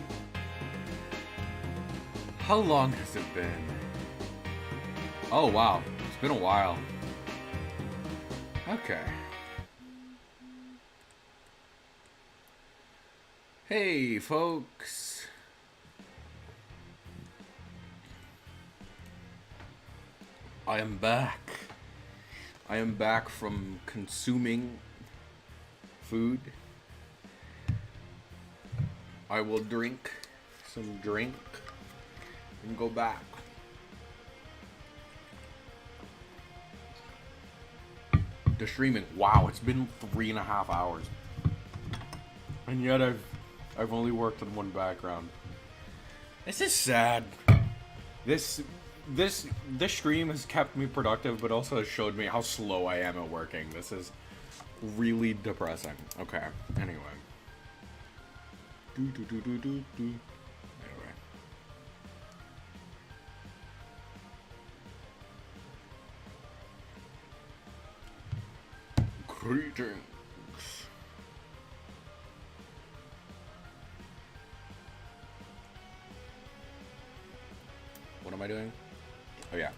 How long has it been? Oh wow, it's been a while. Okay. Hey folks. I am back. I am back from consuming food. I will drink some drink and go back. The streaming. Wow, it's been 3.5 hours. And yet I've only worked on one background. This is sad. This stream has kept me productive, but also has showed me how slow I am at working. This is really depressing. Okay, anyway. Anyway. Greetings. What am I doing? Oh yeah.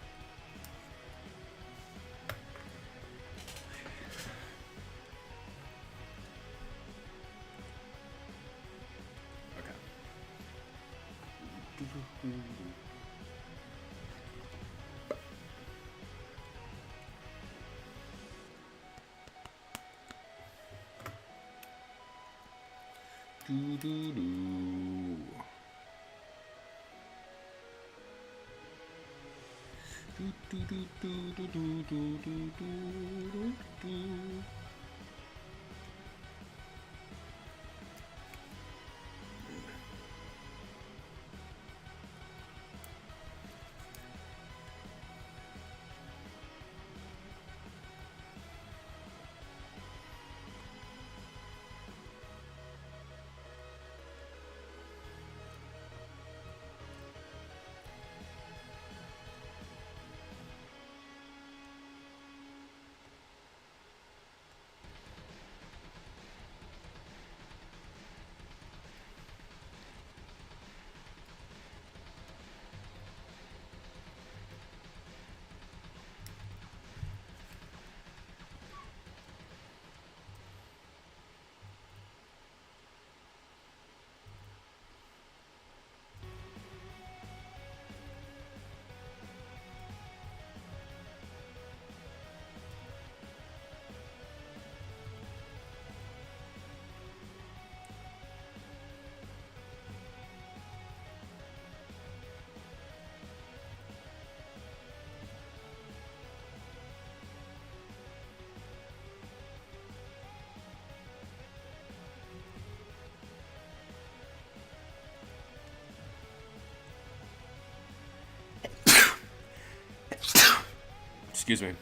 Excuse me.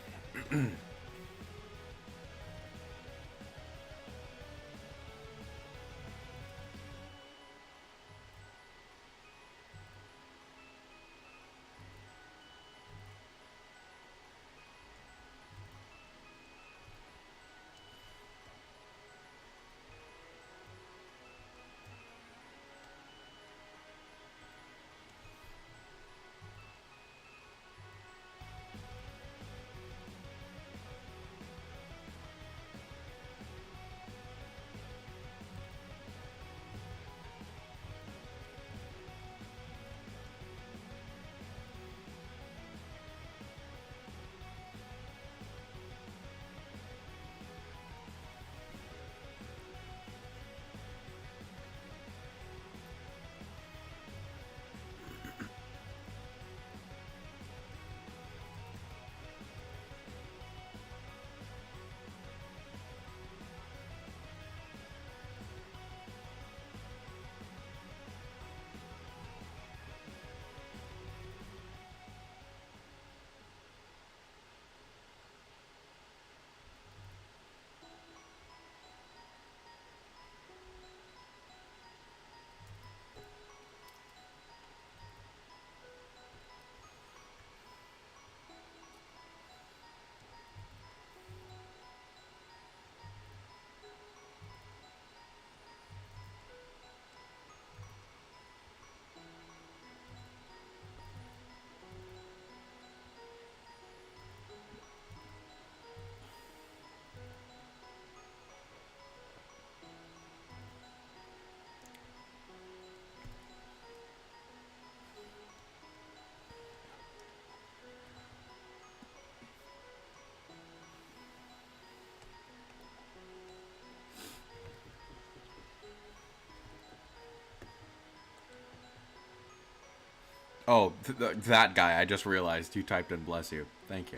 Oh, that guy. I just realized you typed in bless you. Thank you.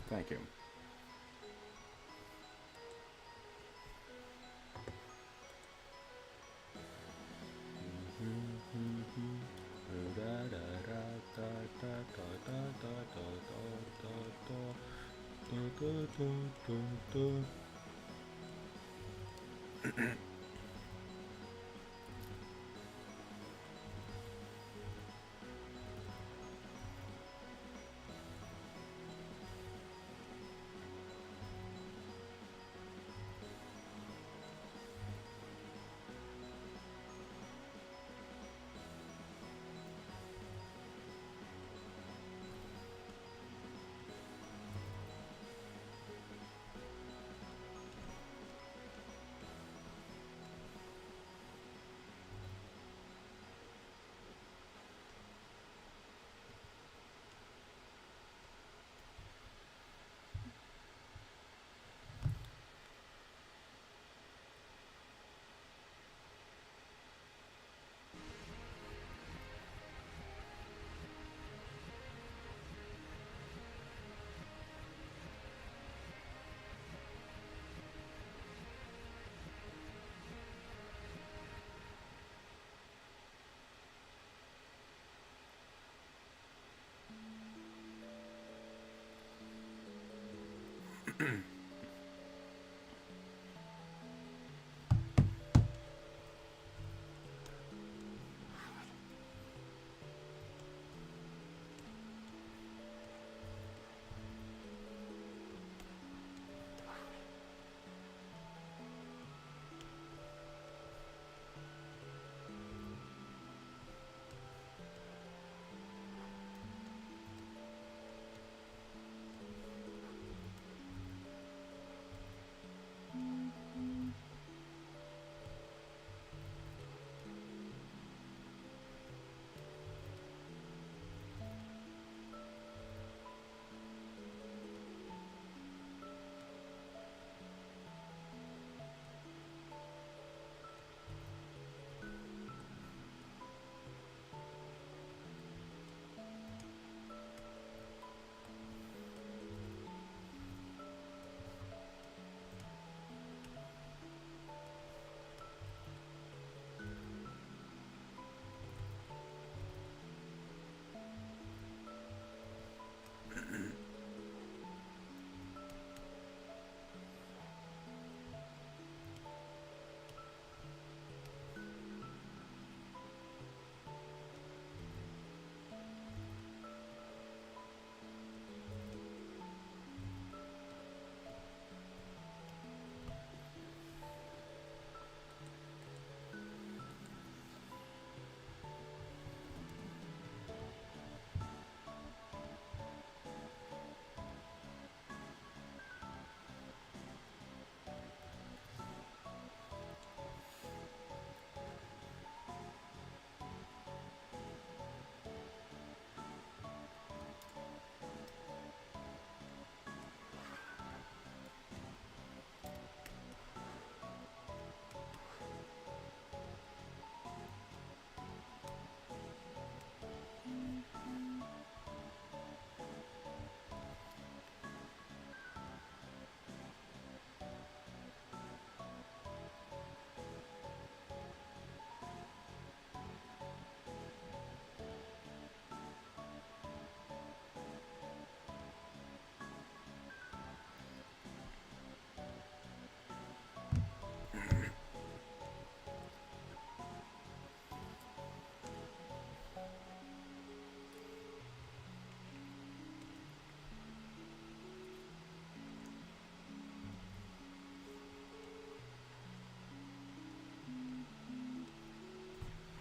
Thank you.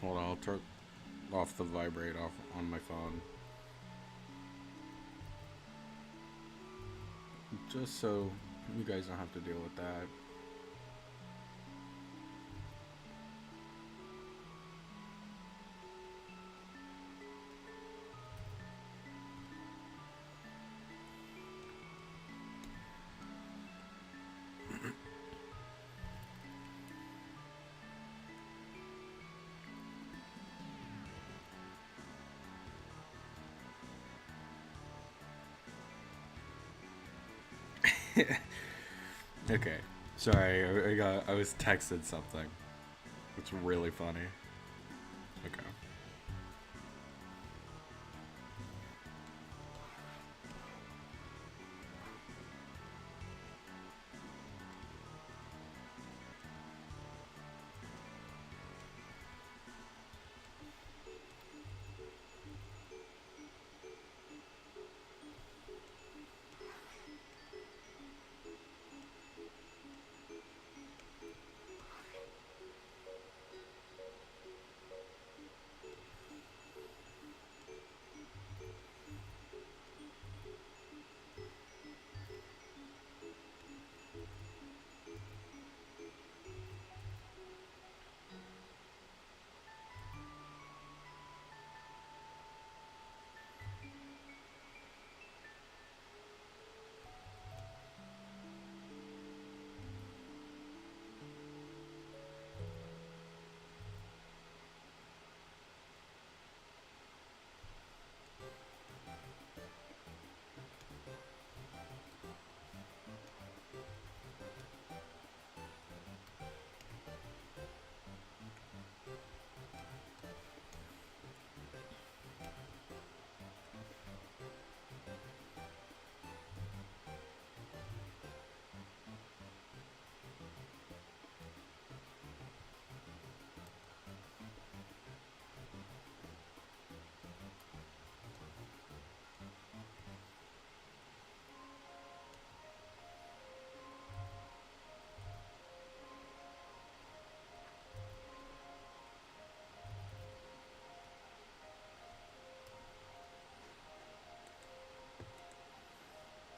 Hold on, I'll turn off the vibrate off on my phone. Just so you guys don't have to deal with that. Okay, sorry, I was texted something. It's really funny. Okay.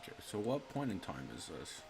Okay, so what point in time is this?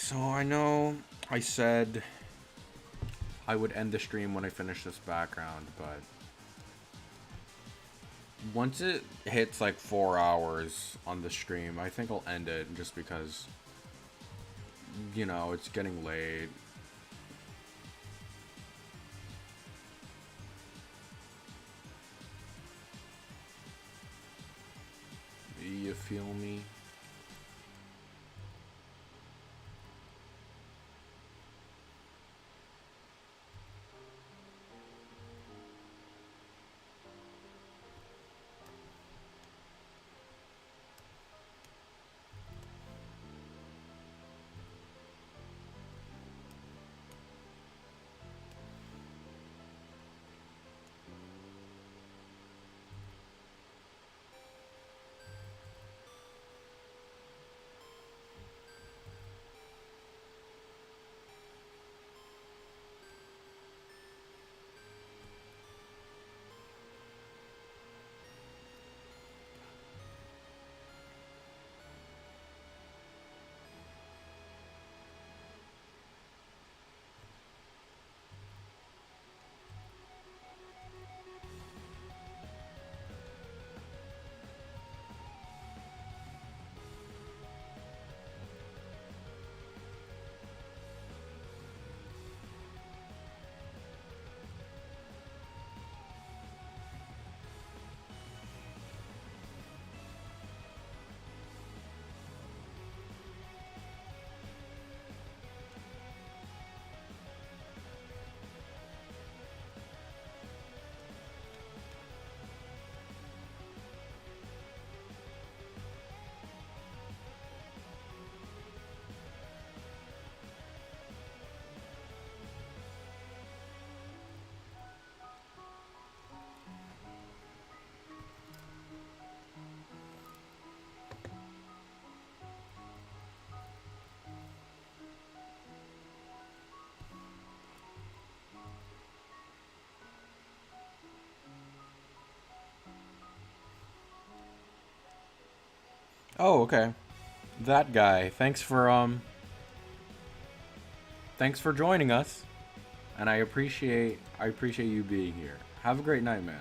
So I know I said I would end the stream when I finish this background, but once it hits like 4 hours on the stream, I think I'll end it just because, you know, it's getting late. You feel me? Oh, okay. That guy. Thanks for joining us. And I appreciate you being here. Have a great night, man.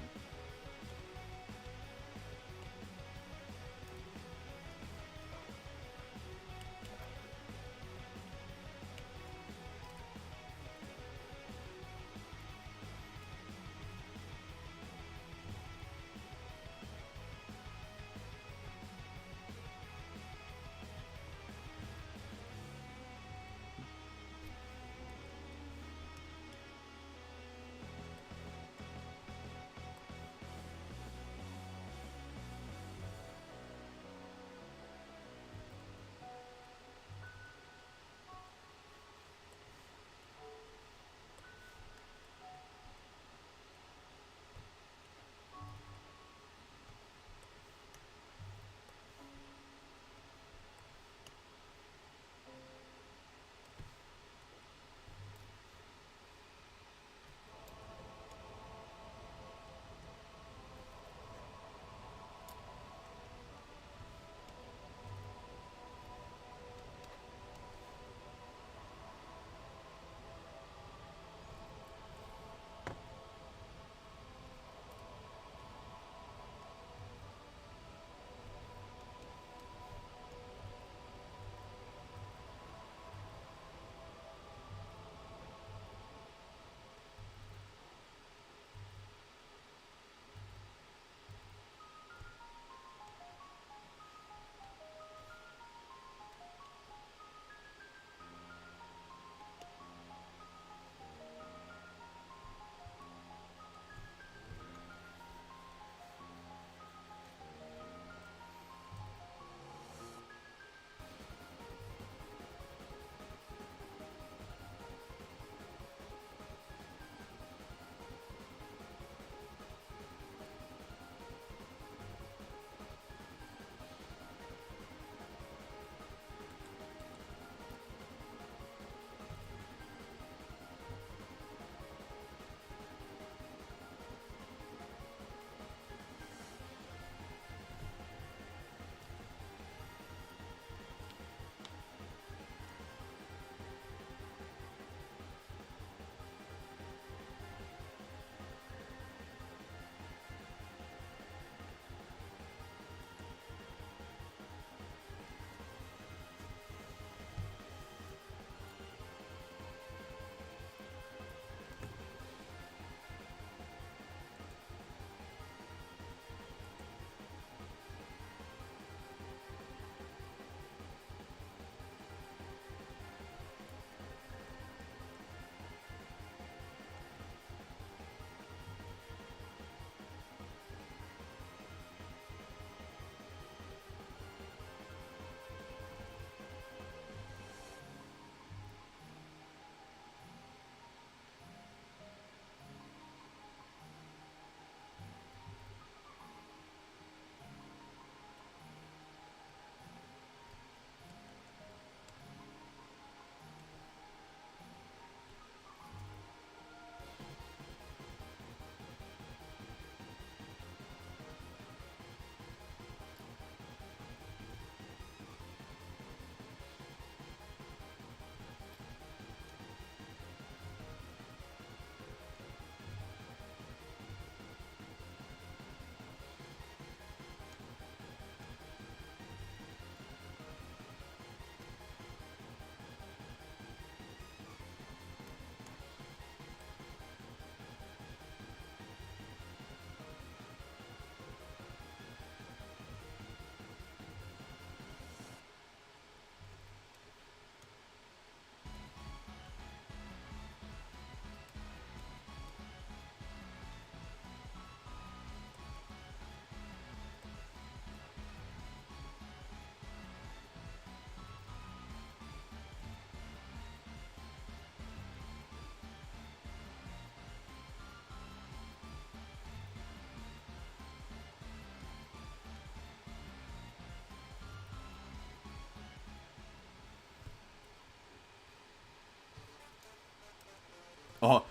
Oh,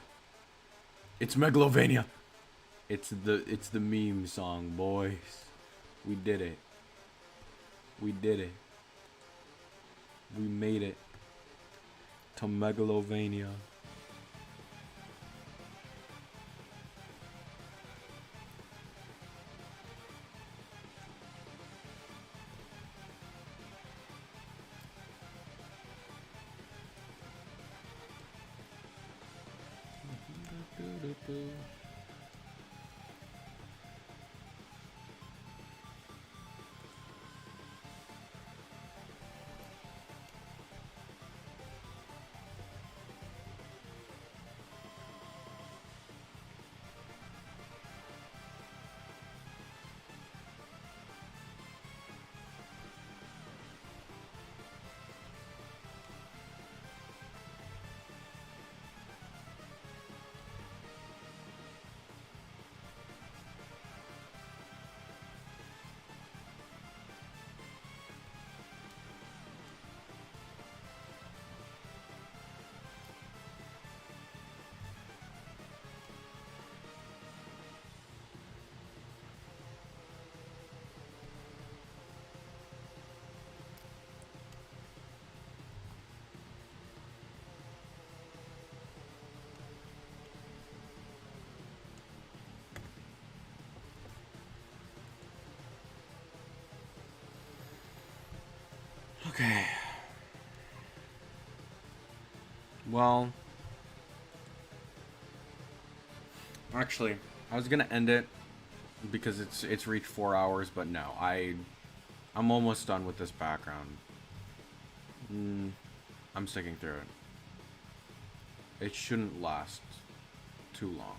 it's Megalovania. It's the meme song, boys. We did it. We did it. We made it to Megalovania. Okay. Well, actually, I was gonna end it because it's reached 4 hours, but no, I'm almost done with this background. I'm sticking through it. It shouldn't last too long.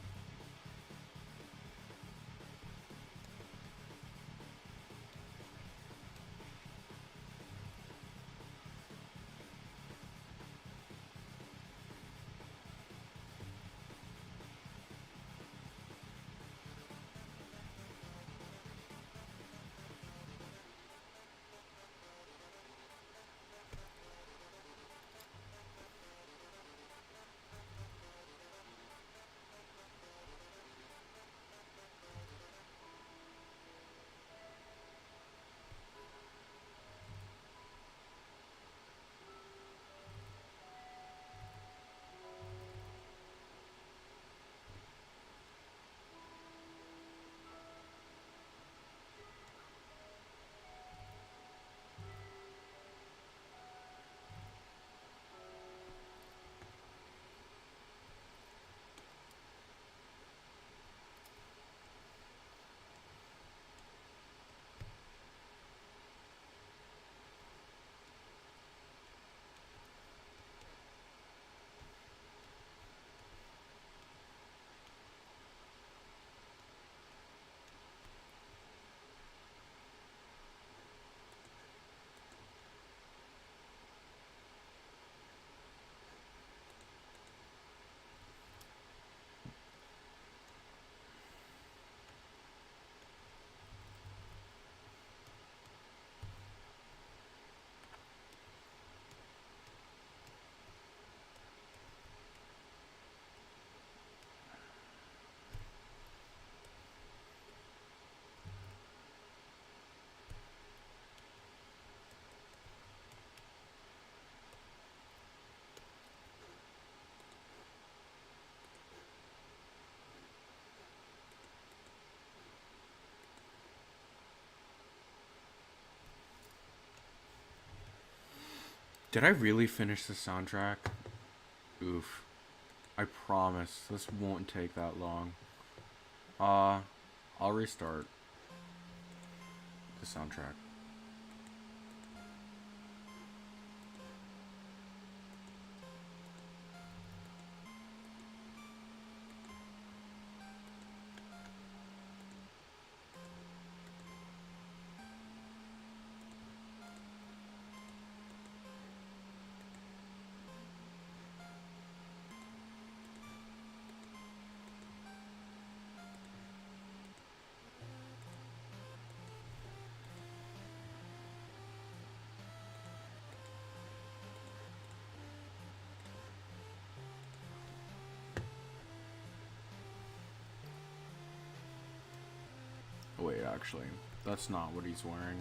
Did I really finish the soundtrack? Oof. I promise this won't take that long. I'll restart the soundtrack. Wait, actually, that's not what he's wearing.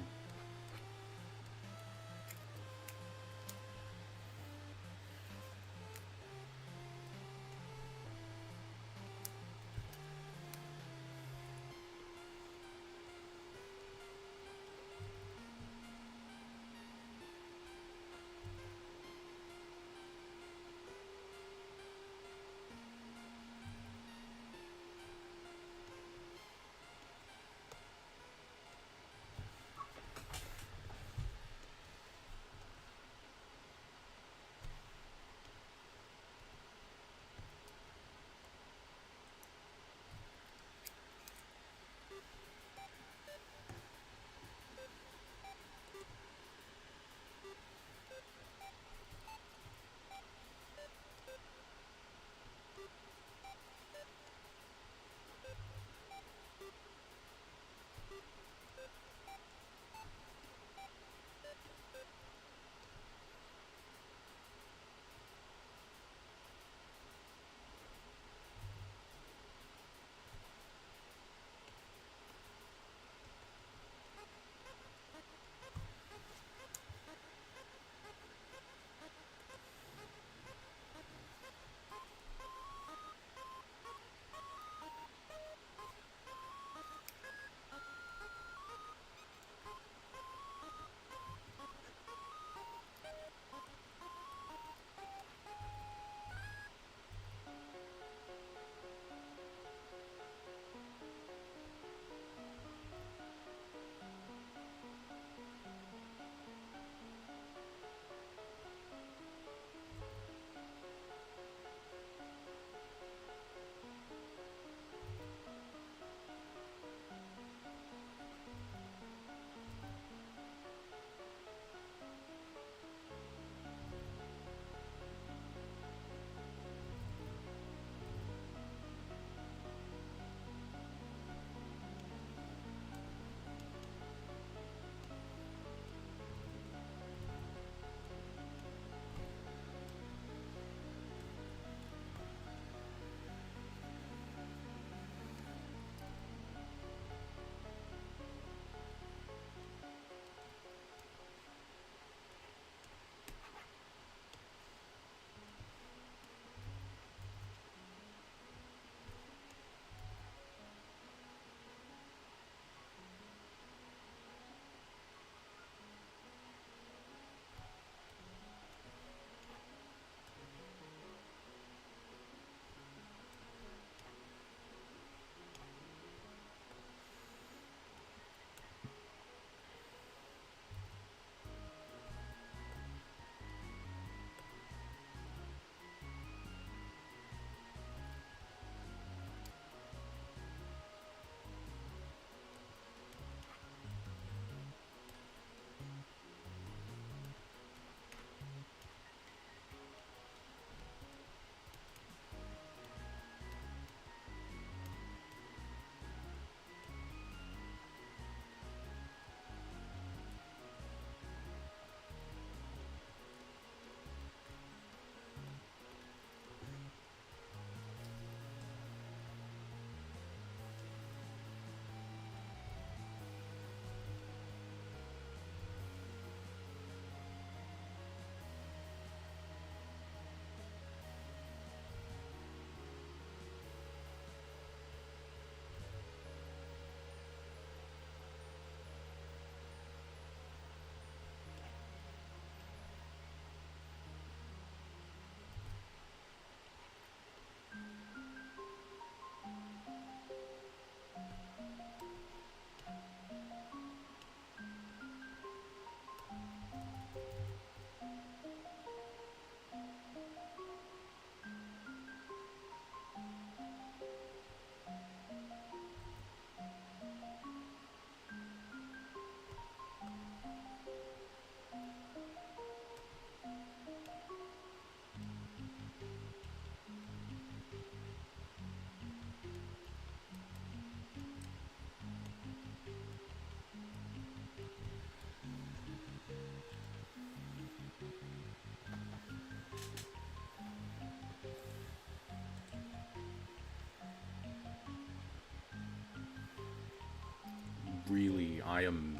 I am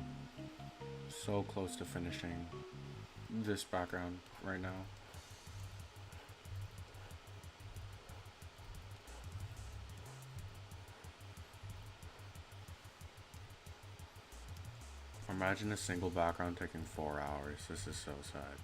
so close to finishing this background right now. Imagine a single background taking 4 hours. This is so sad.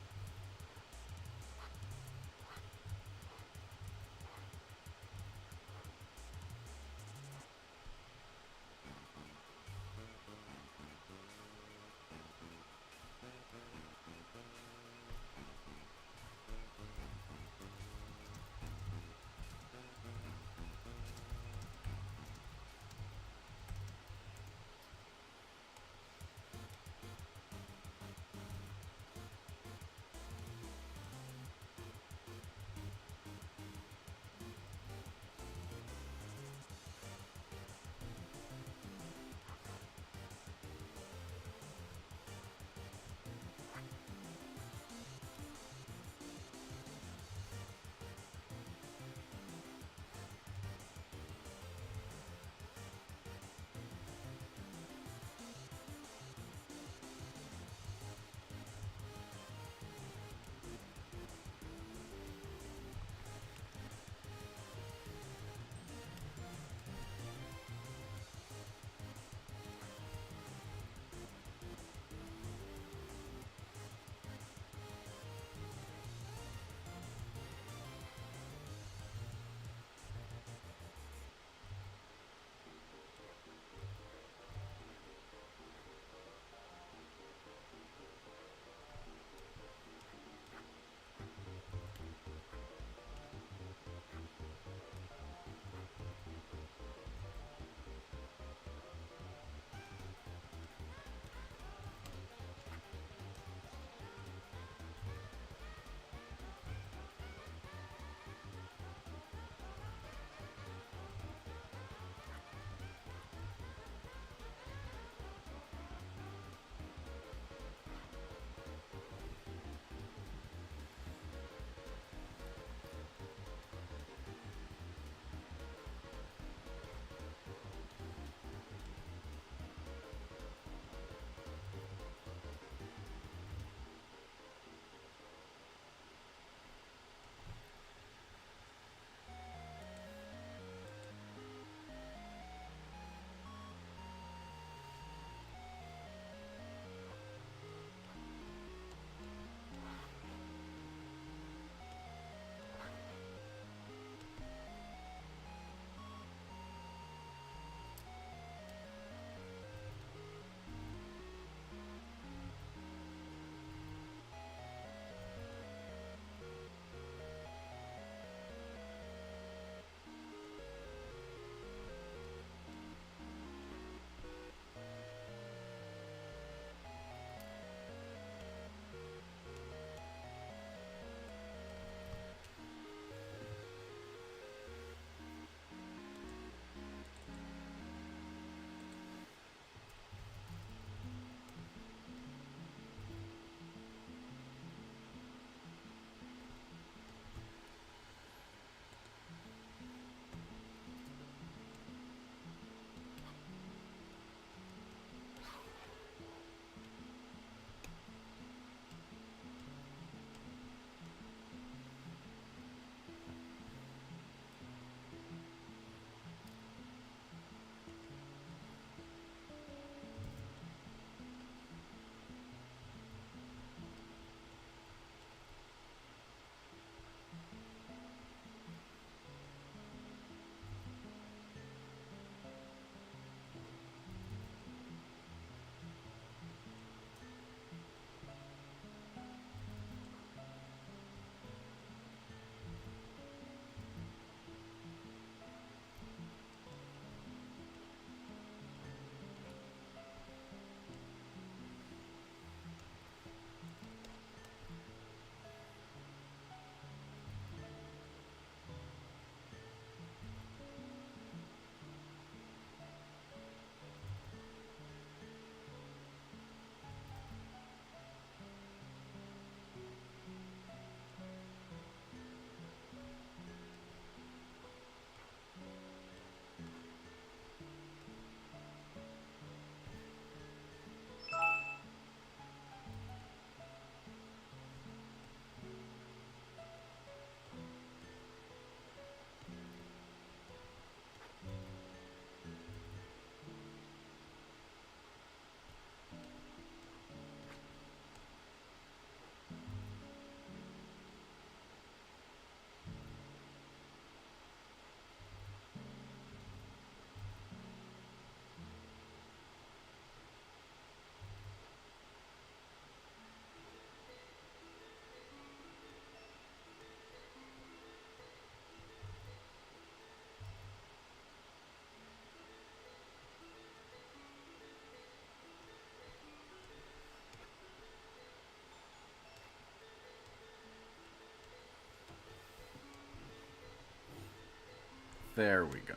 There we go.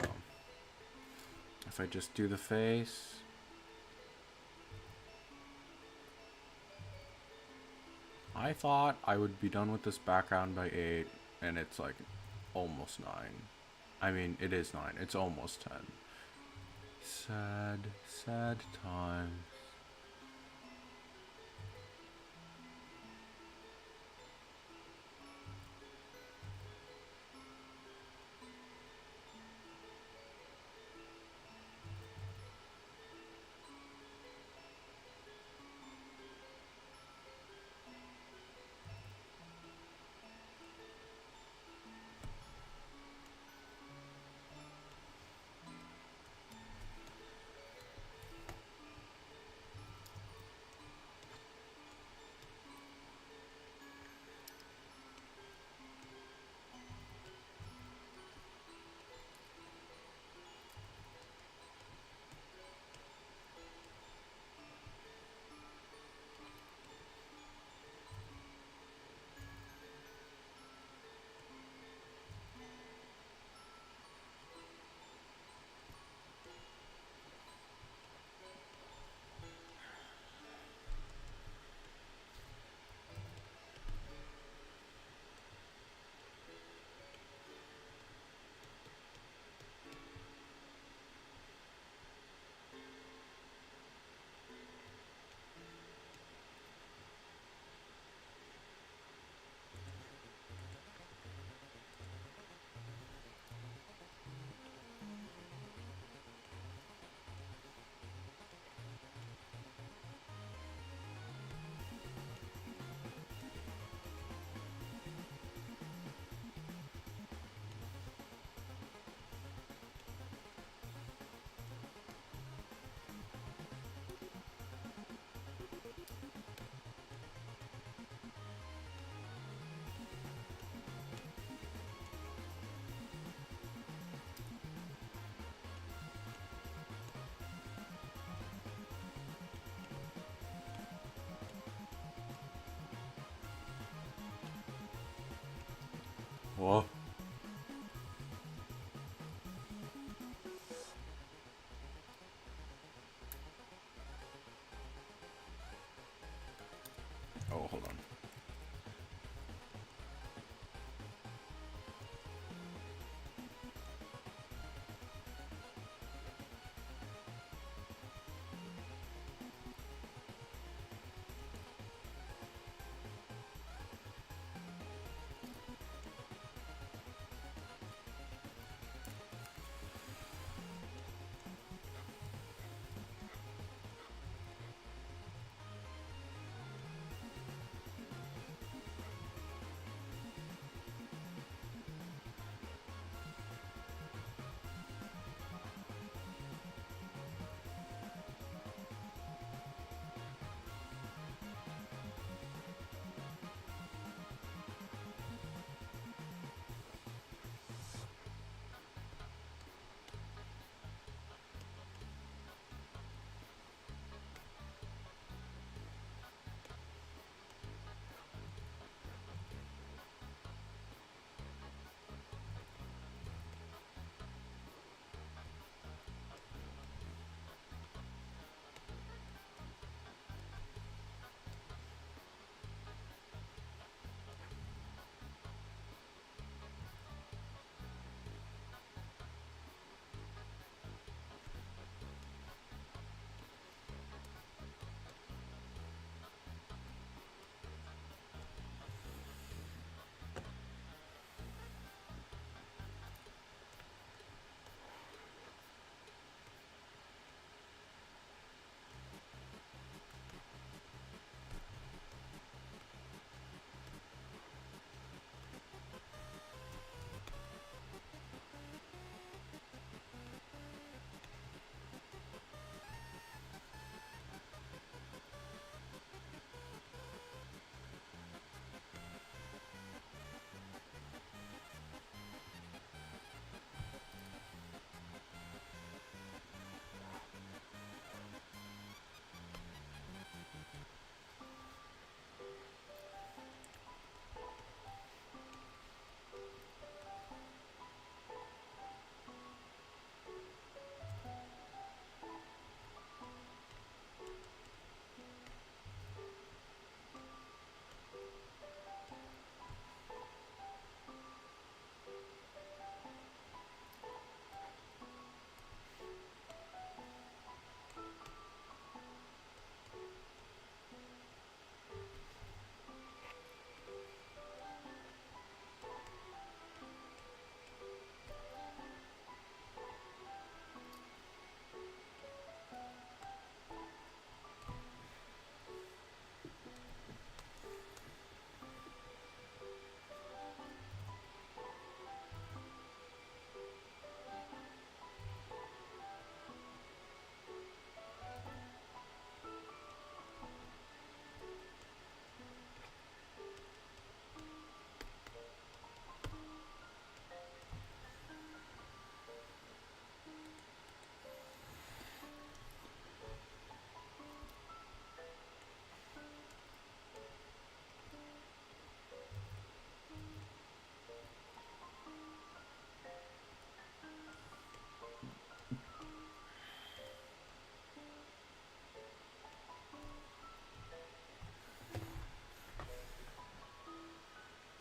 If I just do the face. I thought I would be done with this background by 8, and it's like almost 9. I mean, it is 9. It's almost 10. Sad, sad times. Whoa. Oh, hold on.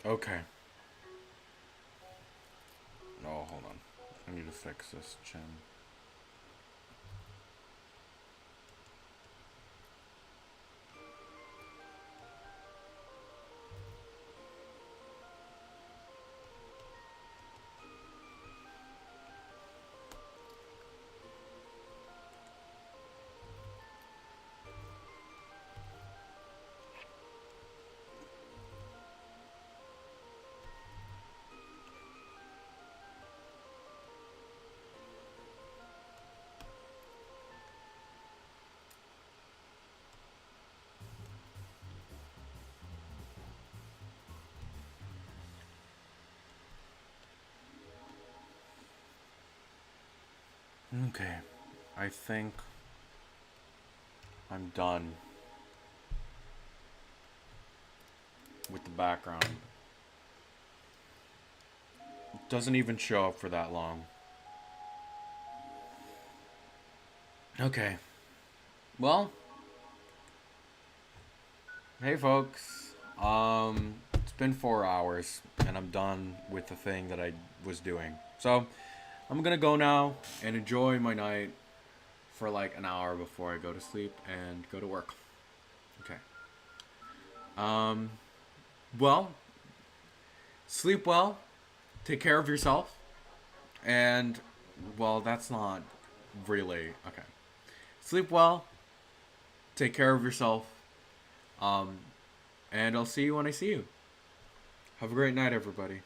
Okay. Oh, hold on. I need to fix this gem. Okay, I think I'm done with the background. It doesn't even show up for that long. Okay. Well, hey folks. It's been 4 hours and I'm done with the thing that I was doing. So, I'm gonna go now and enjoy my night for like an hour before I go to sleep and go to work. Okay. Well, sleep well, take care of yourself, and, well, that's not really, okay. Sleep well, take care of yourself, and I'll see you when I see you. Have a great night, everybody.